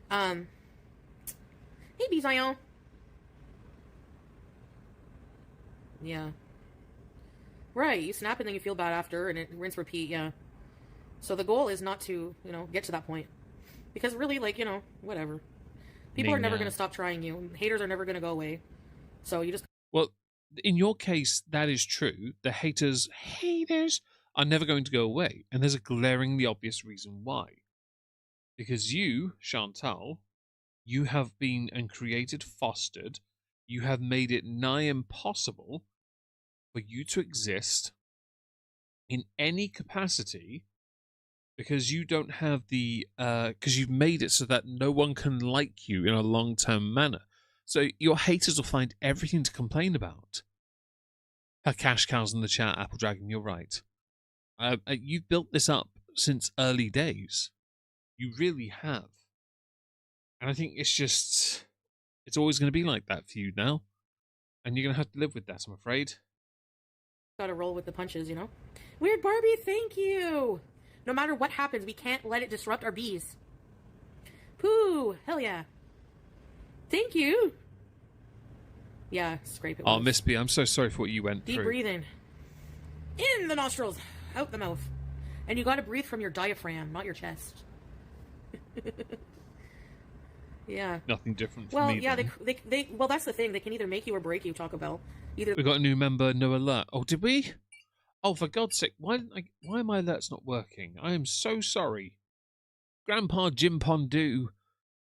Hey, Beezer. Yeah. Right, you snap and then you feel bad after, and it rinse repeat, yeah. So the goal is not to, get to that point. Because really, whatever. People are never going to stop trying you. Haters are never going to go away. So you just... Well, in your case, that is true. The haters are never going to go away. And there's a glaringly obvious reason why. Because you, Chantal, you have been and created, fostered, you have made it nigh impossible for you to exist in any capacity because you don't have the, because you've made it so that no one can like you in a long-term manner. So your haters will find everything to complain about. Her cash cows in the chat, Apple Dragon, you're right. You've built this up since early days. You really have. And I think it's always going to be like that for you now. And you're going to have to live with that, I'm afraid. Gotta roll with the punches, Weird Barbie, thank you! No matter what happens, we can't let it disrupt our bees. Pooh! Hell yeah. Thank you! Yeah, scrape it. Oh, Miss B, I'm so sorry for what you went through. Deep breathing. In the nostrils, out the mouth. And you gotta breathe from your diaphragm, not your chest. Yeah. Nothing different from me. Well, yeah, well, that's the thing. They can either make you or break you, Taco Bell. We got a new member, no alert. Oh, did we? Oh, for God's sake, why are my alerts not working? I am so sorry. Grandpa Jim Pondu,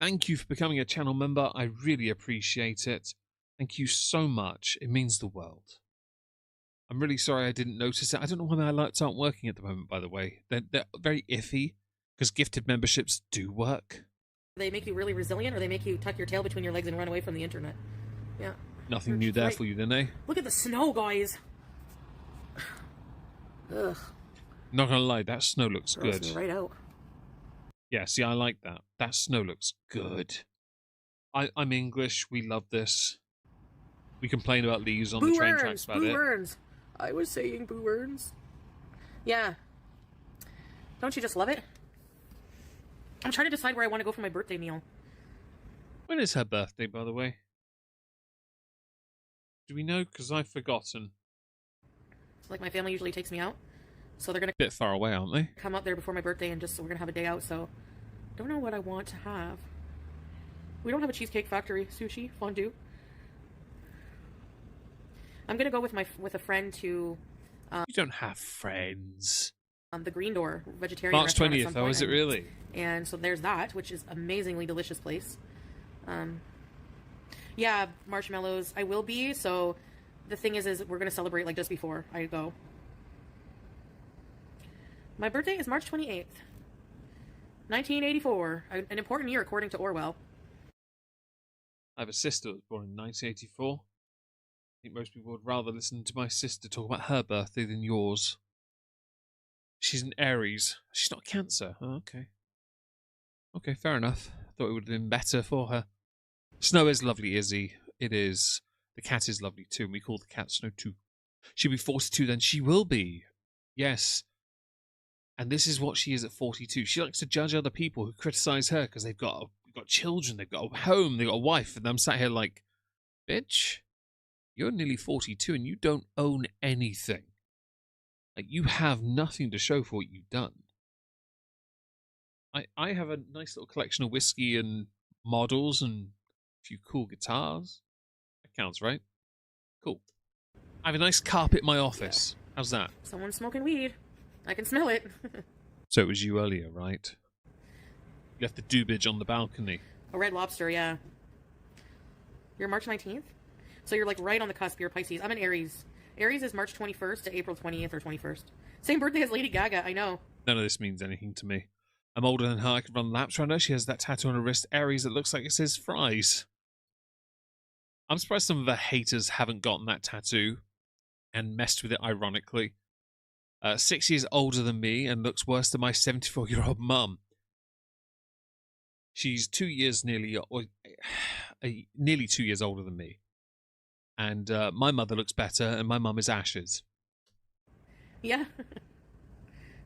thank you for becoming a channel member. I really appreciate it. Thank you so much. It means the world. I'm really sorry I didn't notice it. I don't know why my alerts aren't working at the moment, by the way. They're very iffy, because gifted memberships do work. They make you really resilient, or they make you tuck your tail between your legs and run away from the internet. Yeah. Nothing new there for you then, eh? Look at the snow, guys. Ugh. Not gonna lie, that snow looks good. Me right out. Yeah, see, I like that. That snow looks good. I'm English. We love this. We complain about leaves on the train tracks about it. Boo earns. I was saying boo earns. Yeah. Don't you just love it? I'm trying to decide where I want to go for my birthday meal. When is her birthday, by the way? Do we know? Because I've forgotten. Like, my family usually takes me out, so they're gonna... Bit far away, aren't they? Come up there before my birthday, and we're gonna have a day out, so... Don't know what I want to have. We don't have a Cheesecake Factory. Sushi, fondue. I'm gonna go with a friend to... You don't have friends. The Green Door vegetarian March 20th, though, is it really? And so there's that, which is amazingly delicious place. Yeah, marshmallows. I will be, so the thing is we're going to celebrate like just before I go. My birthday is March 28th, 1984. An important year according to Orwell. I have a sister that was born in 1984. I think most people would rather listen to my sister talk about her birthday than yours. She's an Aries. She's not Cancer. Oh, okay. Okay, fair enough. Thought it would have been better for her. Snow is lovely, Izzy. It is. The cat is lovely too, and we call the cat Snow too. She'll be 42 then. She will be. Yes. And this is what she is at 42. She likes to judge other people who criticize her because they've got children, they've got a home, they've got a wife, and I'm sat here like, bitch, You're nearly 42 and you don't own anything. Like, you have nothing to show for what you've done. I have a nice little collection of whiskey and models and a few cool guitars. That counts, right? Cool. I have a nice carpet in my office. How's that? Someone's smoking weed. I can smell it. So it was you earlier, right? You left the doobage on the balcony. A Red Lobster, yeah. You're March 19th? So you're like right on the cusp. You're Pisces. I'm an Aries. Aries is March 21st to April 20th or 21st. Same birthday as Lady Gaga, I know. None of this means anything to me. I'm older than her. I can run laps around her. She has that tattoo on her wrist. Aries, that looks like it says fries. I'm surprised some of her haters haven't gotten that tattoo and messed with it ironically. 6 years older than me and looks worse than my 74-year-old mum. She's 2 years nearly 2 years older than me. And my mother looks better, and my mum is ashes. Yeah.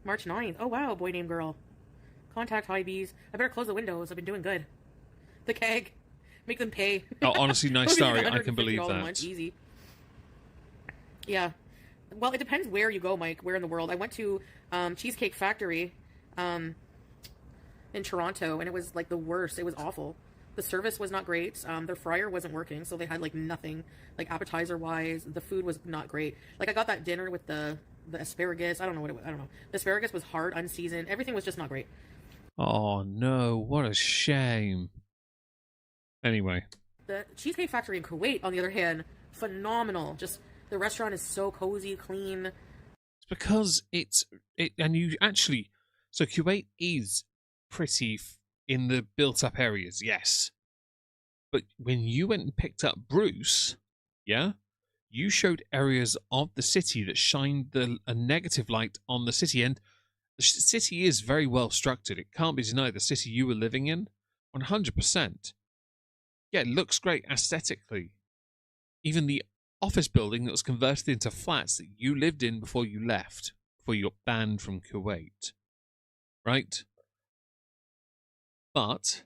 March 9th. Oh, wow, boy named girl. Contact high bees. I better close the windows. I've been doing good. The keg. Make them pay. Oh, honestly, nice story. I can believe that. Lunch. Easy. Yeah. Well, it depends where you go, Mike. Where in the world. I went to Cheesecake Factory in Toronto, and it was like the worst. It was awful. The service was not great. Their fryer wasn't working, so they had like nothing, like appetizer-wise. The food was not great. Like I got that dinner with the asparagus. I don't know what it was. I don't know. The asparagus was hard, unseasoned. Everything was just not great. Oh no! What a shame. Anyway, The Cheesecake Factory in Kuwait, on the other hand, phenomenal. Just the restaurant is so cozy, clean. it's because and you actually, so Kuwait is pretty in the built-up areas, yes. But when you went and picked up Bruce, yeah, you showed areas of the city that shined a negative light on the city, and the city is very well structured. It can't be denied. The city you were living in, 100%. Yeah, it looks great aesthetically. Even the office building that was converted into flats that you lived in before you left, before you got banned from Kuwait, right? But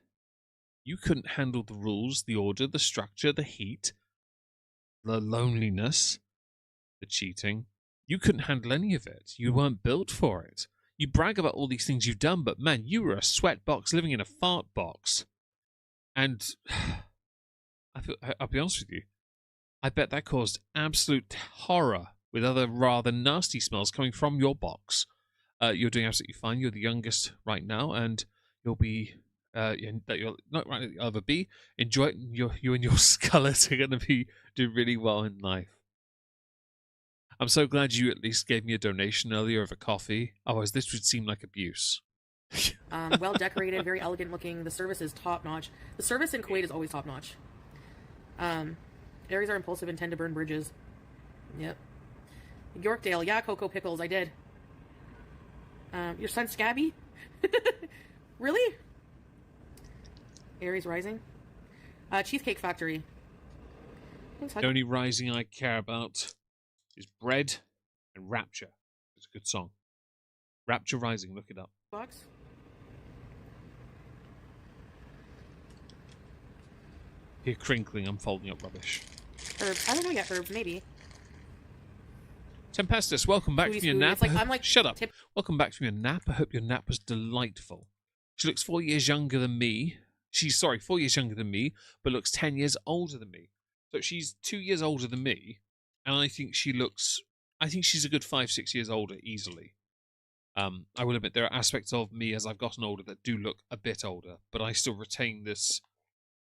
you couldn't handle the rules, the order, the structure, the heat, the loneliness, the cheating. You couldn't handle any of it. You weren't built for it. You brag about all these things you've done, but man, you were a sweat box living in a fart box. And I'll be honest with you, I bet that caused absolute horror with other rather nasty smells coming from your box. You're doing absolutely fine. You're the youngest right now, and you'll be that you're not right at the other B. Enjoy it. You and your skullet are going to be doing really well in life. I'm so glad you at least gave me a donation earlier of a coffee. Otherwise, this would seem like abuse. Well decorated, very elegant looking. The service is top notch. The service in Kuwait is always top notch. Aries are impulsive and tend to burn bridges. Yep. Yorkdale, yeah, Cocoa Pickles, I did. Your son's Scabby? Really? Aries rising. Cheesecake Factory. The only rising I care about is bread and Rapture. It's a good song. Rapture Rising, look it up. Box. Here, crinkling, I'm folding up rubbish. Herbs. I don't know yet, herbs, maybe. Tempestus, welcome back Foodie, from your foodie. nap. It's like, I'm like, Shut up. tip- Welcome back from your nap. I hope your nap was delightful. She looks 4 years younger than me. She's, 4 years younger than me, but looks 10 years older than me. So she's 2 years older than me, and I think she's a good 5-6 years older easily. I will admit there are aspects of me as I've gotten older that do look a bit older, but I still retain this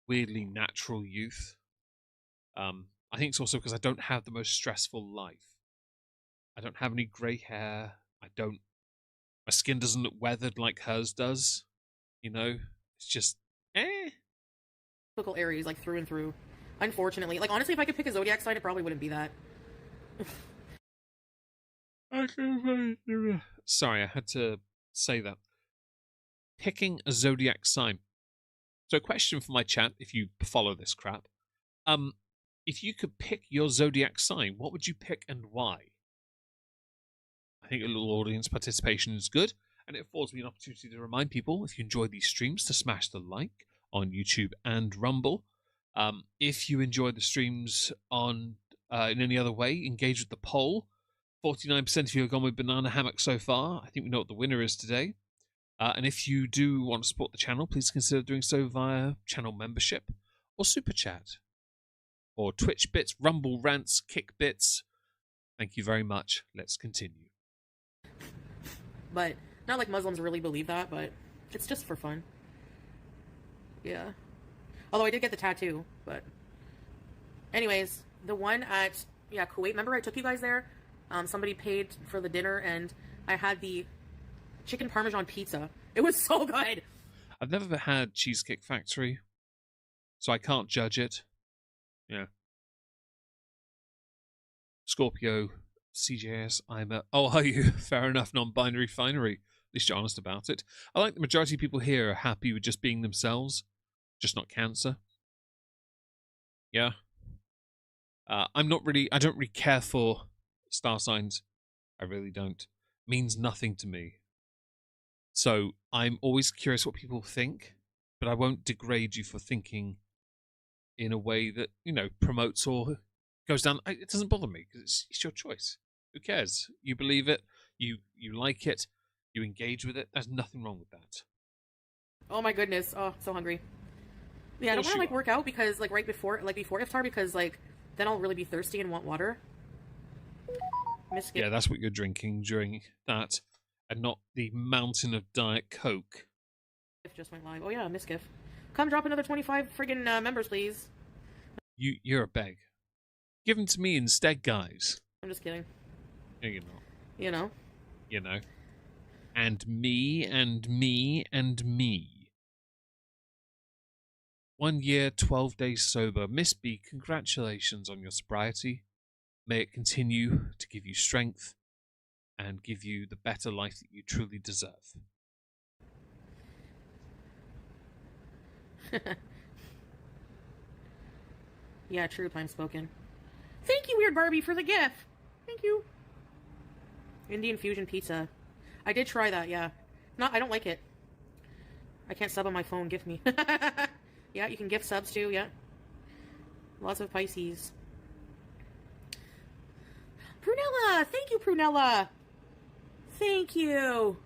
weirdly natural youth. I think it's also because I don't have the most stressful life. I don't have any grey hair. My skin doesn't look weathered like hers does. You know, it's just, Typical Aries, like through and through. Unfortunately. Like, honestly, if I could pick a zodiac sign, it probably wouldn't be that. Sorry, I had to say that. Picking a zodiac sign. So, a question for my chat, if you follow this crap. If you could pick your zodiac sign, what would you pick and why? I think a little audience participation is good, and it affords me an opportunity to remind people, if you enjoy these streams, to smash the like on YouTube and Rumble. If you enjoy the streams on in any other way, engage with the poll. 49% of you have gone with banana hammock so far. I think we know what the winner is today. And if you do want to support the channel, please consider doing so via channel membership or super chat or Twitch bits, Rumble rants, kick bits. Thank you very much. Let's continue. But not like Muslims really believe that, but it's just for fun. Yeah. Although I did get the tattoo, but anyways, the one at Kuwait. Remember I took you guys there? Somebody paid for the dinner, and I had the chicken parmesan pizza. It was so good. I've never had Cheesecake Factory, so I can't judge it. Yeah. Scorpio, CJS, oh, are you? Fair enough, non-binary finery. At least you're honest about it. I like the majority of people here are happy with just being themselves, just not cancer. Yeah. I don't really care for star signs. I really don't. Means nothing to me. So I'm always curious what people think, but I won't degrade you for thinking in a way that, promotes or goes down. It doesn't bother me because it's your choice. Who cares? You believe it, you like it, you engage with it. There's nothing wrong with that. Oh my goodness. Oh, so hungry. Yeah, I don't want to work out because right before iftar, because then I'll really be thirsty and want water. Yeah, that's what you're drinking during that, and not the mountain of Diet Coke. Just went live. Oh yeah, Miss Giff. Come drop another 25 friggin' members, please. You're a beg. Give them to me instead, guys. I'm just kidding. Yeah, You know. And me, and me, and me. 1 year, 12 days sober. Miss B, congratulations on your sobriety. May it continue to give you strength and give you the better life that you truly deserve. Yeah, true, time spoken. Thank you, Weird Barbie, for the gift. Thank you. Indian fusion pizza. I did try that, yeah. No, I don't like it. I can't sub on my phone, gift me. Yeah, you can gift subs too, yeah. Lots of Pisces. Prunella! Thank you, Prunella! Thank you!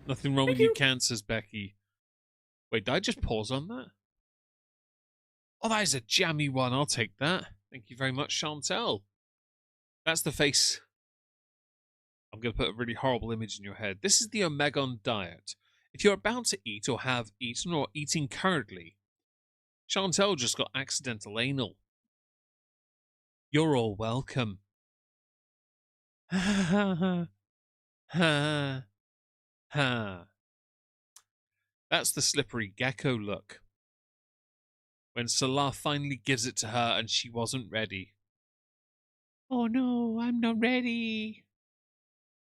Nothing wrong with you cancers, Becky. Wait, did I just pause on that? Oh, that is a jammy one. I'll take that. Thank you very much, Chantel. That's the face. I'm going to put a really horrible image in your head. This is the Omegon diet. If you're about to eat or have eaten or eating currently, Chantel just got accidental anal. You're all welcome. Ha ha ha. That's the slippery gecko look. When Salah finally gives it to her and she wasn't ready. Oh no, I'm not ready.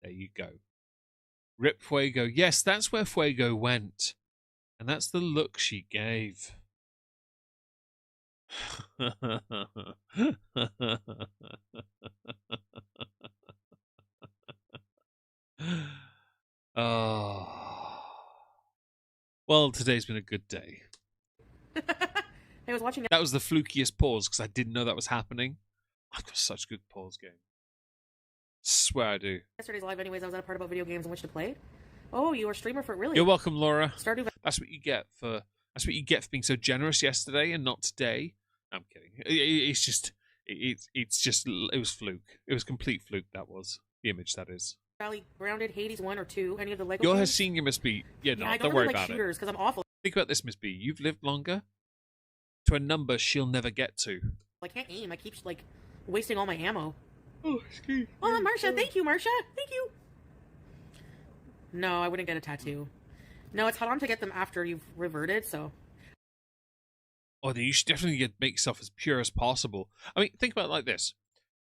There you go. Rip Fuego. Yes, that's where Fuego went. And that's the look she gave. Oh. Well, today's been a good day. I was watching. That was the flukiest pause because I didn't know that was happening. I've got such good pause game. Swear I do. Yesterday's live, anyways. I was at a part about video games in which to play. Oh, you are a streamer for really? You're welcome, Laura. Stardew. That's what you get for being so generous yesterday and not today. No, I'm kidding. It was fluke. It was complete fluke. That was the image. That is. Valley Grounded, Hades 1 or 2, any of the Lego You're games? her senior, Miss B. Yeah, no, I don't worry like about shooters, it. because I'm awful. Think about this, Miss B. You've lived longer to a number she'll never get to. I can't aim. I keep wasting all my ammo. Oh, excuse me. Oh, Marsha. Thank you, Marsha. Thank you. No, I wouldn't get a tattoo. No, it's hard to get them after you've reverted, so. Oh, then you should definitely make yourself as pure as possible. I mean, think about it like this.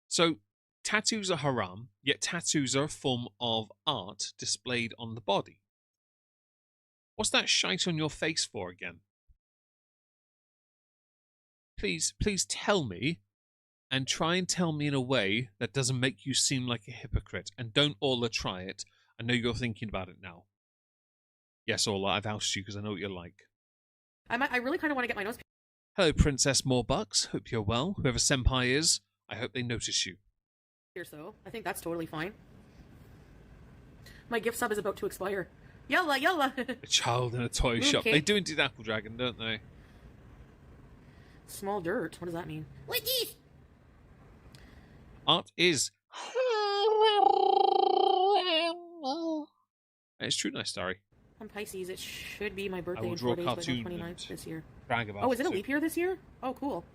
So, tattoos are haram, yet tattoos are a form of art displayed on the body. What's that shite on your face for again? Please tell me, and try and tell me in a way that doesn't make you seem like a hypocrite. And don't, Orla, try it. I know you're thinking about it now. Yes, Orla, I've ousted you because I know what you're like. I really kind of want to get my nose. Hello, Princess Morebucks. Hope you're well. Whoever Senpai is, I hope they notice you. Here, so I think that's totally fine. My gift sub is about to expire. Yalla, yalla! A child in a toy shop. Okay. They do indeed Apple Dragon, don't they? Small dirt. What does that mean? What is? Art is. It's true, nice story. I'm Pisces. It should be my I birthday will in draw 4 days, but cartoon no, 29th and this year. brag about Oh, is it a too. leap year this year? Oh, cool.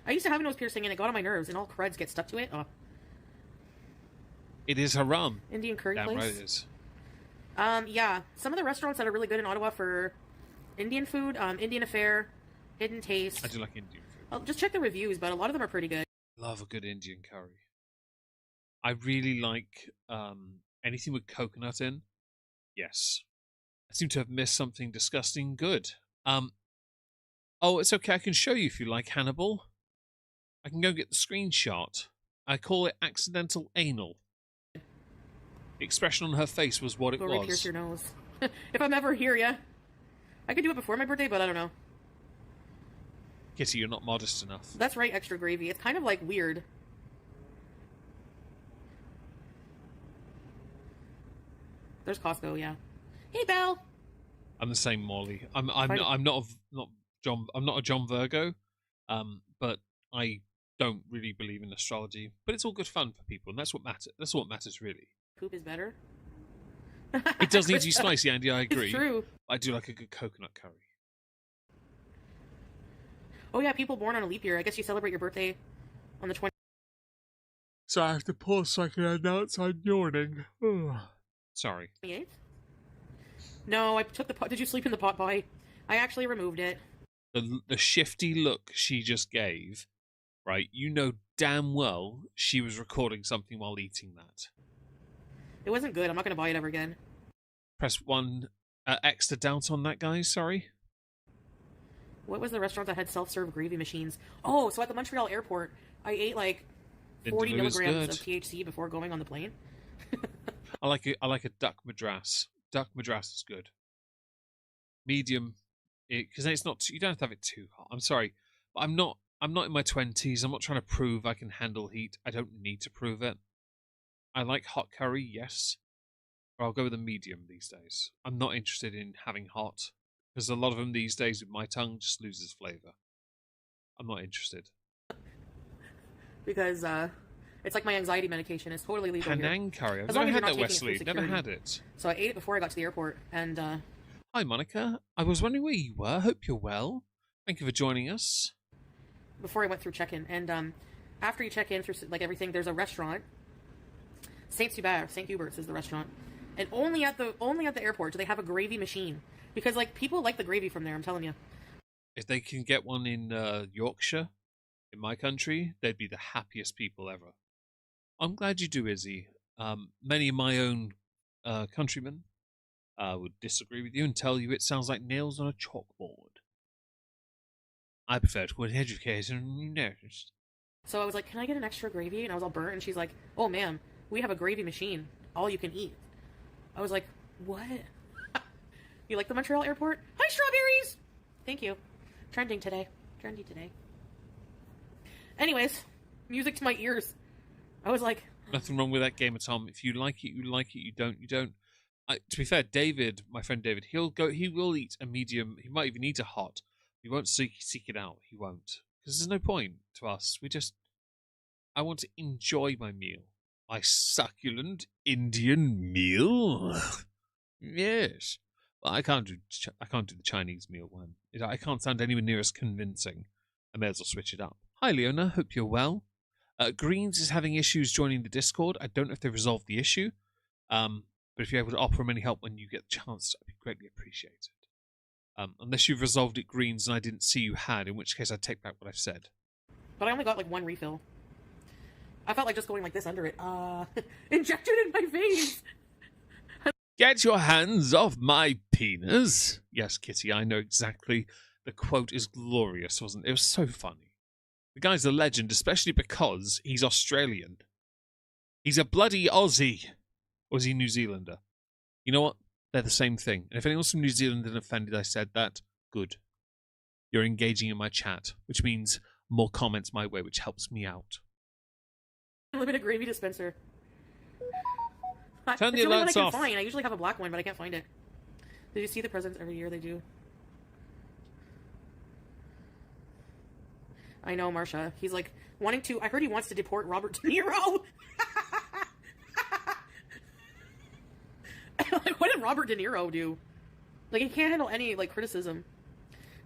I used to have a nose piercing and it got on my nerves, and all creds get stuck to it. Oh. It is haram. Indian curry Damn place. right it is. Yeah. Some of the restaurants that are really good in Ottawa for Indian food, Indian Affair, Hidden Taste. I do like Indian food. I'll just check the reviews, but a lot of them are pretty good. Love a good Indian curry. I really like anything with coconut in. Yes. I seem to have missed something disgusting good. Oh, it's okay. I can show you if you like, Hannibal. I can go get the screenshot. I call it accidental anal. The expression on her face was what it Go was. re-pierce your nose. If I'm ever here, yeah. I could do it before my birthday, but I don't know. Kitty, you're not modest enough. That's right, extra gravy. It's kind of like weird. There's Costco, yeah. Hey, Belle. I'm the same, Molly. I'm Fight- not a John Virgo, but I don't really believe in astrology. But it's all good fun for people, and that's what matters. That's what matters really. Poop is better. It does need to be spicy, Andy. I agree. It's true. I do like a good coconut curry. Oh yeah, people born on a leap year. I guess you celebrate your birthday on the 20th. So I have to pause so I can announce I'm yawning. Sorry. 28th? No, I took the pot. Did you sleep in the pot pie? I actually removed it. The shifty look she just gave, right? You know damn well she was recording something while eating that. It wasn't good. I'm not going to buy it ever again. Press 1 X to doubt on that, guys. Sorry. What was the restaurant that had self-serve gravy machines? Oh, so at the Montreal airport, I ate like 40 Vindaloo is milligrams good. of THC before going on the plane. I like a duck madras. Duck madras is good. Medium, because it's not. You don't have to have it too hot. I'm sorry, but I'm not in my 20s. I'm not trying to prove I can handle heat. I don't need to prove it. I like hot curry, yes, but I'll go with a medium these days. I'm not interested in having hot because a lot of them these days with my tongue just loses flavor. I'm not interested. Because it's like my anxiety medication. It's totally legal here. Penang curry. I've As long never as had you're that, not taking it for Wesley. Never security. had it. So I ate it before I got to the airport, and Hi, Monica. I was wondering where you were. Hope you're well. Thank you for joining us. before I went through check-in, and after you check in through like everything, there's a restaurant. St. Hubert's is the restaurant, and only at the airport do they have a gravy machine, because like people like the gravy from there. I'm telling you. If they can get one in Yorkshire, in my country, they'd be the happiest people ever. I'm glad you do, Izzy. Many of my own countrymen would disagree with you and tell you it sounds like nails on a chalkboard. I prefer to put education, you know. So I was like, "Can I get an extra gravy?" And I was all burnt, and she's like, "Oh, ma'am, we have a gravy machine, all you can eat." I was like, "What? You like the Montreal airport? Hi, strawberries! Thank you. Trendy today. Anyways, music to my ears. I was like, Nothing wrong with that game, Tom. If you like it, you like it. You don't, you don't. To be fair, David, my friend David, he will eat a medium. He might even eat a hot. He won't seek it out. He won't, because there's no point to us. I want to enjoy my meal, my succulent Indian meal. Yes, but I can't do the Chinese meal one. I can't sound anywhere near as convincing. I may as well switch it up. Hi, Leona. Hope you're well. Greens is having issues joining the Discord. I don't know if they've resolved the issue. But if you're able to offer him any help when you get the chance, I'd be greatly appreciated. Unless you've resolved it, Greens, and I didn't see you had, in which case I'd take back what I've said. but I only got like one refill. I felt like just going like this under it. Injected in my veins. Get your hands off my penis. Yes, Kitty, I know exactly. The quote is glorious, wasn't it? It was so funny. The guy's a legend, especially because he's Australian. He's a bloody Aussie. Or is he New Zealander? You know what? They're the same thing. And if anyone's from New Zealand and offended I said that, good. You're engaging in my chat, which means more comments my way, which helps me out. Limited gravy dispenser. Turn It's the the only one I alerts can off. find. I usually have a black one, but I can't find it. Did you see the presents every year they do? I know, Marsha. He's like wanting to. I heard he wants to deport Robert De Niro. Like, what did Robert De Niro do? Like, he can't handle any like criticism.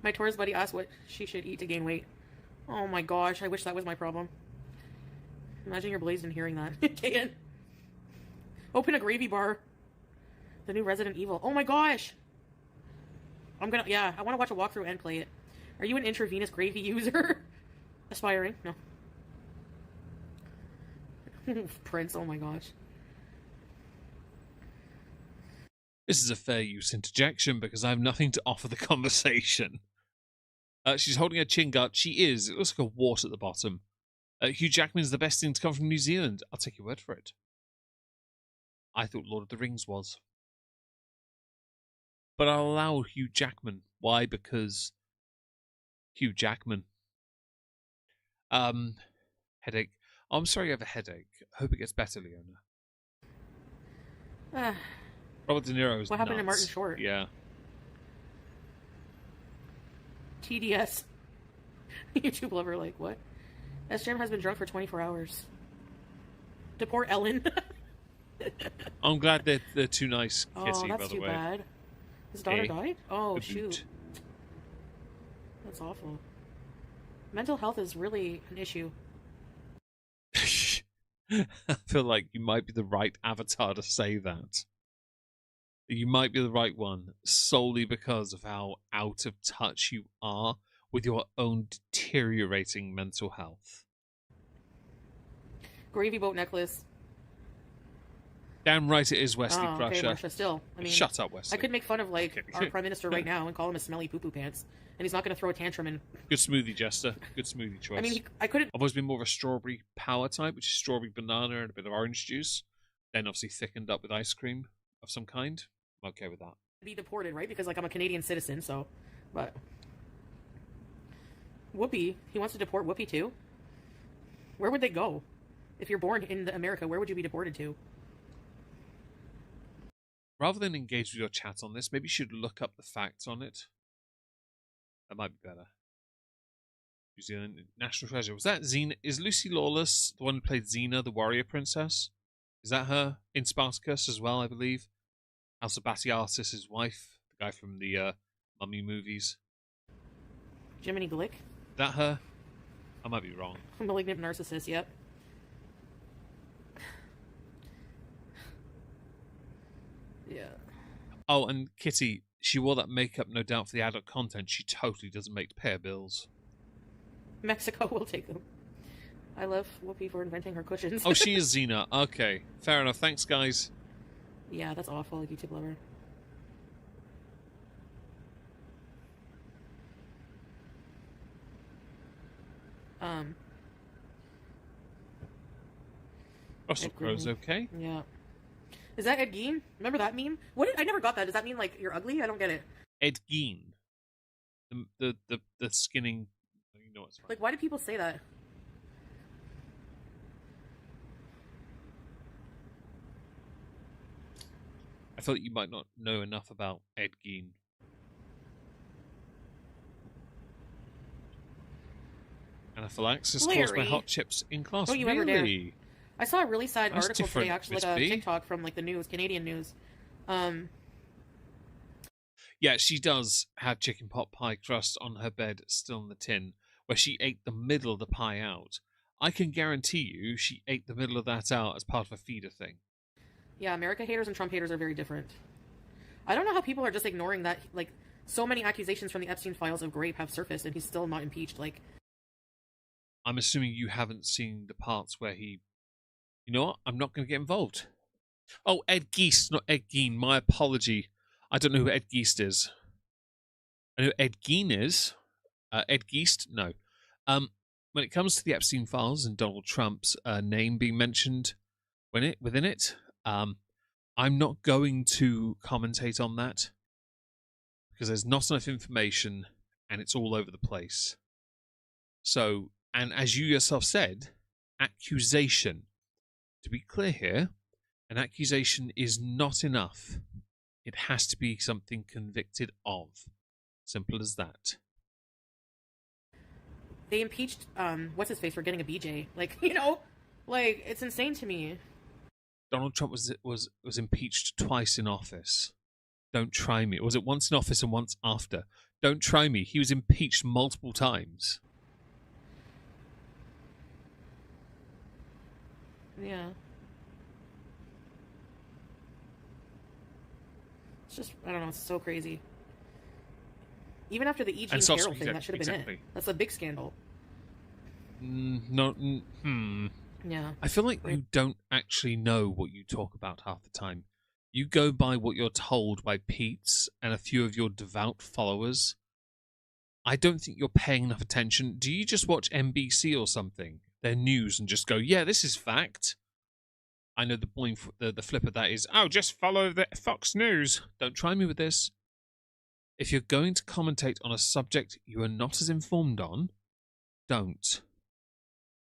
My tourist buddy asked what she should eat to gain weight. Oh my gosh, I wish that was my problem. Imagine you're blazed in hearing that. Kagan. Open a gravy bar. The new Resident Evil. Oh my gosh! I want to watch a walkthrough and play it. Are you an intravenous gravy user? Aspiring? No. Prince, oh my gosh. This is a fair use interjection because I have nothing to offer the conversation. She's holding her chin guard. She is. It looks like a wart at the bottom. Hugh Jackman's the best thing to come from New Zealand. I'll take your word for it. I thought Lord of the Rings was. But I'll allow Hugh Jackman. Why? Because Hugh Jackman. Headache. Oh, I'm sorry you have a headache. I hope it gets better, Leona. Robert De Niro's What happened to nuts. Martin Short? Yeah. TDS. YouTube lover, like, what? SJM has been drunk for 24 hours. Deport Ellen. I'm glad they're too nice, Kitty, Oh, by that's the too way. bad. His daughter Hey, died? Oh, the shoot. boot. That's awful. Mental health is really an issue. I feel like you might be the right avatar to say that. You might be the right one solely because of how out of touch you are with your own deteriorating mental health. Gravy boat necklace. Damn right it is, Wesley Oh, okay, Crusher. Marsha, still. I mean, Shut up, Wesley. I could make fun of, like, our Prime Minister right now and call him a smelly poo-poo pants. And he's not going to throw a tantrum and... Good smoothie, Jester. Good smoothie choice. I mean, I couldn't... I've always been more of a strawberry power type, which is strawberry banana and a bit of orange juice. Then obviously thickened up with ice cream of some kind. I'm okay with that. be deported, right? Because, like, I'm a Canadian citizen, so... But... Whoopi, he wants to deport Whoopi, too? Where would they go? If you're born in America, where would you be deported to? Rather than engage with your chat on this, maybe you should look up the facts on it. That might be better. New Zealand National Treasure. Was that Xena? Is Lucy Lawless the one who played Xena, the warrior princess? Is that her in Spartacus as well, I believe? Alcibiades' wife, the guy from the Mummy movies. Jiminy Glick? Is that her? I might be wrong. Malignant narcissist, yep. Yeah. Oh, and Kitty, she wore that makeup no doubt for the adult content. She totally doesn't make to pay her bills. Mexico will take them. I love Whoopi for inventing her cushions. Oh, she is Xena. Okay, fair enough. Thanks, guys. Yeah, that's awful, YouTube lover. Russell Ed Crowe's Gein. okay. Yeah. Is that Ed Gein? Remember that meme? I never got that. Does that mean, like, you're ugly? I don't get it. Ed Gein. The skinning. You know what's Like, why do people say that? I thought you might not know enough about Ed Gein. Anaphylaxis caused by Larry. hot chips in class. Don't you ever dare. Really? I saw a really sad That's article today, different, actually, Miss like a B. TikTok from, like, the news, Canadian news. Yeah, she does have chicken pot pie crust on her bed still in the tin, where she ate the middle of the pie out. I can guarantee you she ate the middle of that out as part of a feeder thing. Yeah, America haters and Trump haters are very different. I don't know how people are just ignoring that, like, so many accusations from the Epstein files of rape have surfaced and he's still not impeached, like... I'm assuming you haven't seen the parts where he... You know what? I'm not going to get involved. Oh, Ed Geist, not Ed Gein. My apology. I don't know who Ed Geist is. I know who Ed Gein is. Ed Geist? No. When it comes to the Epstein files and Donald Trump's name being mentioned within it, I'm not going to commentate on that because there's not enough information and it's all over the place. So, and as you yourself said, accusation. To be clear here, an accusation is not enough. It has to be something convicted of. Simple as that. They impeached what's his face for getting a BJ. Like, you know, like it's insane to me. Donald Trump was impeached twice in office. Don't try me. Was it once in office and once after? Don't try me. He was impeached multiple times. Yeah. It's just, I don't know, it's so crazy. Even after the E. Jean Carroll thing, that should have been it. That's a big scandal. Yeah. I feel like you don't actually know what you talk about half the time. You go by what you're told by Pete's and a few of your devout followers. I don't think you're paying enough attention. Do you just watch NBC or something, their news, and just go, yeah, this is fact? I know the flip of that is, oh, just follow the Fox News. Don't try me with this. If you're going to commentate on a subject you are not as informed on, don't.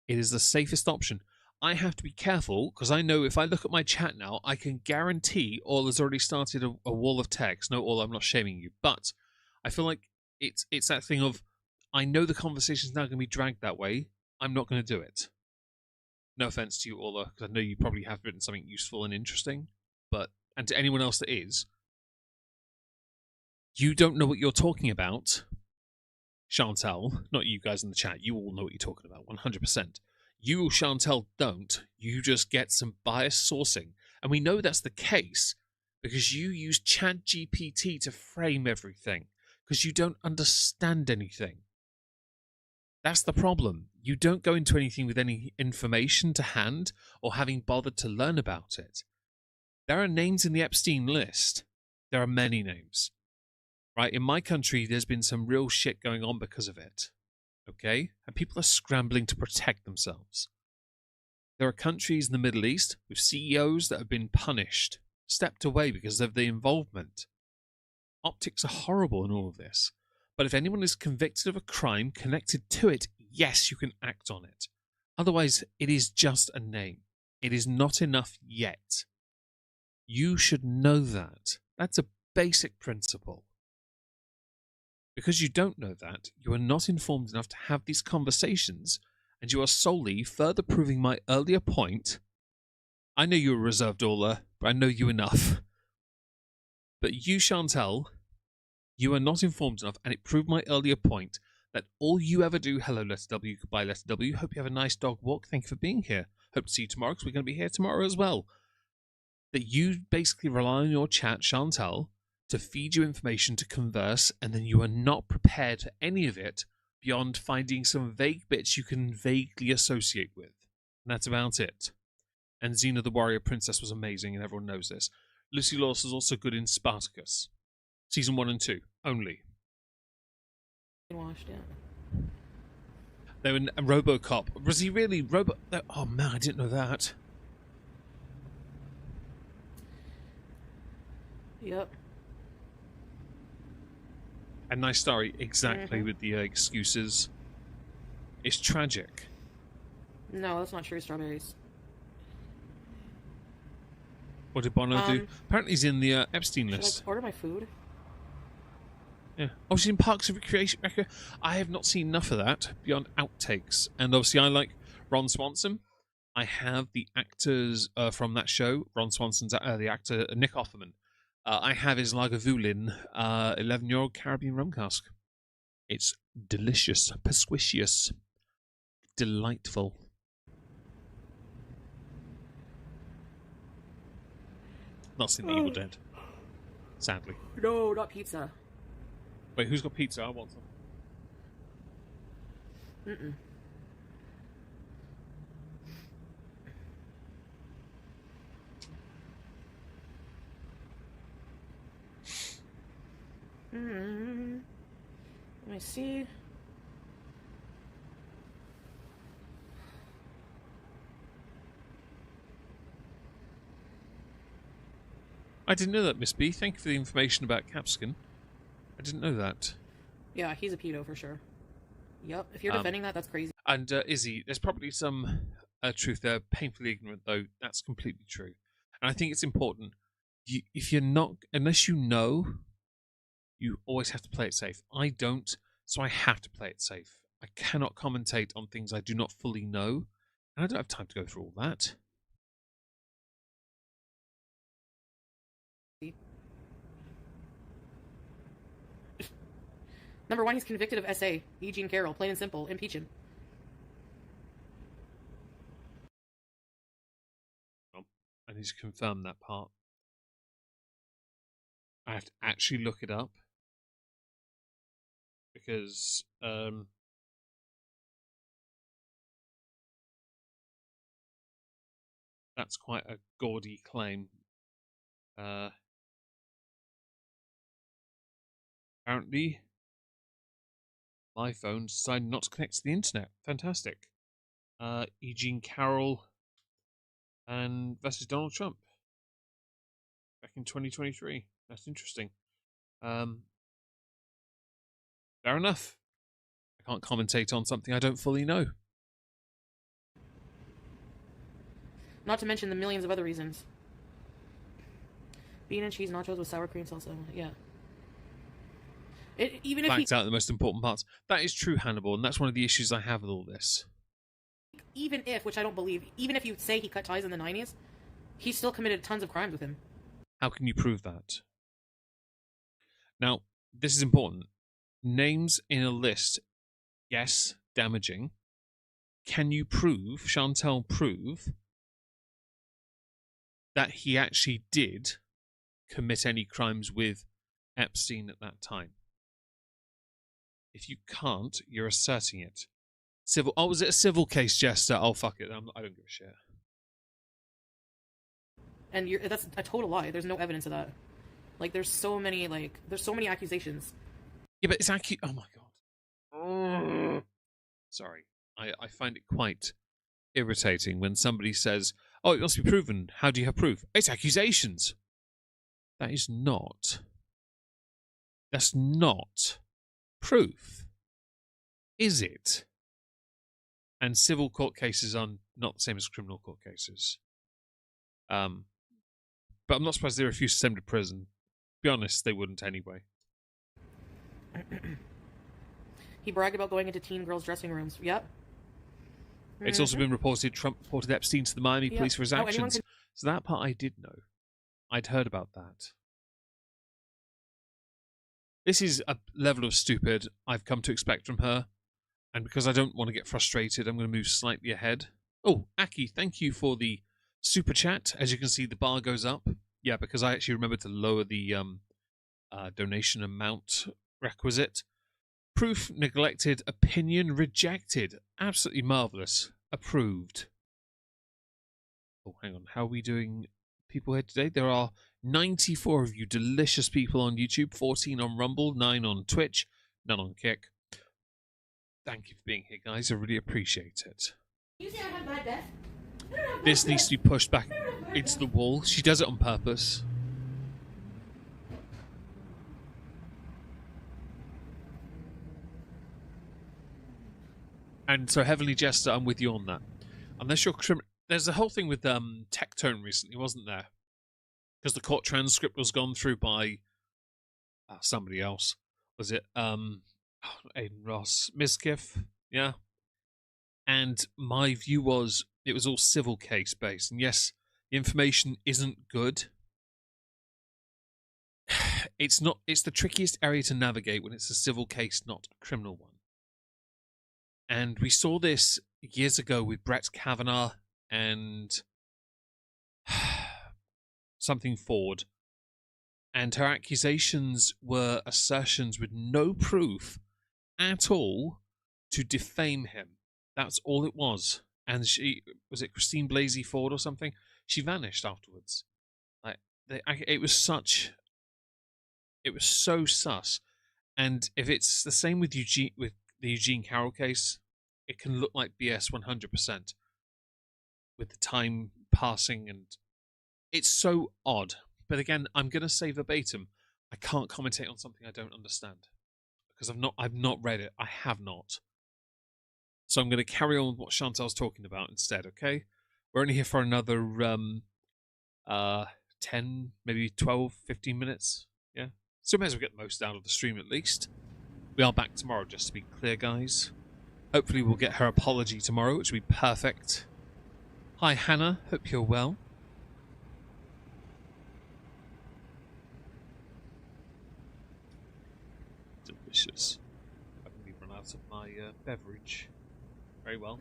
It is the safest option. I have to be careful because I know if I look at my chat now, I can guarantee All has already started a wall of text. No, All, I'm not shaming you, but I feel like it's that thing of, I know the conversation's now going to be dragged that way. I'm not going to do it. No offense to you, Ola, because I know you probably have written something useful and interesting, and to anyone else that is, you don't know what you're talking about. Chantal, not you guys in the chat, you all know what you're talking about, 100%. You, Chantal, don't. You just get some biased sourcing. And we know that's the case because you use ChatGPT to frame everything because you don't understand anything. That's the problem. You don't go into anything with any information to hand or having bothered to learn about it. There are names in the Epstein list. There are many names. Right? In my country, there's been some real shit going on because of it. Okay? And people are scrambling to protect themselves. There are countries in the Middle East with CEOs that have been punished, stepped away because of the involvement. Optics are horrible in all of this. But if anyone is convicted of a crime connected to it, yes, you can act on it. Otherwise, it is just a name. It is not enough yet. You should know that. That's a basic principle. Because you don't know that, you are not informed enough to have these conversations, and you are solely further proving my earlier point. I know you're a reserved Ola, but I know you enough. But you, Chantal, you are not informed enough, and it proved my earlier point that all you ever do, hello, letter W, goodbye, letter W, hope you have a nice dog walk, thank you for being here. Hope to see you tomorrow, because we're going to be here tomorrow as well. That you basically rely on your chat, Chantal, to feed you information to converse, and then you are not prepared for any of it beyond finding some vague bits you can vaguely associate with. And that's about it. And Xena the Warrior Princess was amazing, and everyone knows this. Lucy Lawless was also good in Spartacus. Season 1 and 2, only. Washed, yeah. They were RoboCop. Was he really Oh man, I didn't know that. Yep. A nice story, exactly, with the excuses. It's tragic. No, that's not true, strawberries. What did Bono do? Apparently he's in the Epstein list. Should I order my food? Yeah. Oh, she's in Parks and Recreation. I have not seen enough of that beyond outtakes. And obviously I like Ron Swanson. I have the actors from that show. Ron Swanson's the actor Nick Offerman. I have his Lagavulin 11-year-old Caribbean rum cask. It's delicious, persquicious, delightful. Not seen The Evil Dead, sadly. No, not pizza. Wait, who's got pizza? I want some. Mm-mm. Let me see. I didn't know that, Miss B. Thank you for the information about Capsicum. I didn't know that. Yeah, he's a pedo for sure. Yep. If you're defending that, that's crazy. And Izzy, there's probably some truth there. Painfully ignorant, though. That's completely true. And I think it's important. If you're not, unless you know, you always have to play it safe. I don't, so I have to play it safe. I cannot commentate on things I do not fully know, and I don't have time to go through all that. Number 1, he's convicted of SA. E. Jean Carroll, plain and simple. Impeach him. I need to confirm that part. I have to actually look it up because that's quite a gaudy claim. Apparently, my phone decided not to connect to the internet. Fantastic. E. Jean Carroll and versus Donald Trump back in 2023. That's interesting. Fair enough. I can't commentate on something I don't fully know. Not to mention the millions of other reasons. Bean and cheese nachos with sour cream salsa. Yeah. Even if Backs out the most important parts. That is true, Hannibal, and that's one of the issues I have with all this. Even if, which I don't believe, even if you say he cut ties in the 90s, he still committed tons of crimes with him. How can you prove that? Now, this is important. Names in a list, yes, damaging. Can you prove, Chantel prove, that he actually did commit any crimes with Epstein at that time? If you can't, you're asserting it. Civil. Oh, was it a civil case, Jester? Oh, fuck it. I don't give a shit. And that's a total lie. There's no evidence of that. Like, there's so many accusations. Yeah, but it's oh my god. Sorry. I find it quite irritating when somebody says, oh, it must be proven. How do you have proof? It's accusations. That is not. That's not proof. Is it? And civil court cases are not the same as criminal court cases. But I'm not surprised they refused to send him to prison. To be honest, they wouldn't anyway. He bragged about going into teen girls' dressing rooms. Yep. It's also been reported Trump reported Epstein to the Miami police for his actions. So that part I did know. I'd heard about that. This is a level of stupid I've come to expect from her. And because I don't want to get frustrated, I'm going to move slightly ahead. Oh, Aki, thank you for the super chat. As you can see, the bar goes up. Yeah, because I actually remembered to lower the donation amount requisite. Proof neglected, opinion rejected. Absolutely marvellous. Approved. Oh, hang on. How are we doing people here today? There are 94 of you delicious people on YouTube, 14 on Rumble, 9 on Twitch, none on Kick. Thank you for being here, guys. I really appreciate it. You say I have bad breath? This needs to be pushed back into the wall. She does it on purpose. And so, Heavenly Jester, I'm with you on that. Unless you're there's a whole thing with Tectone recently, wasn't there? Because the court transcript was gone through by somebody else. Was it Aiden Ross Miskiff? Yeah. And my view was it was all civil case based. And yes, the information isn't good. It's not. It's the trickiest area to navigate when it's a civil case, not a criminal one. And we saw this years ago with Brett Kavanaugh and something Ford. And her accusations were assertions with no proof at all to defame him. That's all it was. And was it Christine Blasey Ford or something? She vanished afterwards. It was so sus. And if it's the same with the Eugene Carroll case, it can look like BS 100% with the time passing, and it's so odd. But again, I'm going to say verbatim, I can't commentate on something I don't understand because I've not read it. I have not. So I'm going to carry on with what Chantal's talking about instead, okay? We're only here for another 10, maybe 12, 15 minutes. Yeah. So we may as well get the most out of the stream at least. We are back tomorrow, just to be clear, guys. Hopefully we'll get her apology tomorrow, which will be perfect. Hi, Hannah. Hope you're well. Delicious. I've only run out of my beverage. Very well.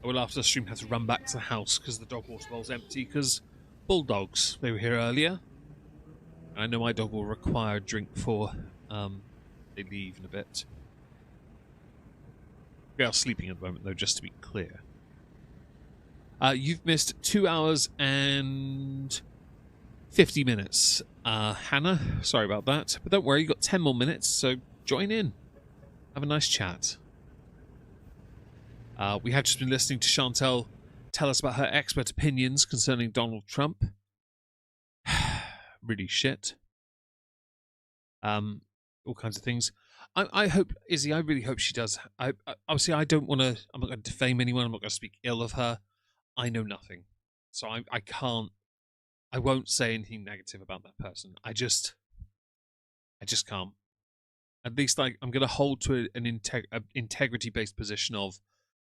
I will, after the stream, have to run back to the house because the dog water bowl's empty because bulldogs, they were here earlier. I know my dog will require a drink before they leave in a bit. We are sleeping at the moment, though, just to be clear. You've missed 2 hours and 50 minutes, Hannah. Sorry about that. But don't worry, you've got 10 more minutes, so join in. Have a nice chat. We have just been listening to Chantal tell us about her expert opinions concerning Donald Trump. Really shit. All kinds of things. I hope, Izzy, I really hope she does. Obviously, I'm not going to defame anyone. I'm not going to speak ill of her. I know nothing. So I won't say anything negative about that person. I just can't. At least I'm going to hold to an integrity-based position of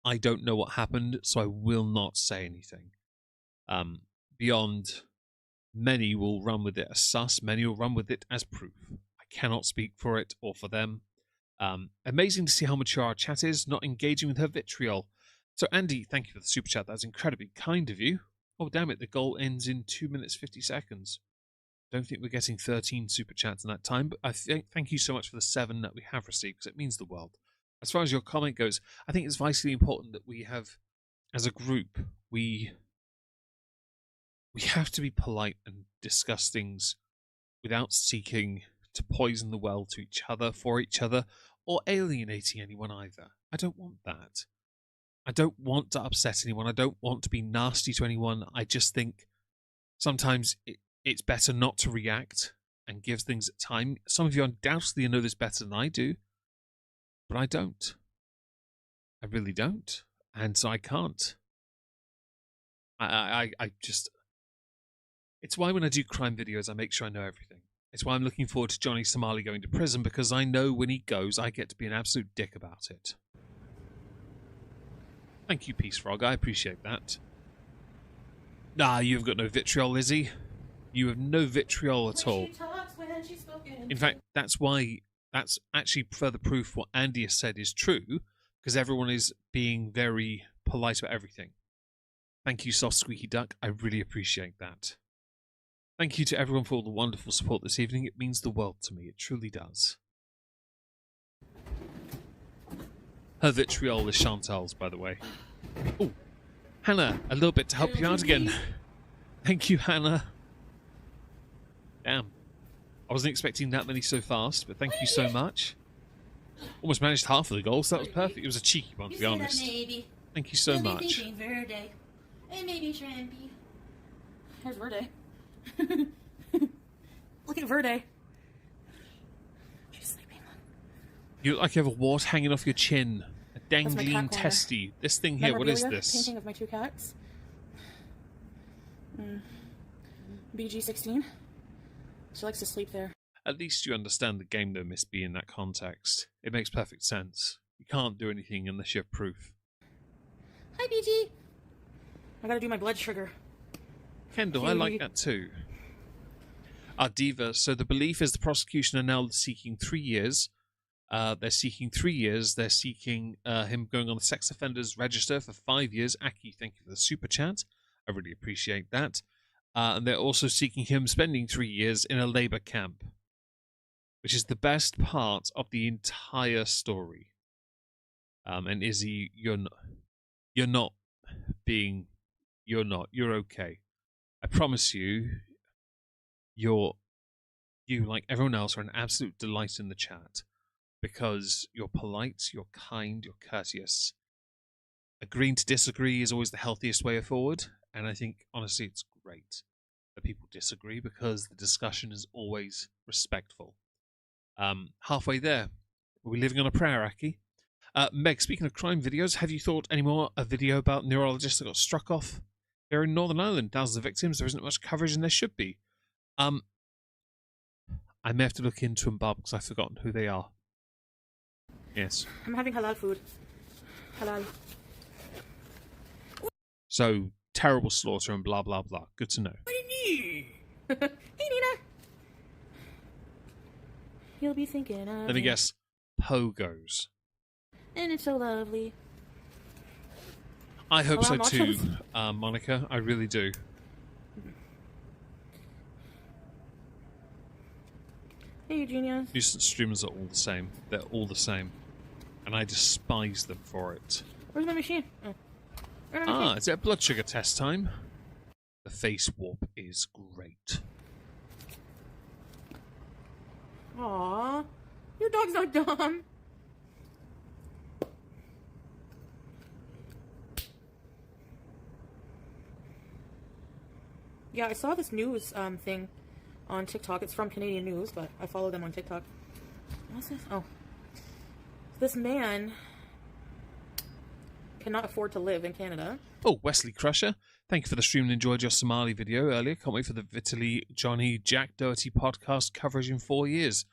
I don't know what happened, so I will not say anything. Beyond, many will run with it as sus, many will run with it as proof. I cannot speak for it or for them. Amazing to see how mature our chat is, not engaging with her vitriol. So Andy, thank you for the super chat. That's incredibly kind of you. Oh, damn it, the goal ends in 2 minutes 50 seconds. Don't think we're getting 13 super chats in that time, but I thank you so much for the 7 that we have received, because it means the world. As far as your comment goes, I think it's vitally important that we have, as a group, we have to be polite and discuss things without seeking to poison the well to each other, for each other, or alienating anyone either. I don't want that. I don't want to upset anyone. I don't want to be nasty to anyone. I just think sometimes it's better not to react and give things time. Some of you undoubtedly know this better than I do, but I don't. I really don't. And so I can't. I just... It's why when I do crime videos, I make sure I know everything. It's why I'm looking forward to Johnny Somali going to prison, because I know when he goes, I get to be an absolute dick about it. Thank you, Peace Frog. I appreciate that. Nah, you've got no vitriol, Lizzie. You have no vitriol at all. In fact, that's actually further proof what Andy has said is true, because everyone is being very polite about everything. Thank you, Soft Squeaky Duck. I really appreciate that. Thank you to everyone for all the wonderful support this evening. It means the world to me. It truly does. Her vitriol is Chantal's, by the way. Oh, Hannah, a little bit to help you out again. Thank you, Hannah. Damn. I wasn't expecting that many so fast, but thank you so much. Almost managed half of the goals. That was perfect. It was a cheeky one, to be honest. Thank you so much. And maybe shrimpy. Here's Verde. Look at Verde. She's sleeping. You look like you have a wart hanging off your chin. A dangling testy. This thing here, what is this? Painting of my 2 cats. BG16. She likes to sleep there. At least you understand the game, though, Miss B, in that context. It makes perfect sense. You can't do anything unless you have proof. Hi, BG. I gotta do my blood sugar. Kendall, I like that too. Diva, so the belief is the prosecution are now seeking 3 years. They're seeking 3 years. They're seeking him going on the sex offenders register for 5 years. Aki, thank you for the super chat. I really appreciate that. And they're also seeking him spending 3 years in a labor camp, which is the best part of the entire story. And Izzy, you're not. You're okay. I promise you, you like everyone else are an absolute delight in the chat, because you're polite, you're kind, you're courteous. Agreeing to disagree is always the healthiest way forward, and I think honestly it's great that people disagree, because the discussion is always respectful. Halfway there. Are we living on a prayer, Aki? Meg, speaking of crime videos, have you thought any more a video about neurologists that got struck off here in Northern Ireland? Thousands of victims. There isn't much coverage, and there should be. I may have to look into them, Bob, because I've forgotten who they are. Yes. I'm having halal food. Halal. So, terrible slaughter and blah, blah, blah. Good to know. Hey, Nina. You'll be thinking of Let me guess. Pogos. And it's so lovely. I hope so Halal too, nachos? Monica. I really do. Hey, genius. Nuisance streamers are all the same. They're all the same. And I despise them for it. Where's my machine? Oh. Where's my machine? Is it blood sugar test time? The face warp is great. Aww. Your dog's not dumb. Yeah, I saw this news thing on TikTok. It's from Canadian News, but I follow them on TikTok. What's this? Oh. This man cannot afford to live in Canada. Oh, Wesley Crusher. Thank you for the stream and enjoyed your Somali video earlier. Can't wait for the Vitaly, Johnny, Jack Doherty podcast coverage in 4 years.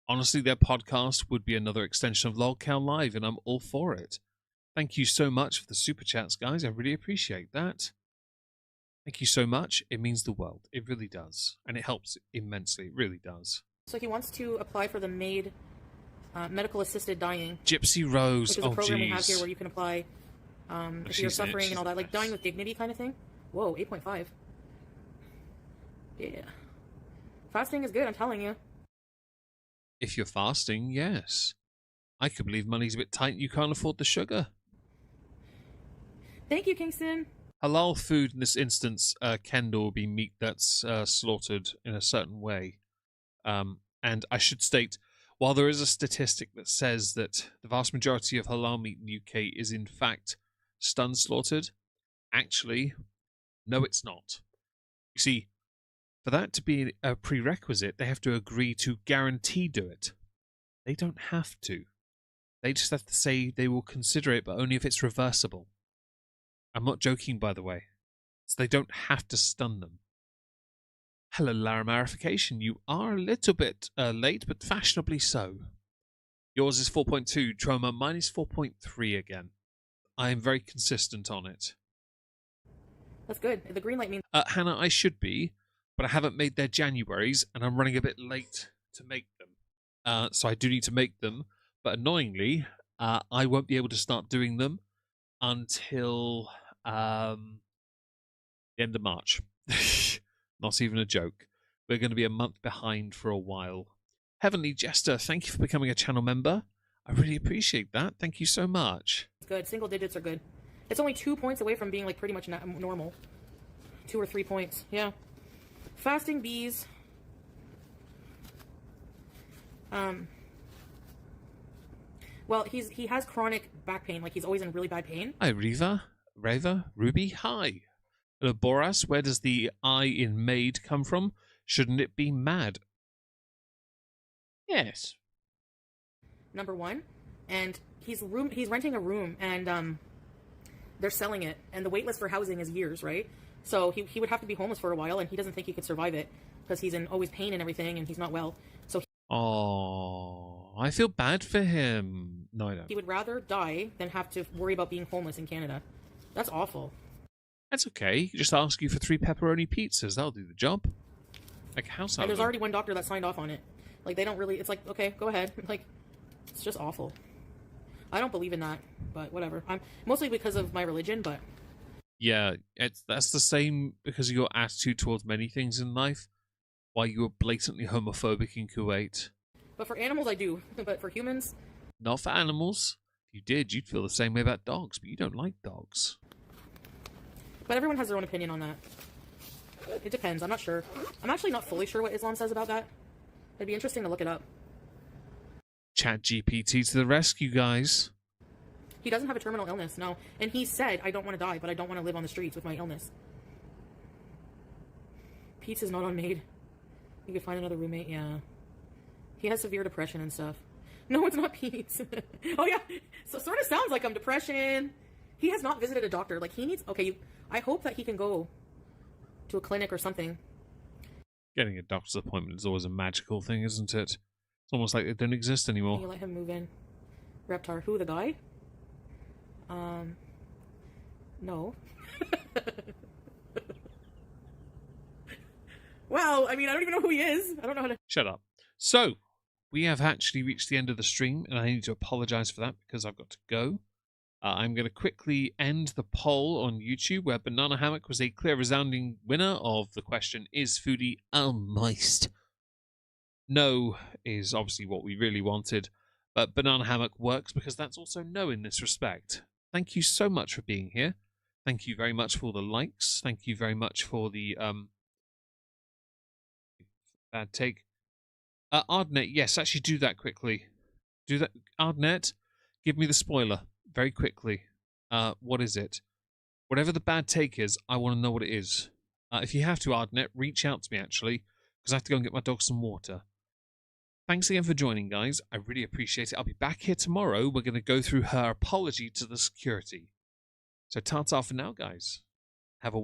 Honestly, their podcast would be another extension of Lolcow Live, and I'm all for it. Thank you so much for the super chats, guys. I really appreciate that. Thank you so much. It means the world. It really does. And it helps immensely. It really does. So he wants to apply for the MAID medical assisted dying. Gypsy Rose. Which is a program we have here where you can apply if you're She's in it. suffering She's and all that. the Like dying best. with dignity kind of thing. Whoa, 8.5. Yeah. Fasting is good, I'm telling you. If you're fasting, yes. I could believe money's a bit tight and you can't afford the sugar. Thank you, Kingston. Halal food in this instance, Kendall, will be meat that's slaughtered in a certain way. And I should state, while there is a statistic that says that the vast majority of halal meat in the UK is in fact stun slaughtered, actually, no, it's not. You see, for that to be a prerequisite, they have to agree to guarantee do it. They don't have to. They just have to say they will consider it, but only if it's reversible. I'm not joking, by the way. So they don't have to stun them. Hello, Laramarification. You are a little bit late, but fashionably so. Yours is 4.2, Troma. Mine is 4.3 again. I am very consistent on it. That's good. The green light means Hannah, I should be, but I haven't made their Januaries, and I'm running a bit late to make them. So I do need to make them, but annoyingly, I won't be able to start doing them until the end of March. Not even a joke. We're going to be a month behind for a while. Heavenly Jester, thank you for becoming a channel member. I really appreciate that. Thank you so much. it's good. Single digits are good. It's only 2 points away from being like pretty much normal. 2 or 3 points. Yeah. Fasting bees. Well, he has chronic back pain. Like he's always in really bad pain. Hi, Reva, Ruby, hi. Hello, Boras, where does the I in maid come from? Shouldn't it be mad? Yes. Number one, and he's renting a room, and they're selling it, and the wait list for housing is years, right? So he would have to be homeless for a while, and he doesn't think he could survive it because he's in always pain and everything, and he's not well. So Oh, I feel bad for him. No, I don't. he would rather die than have to worry about being homeless in Canada. That's awful. That's okay. Just ask you for 3 pepperoni pizzas. That'll do the job. Like a house And there's album. already one doctor that signed off on it. Like they don't really. It's like okay, go ahead. Like it's just awful. I don't believe in that, but whatever. I'm mostly because of my religion, but Yeah, that's the same because of your attitude towards many things in life. Why you were blatantly homophobic in Kuwait. for animals I do. But for humans, Not for animals. If you did, you'd feel the same way about dogs, but you don't like dogs. but everyone has their own opinion on that. It depends. I'm not sure. I'm actually not fully sure what Islam says about that. It'd be interesting to look it up. Chat GPT to the rescue, guys. He doesn't have a terminal illness, no. And he said, I don't want to die, but I don't want to live on the streets with my illness. Pizza's not on maid. You could find another roommate, yeah. He has severe depression and stuff. No, it's not Pete. Oh yeah, so sort of sounds like depression. He has not visited a doctor. Like he needs. Okay, I hope that he can go to a clinic or something. Getting a doctor's appointment is always a magical thing, isn't it? It's almost like they don't exist anymore. You let him move in. Reptar, who, the guy? No. Well, I mean, I don't even know who he is. I don't know how to... Shut up. So, we have actually reached the end of the stream, and I need to apologize for that because I've got to go. I'm going to quickly end the poll on YouTube where Banana Hammock was a clear, resounding winner of the question, is Foodie moist? No is obviously what we really wanted, but Banana Hammock works because that's also no in this respect. Thank you so much for being here. Thank you very much for the likes. Thank you very much for the bad take. Ardnet, yes, actually do that quickly. Do that. Ardnet, give me the spoiler very quickly. What is it? Whatever the bad take is, I want to know what it is. If you have to, Ardnet, reach out to me actually, because I have to go and get my dog some water. Thanks again for joining, guys. I really appreciate it. I'll be back here tomorrow. We're going to go through her apology to the security. So ta-ta for now, guys.